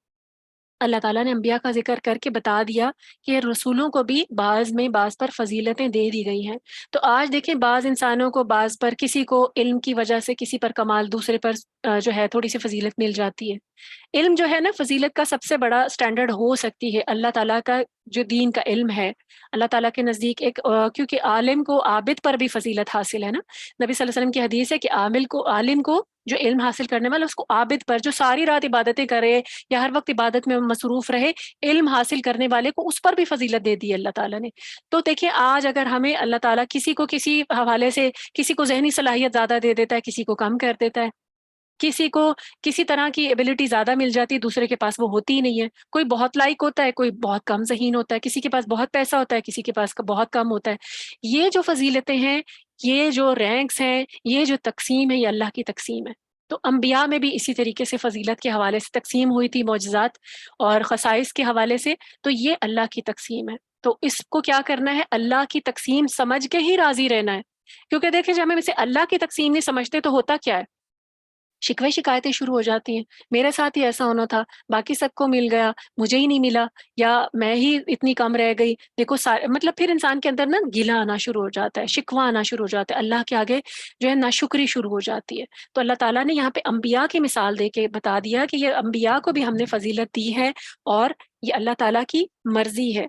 اللہ تعالیٰ نے انبیاء کا ذکر کر کے بتا دیا کہ رسولوں کو بھی بعض پر فضیلتیں دے دی گئی ہیں۔ تو آج دیکھیں بعض انسانوں کو بعض پر، کسی کو علم کی وجہ سے کسی پر کمال، دوسرے پر جو ہے تھوڑی سی فضیلت مل جاتی ہے۔ علم جو ہے نا فضیلت کا سب سے بڑا سٹینڈرڈ ہو سکتی ہے، اللہ تعالیٰ کا جو دین کا علم ہے اللہ تعالیٰ کے نزدیک ایک کیونکہ عالم کو عابد پر بھی فضیلت حاصل ہے نا، نبی صلی اللہ علیہ وسلم کی حدیث ہے کہ عالم کو جو علم حاصل کرنے والا، اس کو عابد پر جو ساری رات عبادتیں کرے یا ہر وقت عبادت میں مصروف رہے، علم حاصل کرنے والے کو اس پر بھی فضیلت دے دی اللہ تعالیٰ نے۔ تو دیکھیں آج اگر ہمیں اللہ تعالیٰ کسی کو کسی حوالے سے، کسی کو ذہنی صلاحیت زیادہ دے دیتا ہے، کسی کو کم کر دیتا ہے، کسی کو کسی طرح کی ایبلٹی زیادہ مل جاتی ہے، دوسرے کے پاس وہ ہوتی ہی نہیں ہے، کوئی بہت لائق ہوتا ہے، کوئی بہت کم ذہین ہوتا ہے، کسی کے پاس بہت پیسہ ہوتا ہے، کسی کے پاس بہت کم ہوتا ہے۔ یہ جو فضیلتیں ہیں، یہ جو رینکس ہیں، یہ جو تقسیم ہے، یہ اللہ کی تقسیم ہے۔ تو انبیاء میں بھی اسی طریقے سے فضیلت کے حوالے سے تقسیم ہوئی تھی، معجزات اور خصائص کے حوالے سے، تو یہ اللہ کی تقسیم ہے۔ تو اس کو کیا کرنا ہے؟ اللہ کی تقسیم سمجھ کے ہی راضی رہنا ہے، کیونکہ دیکھیں جب ہم اسے اللہ کی تقسیم نہیں سمجھتے تو ہوتا کیا ہے؟ شکوے شکایتیں شروع ہو جاتی ہیں، میرے ساتھ ہی ایسا ہونا تھا، باقی سب کو مل گیا، مجھے ہی نہیں ملا، یا میں ہی اتنی کم رہ گئی، دیکھو مطلب پھر انسان کے اندر نا گلہ آنا شروع ہو جاتا ہے، شکوہ آنا شروع ہو جاتا ہے، اللہ کے آگے جو ہے ناشکری شروع ہو جاتی ہے۔ تو اللہ تعالیٰ نے یہاں پہ انبیاء کی مثال دے کے بتا دیا کہ یہ انبیاء کو بھی ہم نے فضیلت دی ہے، اور یہ اللہ تعالیٰ کی مرضی ہے۔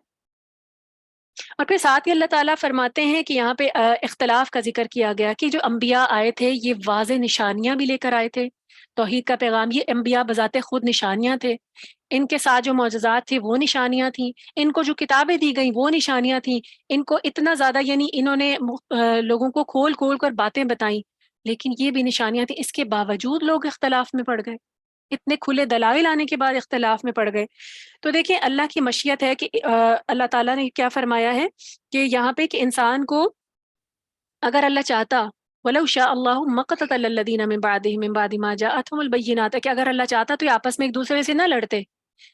اور پھر ساتھ ہی اللہ تعالیٰ فرماتے ہیں کہ یہاں پہ اختلاف کا ذکر کیا گیا کہ جو انبیاء آئے تھے یہ واضح نشانیاں بھی لے کر آئے تھے، توحید کا پیغام، یہ انبیاء بذات خود نشانیاں تھے، ان کے ساتھ جو معجزات تھے وہ نشانیاں تھیں، ان کو جو کتابیں دی گئیں وہ نشانیاں تھیں، ان کو اتنا زیادہ یعنی انہوں نے لوگوں کو کھول کھول کر باتیں بتائیں، لیکن یہ بھی نشانیاں تھیں، اس کے باوجود لوگ اختلاف میں پڑ گئے، اتنے کھلے دلائل آنے کے بعد اختلاف میں پڑ گئے۔ تو دیکھیں اللہ کی مشیت ہے کہ اللہ تعالیٰ نے کیا فرمایا ہے کہ یہاں پہ کہ انسان کو اگر اللہ چاہتا، وَلَوْ شَاءَ اللَّهُ مَا اقْتَتَلَ الَّذِينَ مِن بَعْدِهِم مِن بَعْدِ مَا جَاءَتْهُمُ الْبَيِّنَاتُ، کہ اگر اللہ چاہتا تو یہ آپس میں ایک دوسرے سے نہ لڑتے،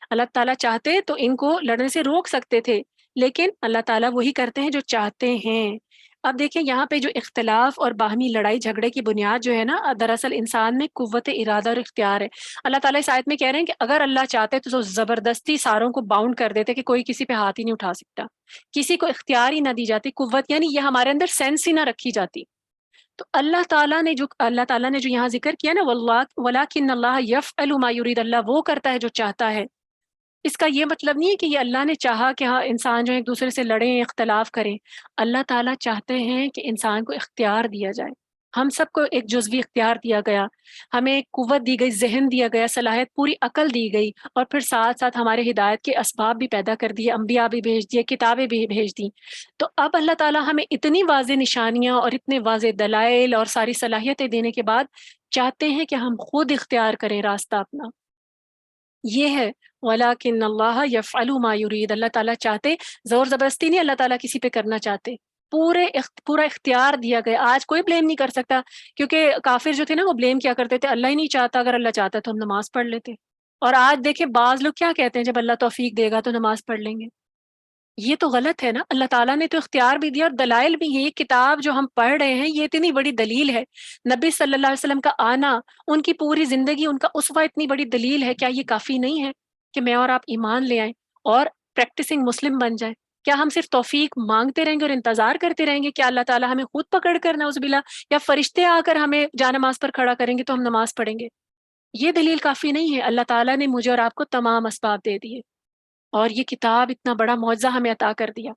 اللہ تعالیٰ چاہتے تو ان کو لڑنے سے روک سکتے تھے، لیکن اللہ تعالیٰ وہی کرتے ہیں جو چاہتے ہیں۔ اب دیکھیں یہاں پہ جو اختلاف اور باہمی لڑائی جھگڑے کی بنیاد جو ہے نا، دراصل انسان میں قوت ارادہ اور اختیار ہے۔ اللہ تعالیٰ اس آیت میں کہہ رہے ہیں کہ اگر اللہ چاہتے تو زبردستی ساروں کو باؤنڈ کر دیتے کہ کوئی کسی پہ ہاتھ ہی نہیں اٹھا سکتا، کسی کو اختیار ہی نہ دی جاتی قوت، یعنی یہ ہمارے اندر سینس ہی نہ رکھی جاتی۔ تو اللہ تعالیٰ نے جو یہاں ذکر کیا نا، واللہ ولیکن اللہ یفعل ما یرید، اللہ وہ کرتا ہے جو چاہتا ہے، اس کا یہ مطلب نہیں ہے کہ یہ اللہ نے چاہا کہ ہاں انسان جو ایک دوسرے سے لڑیں، اختلاف کریں، اللہ تعالیٰ چاہتے ہیں کہ انسان کو اختیار دیا جائے، ہم سب کو ایک جزوی اختیار دیا گیا، ہمیں قوت دی گئی، ذہن دیا گیا، صلاحیت، پوری عقل دی گئی، اور پھر ساتھ ساتھ ہمارے ہدایت کے اسباب بھی پیدا کر دیے، انبیاء بھی بھیج دیے، کتابیں بھی بھیج دی۔ تو اب اللہ تعالیٰ ہمیں اتنی واضح نشانیاں اور اتنے واضح دلائل اور ساری صلاحیتیں دینے کے بعد چاہتے ہیں کہ ہم خود اختیار کریں راستہ اپنا، یہ ہے وَلَٰكِنَّ اللَّهَ يَفْعَلُ مَا يُرِيدُ، اللہ تعالیٰ چاہتے، زور زبردستی نہیں اللہ تعالیٰ کسی پہ کرنا چاہتے، پورا اختیار دیا گیا۔ آج کوئی بلیم نہیں کر سکتا، کیونکہ کافر جو تھے نا وہ بلیم کیا کرتے تھے، اللہ ہی نہیں چاہتا، اگر اللہ چاہتا تو ہم نماز پڑھ لیتے۔ اور آج دیکھیں بعض لوگ کیا کہتے ہیں، جب اللہ توفیق دے گا تو نماز پڑھ لیں گے، یہ تو غلط ہے نا، اللہ تعالیٰ نے تو اختیار بھی دیا اور دلائل بھی ہیں، یہ کتاب جو ہم پڑھ رہے ہیں یہ اتنی بڑی دلیل ہے، نبی صلی اللہ علیہ وسلم کا آنا، ان کی پوری زندگی، ان کا اسوہ اتنی بڑی دلیل ہے، کیا یہ کافی نہیں ہے کہ میں اور آپ ایمان لے آئیں اور پریکٹسنگ مسلم بن جائیں؟ کیا ہم صرف توفیق مانگتے رہیں گے اور انتظار کرتے رہیں گے کہ اللہ تعالیٰ ہمیں خود پکڑ کر نعوذ باللہ یا فرشتے آ کر ہمیں جانماز پر کھڑا کریں گے تو ہم نماز پڑھیں گے؟ یہ دلیل کافی نہیں ہے، اللہ تعالیٰ نے مجھے اور آپ کو تمام اسباب دے دیے، اور یہ کتاب اتنا بڑا معجزہ ہمیں عطا کر دیا،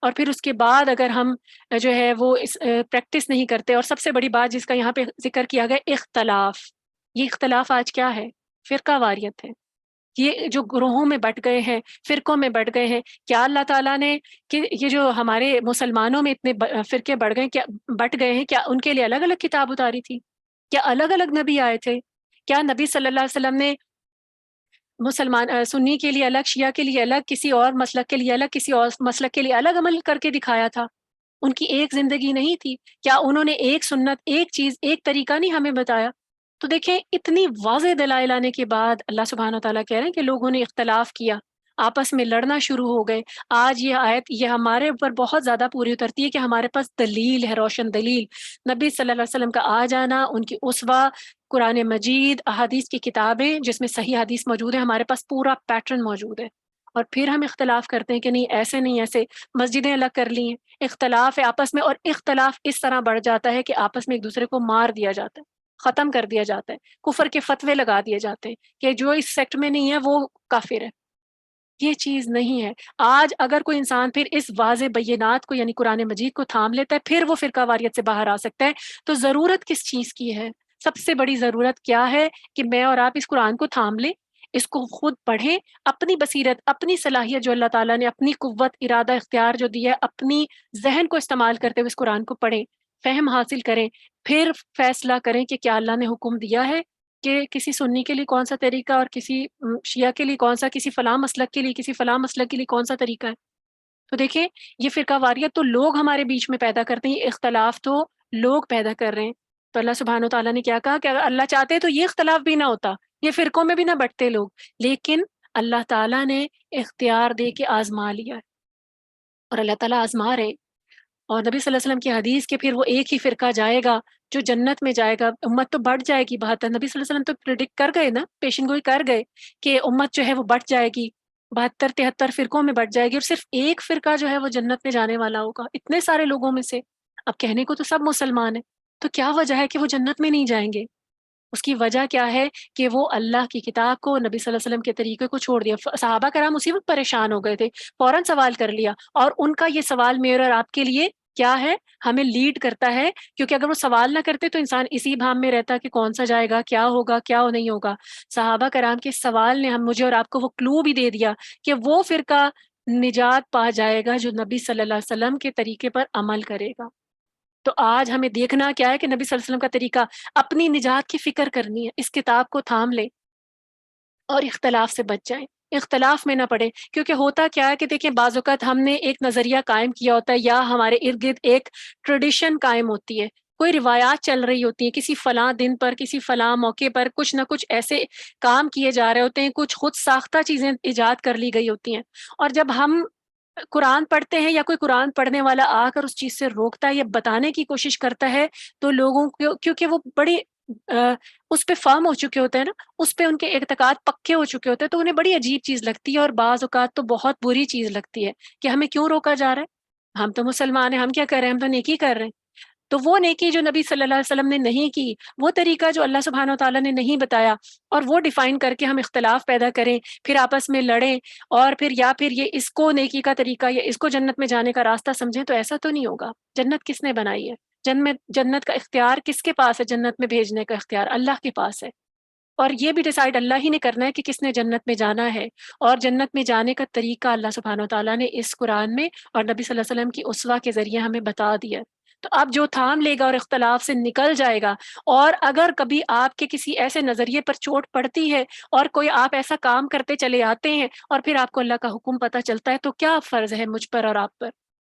اور پھر اس کے بعد اگر ہم جو ہے وہ اس پریکٹس نہیں کرتے، اور سب سے بڑی بات جس کا یہاں پہ ذکر کیا گیا اختلاف، یہ اختلاف آج کیا ہے؟ فرقہ واریت ہے، یہ جو گروہوں میں بٹ گئے ہیں، فرقوں میں بٹ گئے ہیں، کیا اللہ تعالیٰ نے کہ یہ جو ہمارے مسلمانوں میں اتنے فرقے بڑھ گئے، کیا بٹ گئے ہیں، کیا ان کے لیے الگ الگ کتاب اتاری تھی؟ کیا الگ الگ نبی آئے تھے؟ کیا نبی صلی اللہ علیہ وسلم نے مسلمان سنی کے لیے الگ، شیعہ کے لیے الگ، کسی اور مسلک کے لیے الگ، کسی اور مسلک کے لیے الگ عمل کر کے دکھایا تھا؟ ان کی ایک زندگی نہیں تھی؟ کیا انہوں نے ایک سنت، ایک چیز، ایک طریقہ نہیں ہمیں بتایا؟ تو دیکھیں اتنی واضح دلائل آنے کے بعد اللہ سبحانہ و تعالیٰ کہہ رہے ہیں کہ لوگوں نے اختلاف کیا، آپس میں لڑنا شروع ہو گئے۔ آج یہ آیت یہ ہمارے اوپر بہت زیادہ پوری اترتی ہے کہ ہمارے پاس دلیل ہے، روشن دلیل، نبی صلی اللہ علیہ وسلم کا آ جانا، ان کی اسوہ، قرآن مجید، احادیث کی کتابیں جس میں صحیح حدیث موجود ہے، ہمارے پاس پورا پیٹرن موجود ہے، اور پھر ہم اختلاف کرتے ہیں کہ نہیں ایسے نہیں، ایسے مسجدیں الگ کر لی ہیں، اختلاف ہے آپس میں، اور اختلاف اس طرح بڑھ جاتا ہے کہ آپس میں ایک دوسرے کو مار دیا جاتا ہے، ختم کر دیا جاتا ہے، کفر کے فتوے لگا دیے جاتے ہیں کہ جو اس سیکٹ میں نہیں ہے وہ کافر ہے۔ یہ چیز نہیں ہے۔ آج اگر کوئی انسان پھر اس واضح بینات کو یعنی قرآن مجید کو تھام لیتا ہے، پھر وہ فرقہ واریت سے باہر آ سکتا ہے۔ تو ضرورت کس چیز کی ہے؟ سب سے بڑی ضرورت کیا ہے کہ میں اور آپ اس قرآن کو تھام لیں، اس کو خود پڑھیں، اپنی بصیرت، اپنی صلاحیت جو اللہ تعالیٰ نے، اپنی قوت ارادہ اختیار جو دی ہے، اپنی ذہن کو استعمال کرتے ہوئے اس قرآن کو پڑھیں، فہم حاصل کریں، پھر فیصلہ کریں کہ کیا اللہ نے حکم دیا ہے کہ کسی سنی کے لیے کون سا طریقہ اور کسی شیعہ کے لیے کون سا، کسی فلاں مسلک کے لیے، کسی فلاں مسلک کے لیے کون سا طریقہ ہے۔ تو دیکھیں یہ فرقہ واریت تو لوگ ہمارے بیچ میں پیدا کرتے ہیں، یہ اختلاف تو لوگ پیدا کر رہے ہیں۔ تو اللہ سبحانہ و تعالیٰ نے کیا کہا کہ اگر اللہ چاہتے تو یہ اختلاف بھی نہ ہوتا، یہ فرقوں میں بھی نہ بٹتے لوگ، لیکن اللہ تعالیٰ نے اختیار دے کے آزما لیا ہے، اور اللہ تعالیٰ آزما رہے۔ اور نبی صلی اللہ علیہ وسلم کی حدیث کہ پھر وہ ایک ہی فرقہ جائے گا جو جنت میں جائے گا، امت تو بڑھ جائے گی 72، نبی صلی اللہ علیہ وسلم تو پریڈکٹ کر گئے نا، پیشن گوئی کر گئے کہ امت جو ہے وہ بڑھ جائے گی، 72 73 فرقوں میں بڑھ جائے گی، اور صرف ایک فرقہ جو ہے وہ جنت میں جانے والا ہوگا اتنے سارے لوگوں میں سے۔ اب کہنے کو تو سب مسلمان ہیں، تو کیا وجہ ہے کہ وہ جنت میں نہیں جائیں گے؟ اس کی وجہ کیا ہے کہ وہ اللہ کی کتاب کو، نبی صلی اللہ علیہ وسلم کے طریقے کو چھوڑ دیا۔ صحابہ کرام اسی وقت پریشان ہو گئے تھے، فوراً سوال کر لیا، اور ان کا یہ سوال میرے اور آپ کے لیے کیا ہے، ہمیں لیڈ کرتا ہے، کیونکہ اگر وہ سوال نہ کرتے تو انسان اسی بھام میں رہتا کہ کون سا جائے گا، کیا ہوگا، کیا نہیں ہوگا۔ صحابہ کرام کے سوال نے ہم مجھے اور آپ کو وہ کلو بھی دے دیا کہ وہ فرقہ نجات پا جائے گا جو نبی صلی اللہ علیہ وسلم کے طریقے پر عمل کرے گا۔ تو آج ہمیں دیکھنا کیا ہے کہ نبی صلی اللہ علیہ وسلم کا طریقہ، اپنی نجات کی فکر کرنی ہے، اس کتاب کو تھام لیں اور اختلاف سے بچ جائیں، اختلاف میں نہ پڑے، کیونکہ ہوتا کیا ہے کہ دیکھیں بعض اوقات ہم نے ایک نظریہ قائم کیا ہوتا ہے، یا ہمارے ارد گرد ایک ٹریڈیشن قائم ہوتی ہے، کوئی روایات چل رہی ہوتی ہیں، کسی فلاں دن پر، کسی فلاں موقع پر کچھ نہ کچھ ایسے کام کیے جا رہے ہوتے ہیں، کچھ خود ساختہ چیزیں ایجاد کر لی گئی ہوتی ہیں، اور جب ہم قرآن پڑھتے ہیں یا کوئی قرآن پڑھنے والا آ کر اس چیز سے روکتا ہے یا بتانے کی کوشش کرتا ہے، تو لوگوں کو، کیونکہ وہ بڑی اس پہ فارم ہو چکے ہوتے ہیں نا، اس پہ ان کے اعتقاد پکے ہو چکے ہوتے ہیں، تو انہیں بڑی عجیب چیز لگتی ہے، اور بعض اوقات تو بہت بری چیز لگتی ہے کہ ہمیں کیوں روکا جا رہا ہے، ہم تو مسلمان ہیں، ہم کیا کر رہے ہیں، ہم تو نیکی کر رہے ہیں۔ تو وہ نیکی جو نبی صلی اللہ علیہ وسلم نے نہیں کی، وہ طریقہ جو اللہ سبحانہ و تعالیٰ نے نہیں بتایا، اور وہ ڈیفائن کر کے ہم اختلاف پیدا کریں، پھر آپس میں لڑیں، اور پھر یا پھر یہ اس کو نیکی کا طریقہ یا اس کو جنت میں جانے کا راستہ سمجھیں، تو ایسا تو نہیں ہوگا۔ جنت کس نے بنائی ہے؟ جنت کا اختیار کس کے پاس ہے؟ جنت میں بھیجنے کا اختیار اللہ کے پاس ہے، اور یہ بھی ڈیسائیڈ اللہ ہی نے کرنا ہے کہ کس نے جنت میں جانا ہے، اور جنت میں جانے کا طریقہ اللہ سبحانہ و تعالیٰ نے اس قرآن میں اور نبی صلی اللہ علیہ وسلم کی اسوہ کے ذریعے ہمیں بتا دیا۔ تو اب جو تھام لے گا اور اختلاف سے نکل جائے گا، اور اگر کبھی آپ کے کسی ایسے نظریے پر چوٹ پڑتی ہے اور کوئی آپ ایسا کام کرتے چلے آتے ہیں اور پھر آپ کو اللہ کا حکم پتہ چلتا ہے، تو کیا فرض ہے مجھ پر اور آپ پر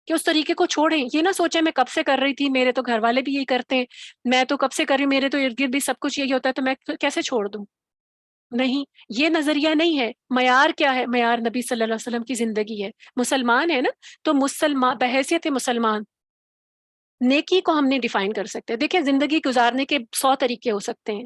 کہ اس طریقے کو چھوڑیں؟ یہ نہ سوچیں میں کب سے کر رہی تھی، میرے تو گھر والے بھی یہی کرتے ہیں، میں تو کب سے کر رہی ہوں، میرے تو ارد گرد بھی سب کچھ یہی ہوتا ہے، تو میں کیسے چھوڑ دوں؟ نہیں، یہ نظریہ نہیں ہے۔ معیار کیا ہے؟ معیار نبی صلی اللہ علیہ وسلم کی زندگی ہے۔ مسلمان ہے نا، تو مسلمان بحیثیت مسلمان نیکی کو ہم نہیں ڈیفائن کر سکتے۔ دیکھیں زندگی گزارنے کے 100 طریقے ہو سکتے ہیں،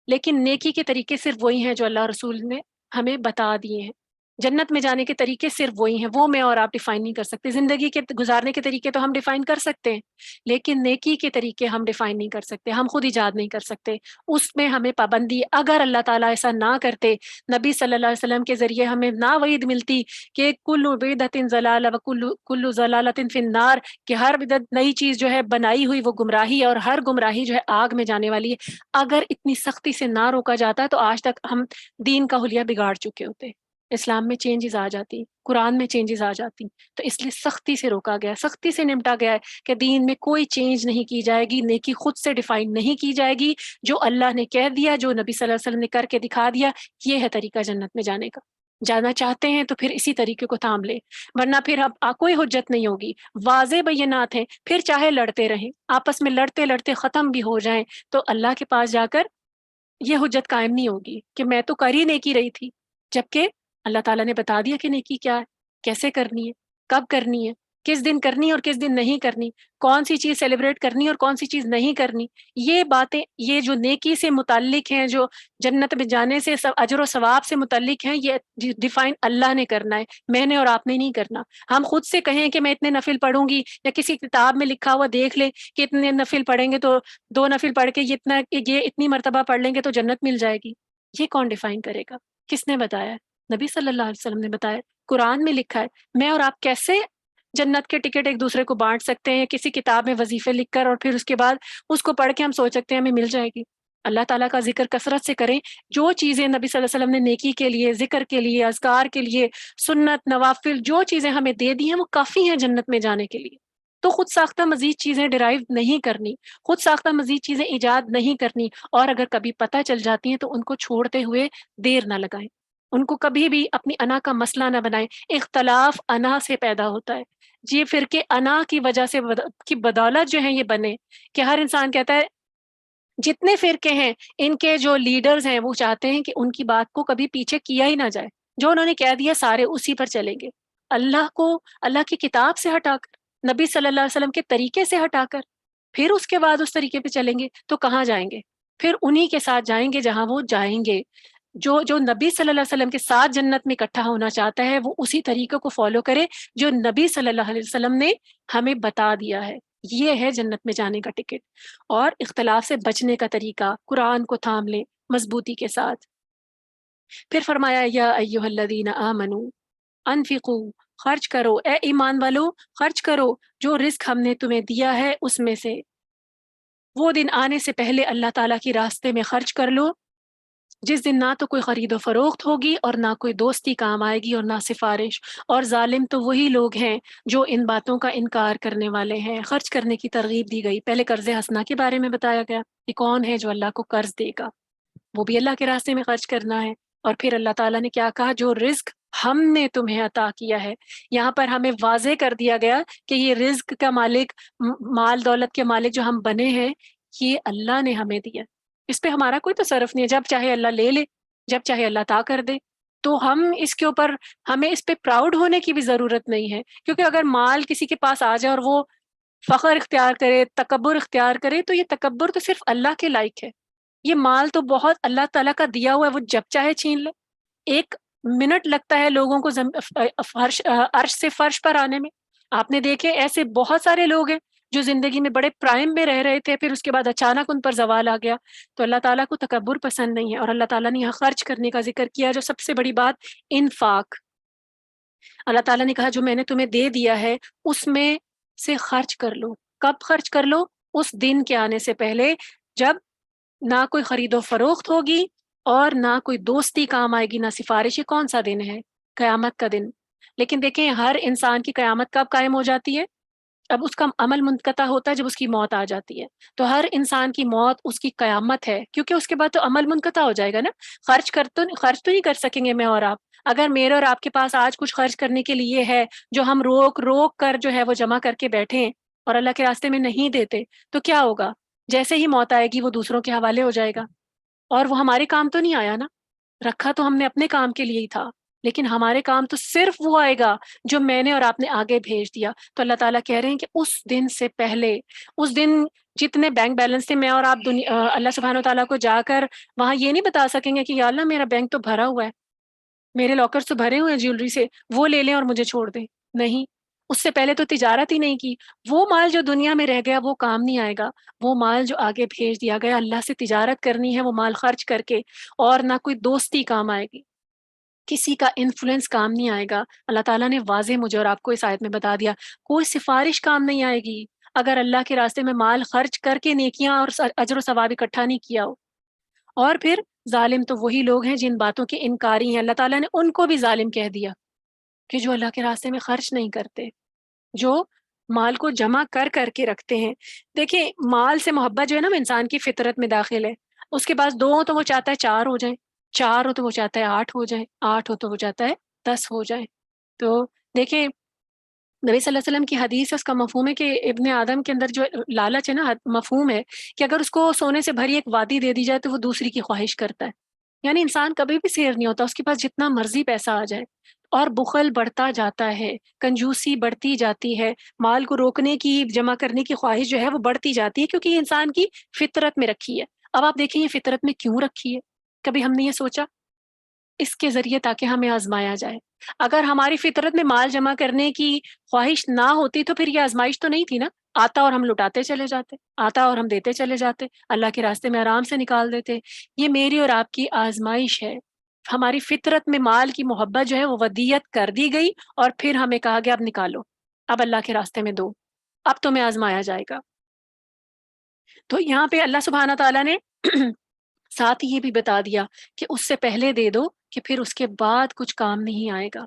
لیکن نیکی کے طریقے صرف وہی ہیں جو اللہ رسول نے ہمیں بتا دیے ہیں۔ جنت میں جانے کے طریقے صرف وہی ہیں، وہ میں اور آپ ڈیفائن نہیں کر سکتے۔ زندگی کے گزارنے کے طریقے تو ہم ڈیفائن کر سکتے ہیں، لیکن نیکی کے طریقے ہم ڈیفائن نہیں کر سکتے، ہم خود ایجاد نہیں کر سکتے، اس میں ہمیں پابندی۔ اگر اللہ تعالیٰ ایسا نہ کرتے، نبی صلی اللہ علیہ وسلم کے ذریعے ہمیں نہ وعید ملتی کہ کل بدعت ضلالہ و کل ضلالۃ فی النار، کہ ہر بدعت نئی چیز جو ہے بنائی ہوئی وہ گمراہی ہے، اور ہر گمراہی جو ہے آگ میں جانے والی ہے، اگر اتنی سختی سے نہ روکا جاتا تو آج تک ہم دین کا حلیہ بگاڑ چکے ہوتے، اسلام میں چینجز آ جاتی، قرآن میں چینجز آ جاتی۔ تو اس لیے سختی سے روکا گیا، سختی سے نمٹا گیا ہے کہ دین میں کوئی چینج نہیں کی جائے گی، نیکی خود سے ڈیفائن نہیں کی جائے گی، جو اللہ نے کہہ دیا، جو نبی صلی اللہ علیہ وسلم نے کر کے دکھا دیا، یہ ہے طریقہ جنت میں جانے کا۔ جانا چاہتے ہیں تو پھر اسی طریقے کو تھام لے، ورنہ پھر اب کوئی حجت نہیں ہوگی، واضح بینات ہیں، پھر چاہے لڑتے رہیں، آپس میں لڑتے لڑتے ختم بھی ہو جائیں، تو اللہ کے پاس جا کر یہ حجت قائم نہیں ہوگی کہ میں تو کر ہی نیکی رہی تھی، جبکہ اللہ تعالیٰ نے بتا دیا کہ نیکی کیا ہے، کیسے کرنی ہے، کب کرنی ہے، کس دن کرنی ہے اور کس دن نہیں کرنی، کون سی چیز سیلیبریٹ کرنی ہے اور کون سی چیز نہیں کرنی۔ یہ باتیں، یہ جو نیکی سے متعلق ہیں، جو جنت میں جانے سے اجر و ثواب سے متعلق ہیں، یہ ڈیفائن اللہ نے کرنا ہے، میں نے اور آپ نے نہیں کرنا۔ ہم خود سے کہیں کہ میں اتنے نفل پڑھوں گی، یا کسی کتاب میں لکھا ہوا دیکھ لیں کہ اتنے نفل پڑھیں گے تو 2 نفل پڑھ کے یہ اتنی مرتبہ پڑھ لیں گے تو جنت مل جائے گی، یہ کون ڈیفائن کرے گا؟ کس نے بتایا ہے؟ نبی صلی اللہ علیہ وسلم نے بتایا، قرآن میں لکھا ہے۔ میں اور آپ کیسے جنت کے ٹکٹ ایک دوسرے کو بانٹ سکتے ہیں کسی کتاب میں وظیفے لکھ کر، اور پھر اس کے بعد اس کو پڑھ کے ہم سوچ سکتے ہیں ہمیں مل جائے گی؟ اللہ تعالیٰ کا ذکر کثرت سے کریں، جو چیزیں نبی صلی اللہ علیہ وسلم نے نیکی کے لیے، ذکر کے لیے، اذکار کے لیے، سنت نوافل جو چیزیں ہمیں دے دی ہیں وہ کافی ہیں جنت میں جانے کے لیے۔ تو خود ساختہ مزید چیزیں ڈرائیو نہیں کرنی، خود ساختہ مزید چیزیں ایجاد نہیں کرنی، اور اگر کبھی پتہ چل جاتی ہیں تو ان کو چھوڑتے ہوئے دیر نہ لگائیں، ان کو کبھی بھی اپنی انا کا مسئلہ نہ بنائیں۔ اختلاف انا سے پیدا ہوتا ہے، یہ فرقے انا کی وجہ سے کی بدولت جو ہیں یہ بنے کہ ہر انسان کہتا ہے، جتنے فرقے ہیں ان کے جو لیڈرز ہیں وہ چاہتے ہیں کہ ان کی بات کو کبھی پیچھے کیا ہی نہ جائے، جو انہوں نے کہہ دیا سارے اسی پر چلیں گے، اللہ کو، اللہ کی کتاب سے ہٹا کر۔ نبی صلی اللہ علیہ وسلم کے طریقے سے ہٹا کر پھر اس کے بعد اس طریقے پہ چلیں گے تو کہاں جائیں گے؟ پھر انہی کے ساتھ جائیں گے جہاں وہ جائیں گے۔ جو جو نبی صلی اللہ علیہ وسلم کے ساتھ جنت میں اکٹھا ہونا چاہتا ہے وہ اسی طریقے کو فالو کرے جو نبی صلی اللہ علیہ وسلم نے ہمیں بتا دیا ہے۔ یہ ہے جنت میں جانے کا ٹکٹ۔ اور اختلاف سے بچنے کا طریقہ، قرآن کو تھام لیں مضبوطی کے ساتھ۔ پھر فرمایا یا ایھا الذین آمنو انفقوا، خرچ کرو اے ایمان والو، خرچ کرو جو رزق ہم نے تمہیں دیا ہے اس میں سے۔ وہ دن آنے سے پہلے اللہ تعالیٰ کی راستے میں خرچ کر لو جس دن نہ تو کوئی خرید و فروخت ہوگی اور نہ کوئی دوستی کام آئے گی اور نہ سفارش۔ اور ظالم تو وہی لوگ ہیں جو ان باتوں کا انکار کرنے والے ہیں۔ خرچ کرنے کی ترغیب دی گئی، پہلے قرض حسنہ کے بارے میں بتایا گیا کہ کون ہے جو اللہ کو قرض دے گا، وہ بھی اللہ کے راستے میں خرچ کرنا ہے۔ اور پھر اللہ تعالیٰ نے کیا کہا؟ جو رزق ہم نے تمہیں عطا کیا ہے۔ یہاں پر ہمیں واضح کر دیا گیا کہ یہ رزق کا مالک، مال دولت کے مالک جو ہم بنے ہیں، یہ اللہ نے ہمیں دیا، اس پہ ہمارا کوئی تصرف نہیں ہے۔ جب چاہے اللہ لے لے، جب چاہے اللہ عطا کر دے۔ تو ہم اس کے اوپر، ہمیں اس پہ پراؤڈ ہونے کی بھی ضرورت نہیں ہے، کیونکہ اگر مال کسی کے پاس آ جائے اور وہ فخر اختیار کرے، تکبر اختیار کرے، تو یہ تکبر تو صرف اللہ کے لائق ہے۔ یہ مال تو بہت اللہ تعالیٰ کا دیا ہوا ہے، وہ جب چاہے چھین لے۔ ایک منٹ لگتا ہے لوگوں کو عرش سے فرش پر آنے میں۔ آپ نے دیکھے ایسے بہت سارے لوگ ہیں جو زندگی میں بڑے پرائم میں رہ رہے تھے، پھر اس کے بعد اچانک ان پر زوال آ گیا۔ تو اللہ تعالیٰ کو تکبر پسند نہیں ہے، اور اللہ تعالیٰ نے یہاں خرچ کرنے کا ذکر کیا، جو سب سے بڑی بات انفاق۔ اللہ تعالیٰ نے کہا جو میں نے تمہیں دے دیا ہے اس میں سے خرچ کر لو۔ کب خرچ کر لو؟ اس دن کے آنے سے پہلے جب نہ کوئی خرید و فروخت ہوگی اور نہ کوئی دوستی کام آئے گی، نہ سفارش۔ یہ کون سا دن ہے؟ قیامت کا دن۔ لیکن دیکھیں ہر انسان کی قیامت کب قائم ہو جاتی ہے؟ اب اس کا عمل منقطع ہوتا ہے جب اس کی موت آ جاتی ہے۔ تو ہر انسان کی موت اس کی قیامت ہے، کیونکہ اس کے بعد تو عمل منقطع ہو جائے گا نا۔ خرچ تو نہیں کر سکیں گے میں اور آپ۔ اگر میرے اور آپ کے پاس آج کچھ خرچ کرنے کے لیے ہے جو ہم روک روک کر جو ہے وہ جمع کر کے بیٹھے ہیں اور اللہ کے راستے میں نہیں دیتے، تو کیا ہوگا؟ جیسے ہی موت آئے گی وہ دوسروں کے حوالے ہو جائے گا، اور وہ ہمارے کام تو نہیں آیا نا۔ رکھا تو ہم نے اپنے کام کے لیے ہی تھا، لیکن ہمارے کام تو صرف وہ آئے گا جو میں نے اور آپ نے آگے بھیج دیا۔ تو اللہ تعالیٰ کہہ رہے ہیں کہ اس دن سے پہلے، اس دن جتنے بینک بیلنس تھے، میں اور آپ اللہ سبحانہ و تعالیٰ کو جا کر وہاں یہ نہیں بتا سکیں گے کہ یا اللہ میرا بینک تو بھرا ہوا ہے، میرے لاکرز تو بھرے ہوئے ہیں جیولری سے، وہ لے لیں اور مجھے چھوڑ دیں۔ نہیں، اس سے پہلے تو تجارت ہی نہیں کی۔ وہ مال جو دنیا میں رہ گیا وہ کام نہیں آئے گا، وہ مال جو آگے بھیج دیا گیا، اللہ سے تجارت کرنی ہے وہ مال خرچ کر کے، اور نہ کوئی دوستی کام آئے گی، کسی کا انفلوئنس کام نہیں آئے گا۔ اللہ تعالیٰ نے واضح مجھے اور آپ کو اس آیت میں بتا دیا، کوئی سفارش کام نہیں آئے گی اگر اللہ کے راستے میں مال خرچ کر کے نیکیاں اور اجر و ثواب اکٹھا نہیں کیا ہو۔ اور پھر ظالم تو وہی لوگ ہیں جن باتوں کے انکاری ہیں، اللہ تعالیٰ نے ان کو بھی ظالم کہہ دیا کہ جو اللہ کے راستے میں خرچ نہیں کرتے، جو مال کو جمع کر کر کے رکھتے ہیں۔ دیکھیں مال سے محبت جو ہے نا وہ انسان کی فطرت میں داخل ہے۔ اس کے پاس 2 ہو تو وہ چاہتا ہے 4 ہو جائیں، 4 ہو تو وہ چاہتا ہے 8 ہو جائیں، 8 ہو تو وہ چاہتا ہے 10 ہو جائیں۔ تو دیکھیں نبی صلی اللہ علیہ وسلم کی حدیث ہے، اس کا مفہوم ہے کہ ابن آدم کے اندر جو لالچ ہے نا، مفہوم ہے کہ اگر اس کو سونے سے بھری ایک وادی دے دی جائے تو وہ دوسری کی خواہش کرتا ہے۔ یعنی انسان کبھی بھی سیر نہیں ہوتا، اس کے پاس جتنا مرضی پیسہ آ جائے، اور بخل بڑھتا جاتا ہے، کنجوسی بڑھتی جاتی ہے، مال کو روکنے کی، جمع کرنے کی خواہش جو ہے وہ بڑھتی جاتی ہے، کیونکہ یہ انسان کی فطرت میں رکھی ہے۔ اب آپ دیکھیں یہ فطرت میں کیوں رکھی ہے؟ کبھی ہم نے یہ سوچا؟ اس کے ذریعے تاکہ ہمیں آزمایا جائے۔ اگر ہماری فطرت میں مال جمع کرنے کی خواہش نہ ہوتی تو پھر یہ آزمائش تو نہیں تھی نا۔ آتا اور ہم لٹاتے چلے جاتے، آتا اور ہم دیتے چلے جاتے، اللہ کے راستے میں آرام سے نکال دیتے۔ یہ میری اور آپ کی آزمائش ہے۔ ہماری فطرت میں مال کی محبت جو ہے وہ ودیت کر دی گئی، اور پھر ہمیں کہا گیا اب نکالو، اب اللہ کے راستے میں دو، اب تمہیں آزمایا جائے گا۔ تو یہاں پہ اللہ سبحانہ تعالیٰ نے ساتھ ہی یہ بھی بتا دیا کہ اس سے پہلے دے دو کہ پھر اس کے بعد کچھ کام نہیں آئے گا۔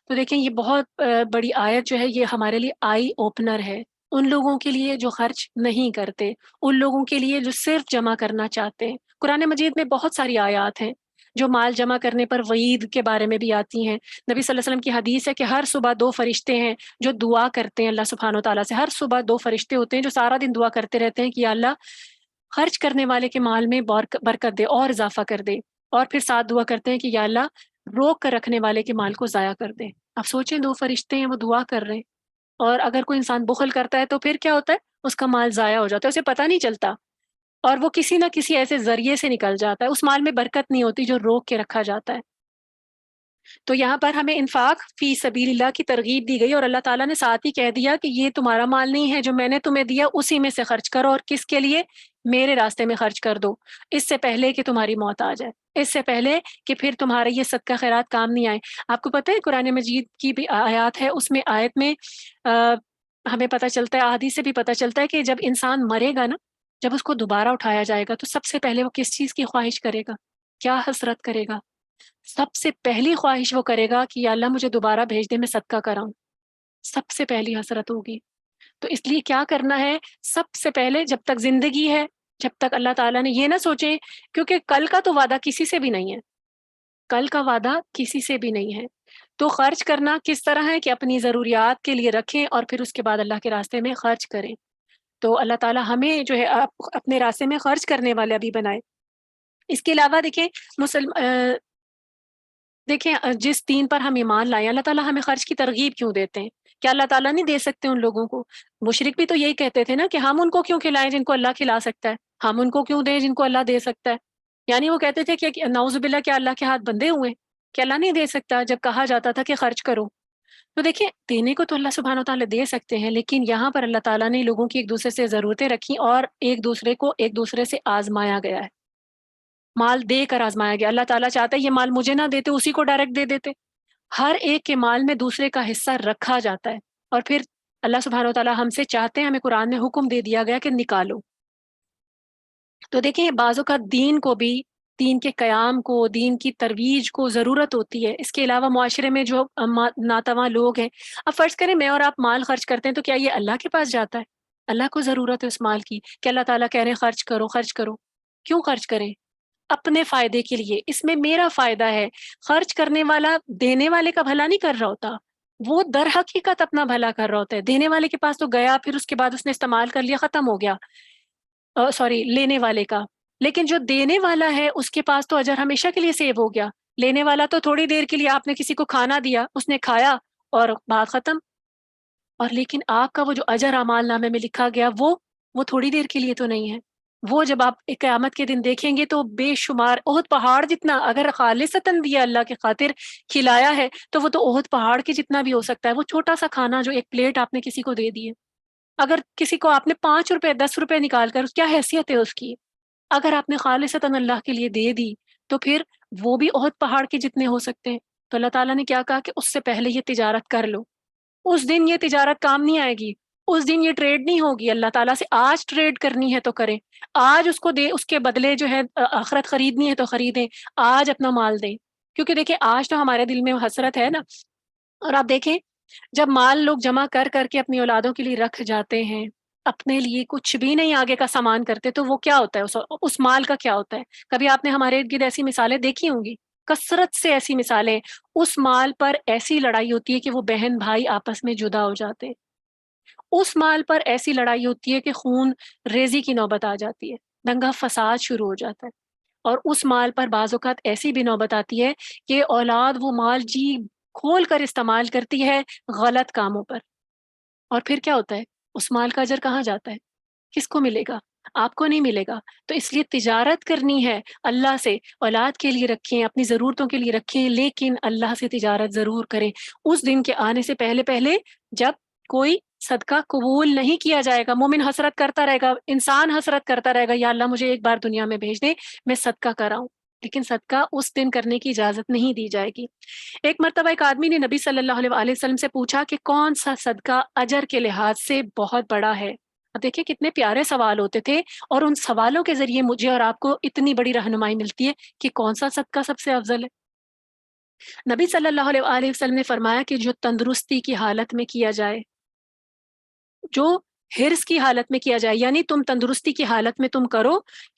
تو دیکھیں یہ بہت بڑی آیت جو ہے یہ ہمارے لیے آئی اوپنر ہے، ان لوگوں کے لیے جو خرچ نہیں کرتے، ان لوگوں کے لیے جو صرف جمع کرنا چاہتے ہیں۔ قرآن مجید میں بہت ساری آیات ہیں جو مال جمع کرنے پر وعید کے بارے میں بھی آتی ہیں۔ نبی صلی اللہ علیہ وسلم کی حدیث ہے کہ ہر صبح 2 فرشتے ہیں جو دعا کرتے ہیں اللہ سبحانہ و تعالیٰ سے۔ ہر صبح 2 فرشتے ہوتے ہیں جو سارا دن دعا کرتے رہتے ہیں کہ یا اللہ خرچ کرنے والے کے مال میں برکت دے اور اضافہ کر دے، اور پھر ساتھ دعا کرتے ہیں کہ یا اللہ روک کر رکھنے والے کے مال کو ضائع کر دے۔ اب سوچیں 2 فرشتے ہیں وہ دعا کر رہے ہیں، اور اگر کوئی انسان بخل کرتا ہے تو پھر کیا ہوتا ہے؟ اس کا مال ضائع ہو جاتا ہے، اسے پتہ نہیں چلتا، اور وہ کسی نہ کسی ایسے ذریعے سے نکل جاتا ہے، اس مال میں برکت نہیں ہوتی جو روک کے رکھا جاتا ہے۔ تو یہاں پر ہمیں انفاق فی سبیل اللہ کی ترغیب دی گئی، اور اللہ تعالیٰ نے ساتھ ہی کہہ دیا کہ یہ تمہارا مال نہیں ہے، جو میں نے تمہیں دیا اسی میں سے خرچ کرو، اور کس کے لیے؟ میرے راستے میں خرچ کر دو، اس سے پہلے کہ تمہاری موت آ جائے، اس سے پہلے کہ پھر تمہارے یہ صدقہ خیرات کام نہیں آئے۔ آپ کو پتہ ہے قرآن مجید کی بھی آیات ہے، اس میں آیت میں ہمیں پتہ چلتا ہے، احادیث سے بھی پتہ چلتا ہے کہ جب انسان مرے گا نا، جب اس کو دوبارہ اٹھایا جائے گا تو سب سے پہلے وہ کس چیز کی خواہش کرے گا؟ کیا حسرت کرے گا؟ سب سے پہلی خواہش وہ کرے گا کہ یا اللہ مجھے دوبارہ بھیج دے، میں صدقہ کراؤں، سب سے پہلی حسرت ہوگی۔ تو اس لیے کیا کرنا ہے؟ سب سے پہلے جب تک زندگی ہے، جب تک اللہ تعالیٰ نے یہ نہ سوچیں، کیونکہ کل کا تو وعدہ کسی سے بھی نہیں ہے، کل کا وعدہ کسی سے بھی نہیں ہے، تو خرچ کرنا کس طرح ہے کہ اپنی ضروریات کے لیے رکھیں اور پھر اس کے بعد اللہ کے راستے میں خرچ کریں۔ تو اللہ تعالیٰ ہمیں جو ہے اپنے راستے میں خرچ کرنے والا بھی بنائے۔ اس کے علاوہ دیکھیں جس دین پر ہم ایمان لائے، اللہ تعالیٰ ہمیں خرچ کی ترغیب کیوں دیتے ہیں؟ کیا اللہ تعالیٰ نہیں دے سکتے ان لوگوں کو؟ مشرک بھی تو یہی کہتے تھے نا کہ ہم ان کو کیوں کھلائیں جن کو اللہ کھلا سکتا ہے، ہم ان کو کیوں دیں جن کو اللہ دے سکتا ہے؟ یعنی وہ کہتے تھے کہ نعوذ باللہ کیا اللہ کے ہاتھ بندھے ہوئے کہ اللہ نہیں دے سکتا، جب کہا جاتا تھا کہ خرچ کرو۔ تو دیکھیں دینے کو تو اللہ سبحانہ و تعالیٰ دے سکتے ہیں، لیکن یہاں پر اللہ تعالیٰ نے لوگوں کی ایک دوسرے سے ضرورتیں رکھی اور ایک دوسرے کو ایک دوسرے سے آزمایا گیا ہے، مال دے کر آزمایا گیا۔ اللہ تعالیٰ چاہتا ہے یہ مال مجھے نہ دیتے، اسی کو ڈائریکٹ دے دیتے۔ ہر ایک کے مال میں دوسرے کا حصہ رکھا جاتا ہے، اور پھر اللہ سبحانہ و تعالیٰ ہم سے چاہتے ہیں، ہمیں قرآن میں حکم دے دیا گیا کہ نکالو۔ تو دیکھیں بعض اوقات دین کو بھی، دین کے قیام کو، دین کی ترویج کو ضرورت ہوتی ہے۔ اس کے علاوہ معاشرے میں جو ناتواں لوگ ہیں، اب فرض کریں میں اور آپ مال خرچ کرتے ہیں تو کیا یہ اللہ کے پاس جاتا ہے؟ اللہ کو ضرورت ہے اس مال کی کہ اللہ تعالیٰ کہہ رہے ہیں خرچ کرو خرچ کرو، کیوں خرچ کریں؟ اپنے فائدے کے لیے، اس میں میرا فائدہ ہے۔ خرچ کرنے والا دینے والے کا بھلا نہیں کر رہا ہوتا، وہ در حقیقت اپنا بھلا کر رہا ہوتا ہے۔ دینے والے کے پاس تو گیا، پھر اس کے بعد اس نے استعمال کر لیا، ختم ہو گیا، سوری لینے والے کا۔ لیکن جو دینے والا ہے اس کے پاس تو اجر ہمیشہ کے لیے سیو ہو گیا۔ لینے والا تو تھوڑی دیر کے لیے، آپ نے کسی کو کھانا دیا، اس نے کھایا اور بات ختم، اور لیکن آپ کا وہ جو اجر اعمال نامے میں لکھا گیا وہ تھوڑی دیر کے لیے تو نہیں ہے۔ وہ جب آپ قیامت کے دن دیکھیں گے تو بے شمار، احد پہاڑ جتنا اگر خالصتاً دیا اللہ کے خاطر کھلایا ہے تو وہ تو احد پہاڑ کے جتنا بھی ہو سکتا ہے۔ وہ چھوٹا سا کھانا جو ایک پلیٹ آپ نے کسی کو دے دی ہے، اگر کسی کو آپ نے 5 روپے 10 روپے نکال کر، کیا حیثیت ہے اس کی؟ اگر آپ نے خالصتاً اللہ کے لیے دے دی تو پھر وہ بھی احد پہاڑ کے جتنے ہو سکتے ہیں۔ تو اللہ تعالیٰ نے کیا کہا کہ اس سے پہلے یہ تجارت کر لو، اس دن یہ تجارت کام نہیں آئے گی، اس دن یہ ٹریڈ نہیں ہوگی اللہ تعالیٰ سے۔ آج ٹریڈ کرنی ہے تو کریں، آج اس کو دے، اس کے بدلے جو ہے آخرت خریدنی ہے تو خریدیں، آج اپنا مال دیں، کیونکہ دیکھیں آج تو ہمارے دل میں حسرت ہے نا۔ اور آپ دیکھیں جب مال لوگ جمع کر کر کے اپنی اولادوں کے لیے رکھ جاتے ہیں، اپنے لیے کچھ بھی نہیں آگے کا سامان کرتے، تو وہ کیا ہوتا ہے اس مال کا کیا ہوتا ہے؟ کبھی آپ نے ہمارے ارد گرد ایسی مثالیں دیکھی ہوں گی، کثرت سے ایسی مثالیں، اس مال پر ایسی لڑائی ہوتی ہے کہ وہ بہن بھائی آپس میں جدا ہو جاتے ہیں، اس مال پر ایسی لڑائی ہوتی ہے کہ خون ریزی کی نوبت آ جاتی ہے، دنگا فساد شروع ہو جاتا ہے، اور اس مال پر بعض اوقات ایسی بھی نوبت آتی ہے کہ اولاد وہ مال جی کھول کر استعمال کرتی ہے غلط کاموں پر، اور پھر کیا ہوتا ہے؟ اس مال کا اجر کہاں جاتا ہے؟ کس کو ملے گا؟ آپ کو نہیں ملے گا۔ تو اس لیے تجارت کرنی ہے اللہ سے، اولاد کے لیے رکھیں، اپنی ضرورتوں کے لیے رکھیں، لیکن اللہ سے تجارت ضرور کریں۔ اس دن کے آنے سے پہلے پہلے جب کوئی صدقہ قبول نہیں کیا جائے گا، مومن حسرت کرتا رہے گا، انسان حسرت کرتا رہے گا، یا اللہ مجھے ایک بار دنیا میں بھیج دے، میں صدقہ کراؤں، لیکن صدقہ اس دن کرنے کی اجازت نہیں دی جائے گی۔ ایک مرتبہ ایک آدمی نے نبی صلی اللہ علیہ وسلم سے پوچھا کہ کون سا صدقہ اجر کے لحاظ سے بہت بڑا ہے؟ اب دیکھیں کتنے پیارے سوال ہوتے تھے، اور ان سوالوں کے ذریعے مجھے اور آپ کو اتنی بڑی رہنمائی ملتی ہے کہ کون سا صدقہ سب سے افضل ہے۔ نبی صلی اللہ علیہ وآلہ وسلم نے فرمایا کہ جو تندرستی کی حالت میں کیا جائے، جو حرص کی حالت میں کیا جائے، یعنی تم تندرستی کی حالت میں تم کرو،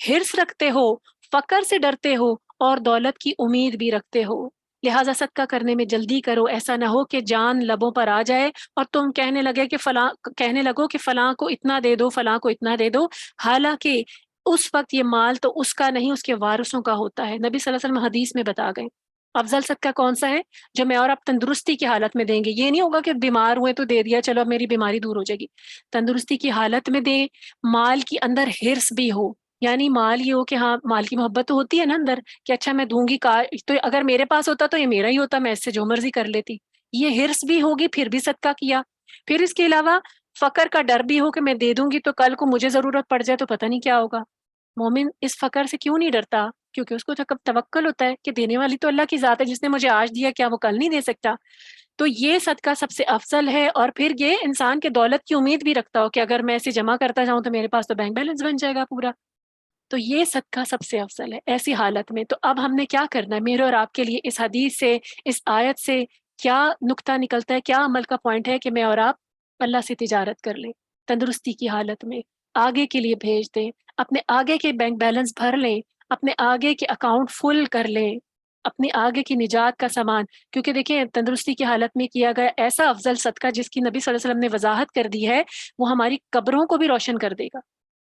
حرص رکھتے ہو، فقر سے ڈرتے ہو، اور دولت کی امید بھی رکھتے ہو، لہٰذا صدقہ کرنے میں جلدی کرو، ایسا نہ ہو کہ جان لبوں پر آ جائے اور تم کہنے لگو کہ فلاں کو اتنا دے دو، فلاں کو اتنا دے دو، حالانکہ اس وقت یہ مال تو اس کا نہیں، اس کے وارثوں کا ہوتا ہے۔ نبی صلی اللہ علیہ وسلم حدیث میں بتا گئے۔ افضل صدقہ کون سا ہے؟ جو میں اور آپ تندرستی کی حالت میں دیں گے. یہ نہیں ہوگا کہ بیمار ہوئے تو دے دیا چلو اب میری بیماری دور ہو جائے گی. تندرستی کی حالت میں دیں. مال کی اندر ہرس بھی ہو، یعنی مال یہ ہو کہ ہاں مال کی محبت تو ہوتی ہے نا اندر کہ اچھا میں دوں گی تو اگر میرے پاس ہوتا تو یہ میرا ہی ہوتا، میں اس سے جو مرضی کر لیتی. یہ ہرس بھی ہوگی پھر بھی صدقہ کیا. پھر اس کے علاوہ فقر کا ڈر بھی ہو کہ میں دے دوں گی تو کل کو مجھے ضرورت پڑ جائے تو پتہ نہیں کیا ہوگا. مومن اس فقر سے کیوں نہیں ڈرتا؟ کیونکہ اس کو توکل ہوتا ہے کہ دینے والی تو اللہ کی ذات ہے، جس نے مجھے آج دیا کیا وہ کل نہیں دے سکتا. تو یہ صدقہ سب سے افضل ہے. اور پھر یہ انسان کے دولت کی امید بھی رکھتا ہو کہ اگر میں اسے جمع کرتا جاؤں تو میرے پاس تو بینک بیلنس بن جائے گا پورا. تو یہ صدقہ سب سے افضل ہے ایسی حالت میں. تو اب ہم نے کیا کرنا ہے میرے اور آپ کے لیے اس حدیث سے، اس آیت سے کیا نقطہ نکلتا ہے، کیا عمل کا پوائنٹ ہے کہ میں اور آپ اللہ سے تجارت کر لیں تندرستی کی حالت میں، آگے کے لیے بھیج دیں، اپنے آگے کے بینک بیلنس بھر لیں، اپنے آگے کے اکاؤنٹ فل کر لیں، اپنی آگے کی نجات کا سامان. کیونکہ دیکھیں تندرستی کی حالت میں کیا گیا ایسا افضل صدقہ جس کی نبی صلی اللہ علیہ وسلم نے وضاحت کر دی ہے، وہ ہماری قبروں کو بھی روشن کر دے گا.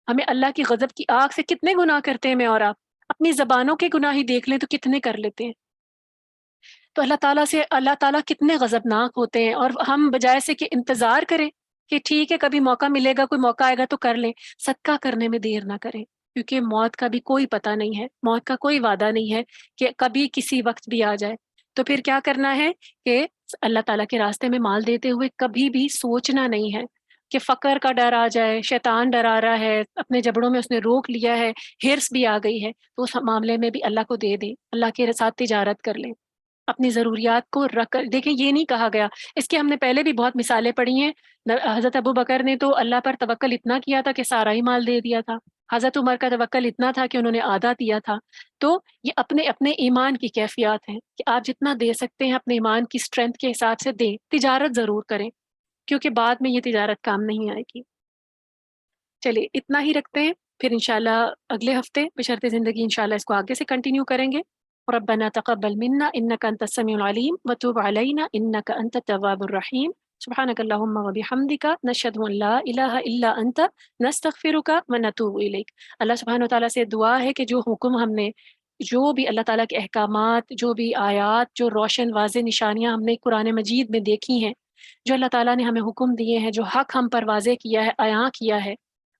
ہمیں اللہ کی غضب کی آگ سے کتنے گناہ کرتے ہیں میں اور آپ، اپنی زبانوں کے گناہ ہی دیکھ لیں تو کتنے کر لیتے ہیں. تو اللہ تعالیٰ کتنے غضبناک ہوتے ہیں. اور ہم بجائے سے کہ انتظار کریں کہ ٹھیک ہے کبھی موقع ملے گا، کوئی موقع آئے گا تو کر لیں، صدقہ کرنے میں دیر نہ کریں. کیونکہ موت کا بھی کوئی پتہ نہیں ہے، موت کا کوئی وعدہ نہیں ہے کہ کبھی کسی وقت بھی آ جائے. تو پھر کیا کرنا ہے کہ اللہ تعالیٰ کے راستے میں مال دیتے ہوئے کبھی بھی سوچنا نہیں ہے کہ فقر کا ڈر آ جائے، شیطان ڈرا رہا ہے، اپنے جبڑوں میں اس نے روک لیا ہے، ہرس بھی آ گئی ہے، تو اس معاملے میں بھی اللہ کو دے دیں، اللہ کے ساتھ تجارت کر لیں. اپنی ضروریات کو رکھ کر دیکھیں. یہ نہیں کہا گیا، اس کے ہم نے پہلے بھی بہت مثالیں پڑھی ہیں. حضرت ابو بکر نے تو اللہ پر توکل اتنا کیا تھا کہ سارا ہی مال دے دیا تھا. حضرت عمر کا توکل اتنا تھا کہ انہوں نے آدھا دیا تھا. تو یہ اپنے اپنے ایمان کی کیفیات ہیں کہ آپ جتنا دے سکتے ہیں اپنے ایمان کی اسٹرینتھ کے حساب سے دیں. تجارت ضرور کریں کیونکہ بعد میں یہ تجارت کام نہیں آئے گی. چلیے اتنا ہی رکھتے ہیں، پھر انشاءاللہ اگلے ہفتے بشرط زندگی انشاءاللہ اس کو آگے سے کنٹینیو کریں گے. ربنا تقبل منا انك انت السميع العليم وتوب علينا انك انت التواب الرحيم. سبحانك اللهم وبحمدك نشهد ان لا اله الا انت نستغفرك ونتوب اليك. اللہ سبحانہ وتعالیٰ سے دعا ہے کہ جو حکم ہم نے، جو بھی اللہ تعالیٰ کے احکامات، جو بھی آیات، جو روشن واضح نشانیاں ہم نے قرآن مجید میں دیکھی ہیں، جو اللہ تعالیٰ نے ہمیں حکم دیے ہیں، جو حق ہم پر واضح کیا ہے، عیاں کیا ہے،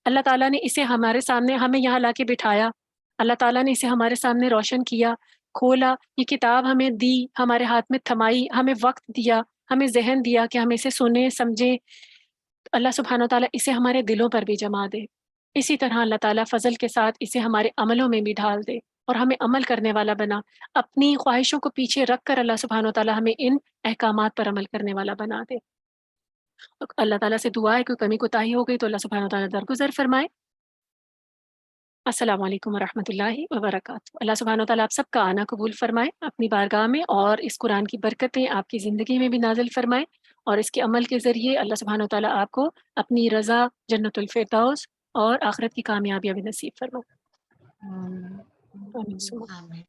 اللہ تعالیٰ نے اسے ہمارے سامنے ہمیں یہاں لا کے بٹھایا، اللہ تعالیٰ نے اسے ہمارے سامنے روشن کیا، کھولا، یہ کتاب ہمیں دی، ہمارے ہاتھ میں تھمائی، ہمیں وقت دیا، ہمیں ذہن دیا کہ ہم اسے سنیں سمجھیں. اللہ سبحانہ و تعالیٰ اسے ہمارے دلوں پر بھی جما دے. اسی طرح اللہ تعالیٰ فضل کے ساتھ اسے ہمارے عملوں میں بھی ڈھال دے اور ہمیں عمل کرنے والا بنا. اپنی خواہشوں کو پیچھے رکھ کر اللہ سبحانہ و تعالیٰ ہمیں ان احکامات پر عمل کرنے والا بنا دے. اللہ تعالیٰ سے دعا ہے کوئی کمی کوتاہی ہو گئی تو اللہ سبحانہ و تعالیٰ درگزر فرمائے. السلام علیکم ورحمۃ اللہ وبرکاتہ. اللہ سبحانہ و تعالیٰ آپ سب کا آنا قبول فرمائے اپنی بارگاہ میں، اور اس قرآن کی برکتیں آپ کی زندگی میں بھی نازل فرمائے، اور اس کے عمل کے ذریعے اللہ سبحانہ و تعالیٰ آپ کو اپنی رضا، جنت الفردوس اور آخرت کی کامیابیاں بھی نصیب فرمائے. آمین. آمین.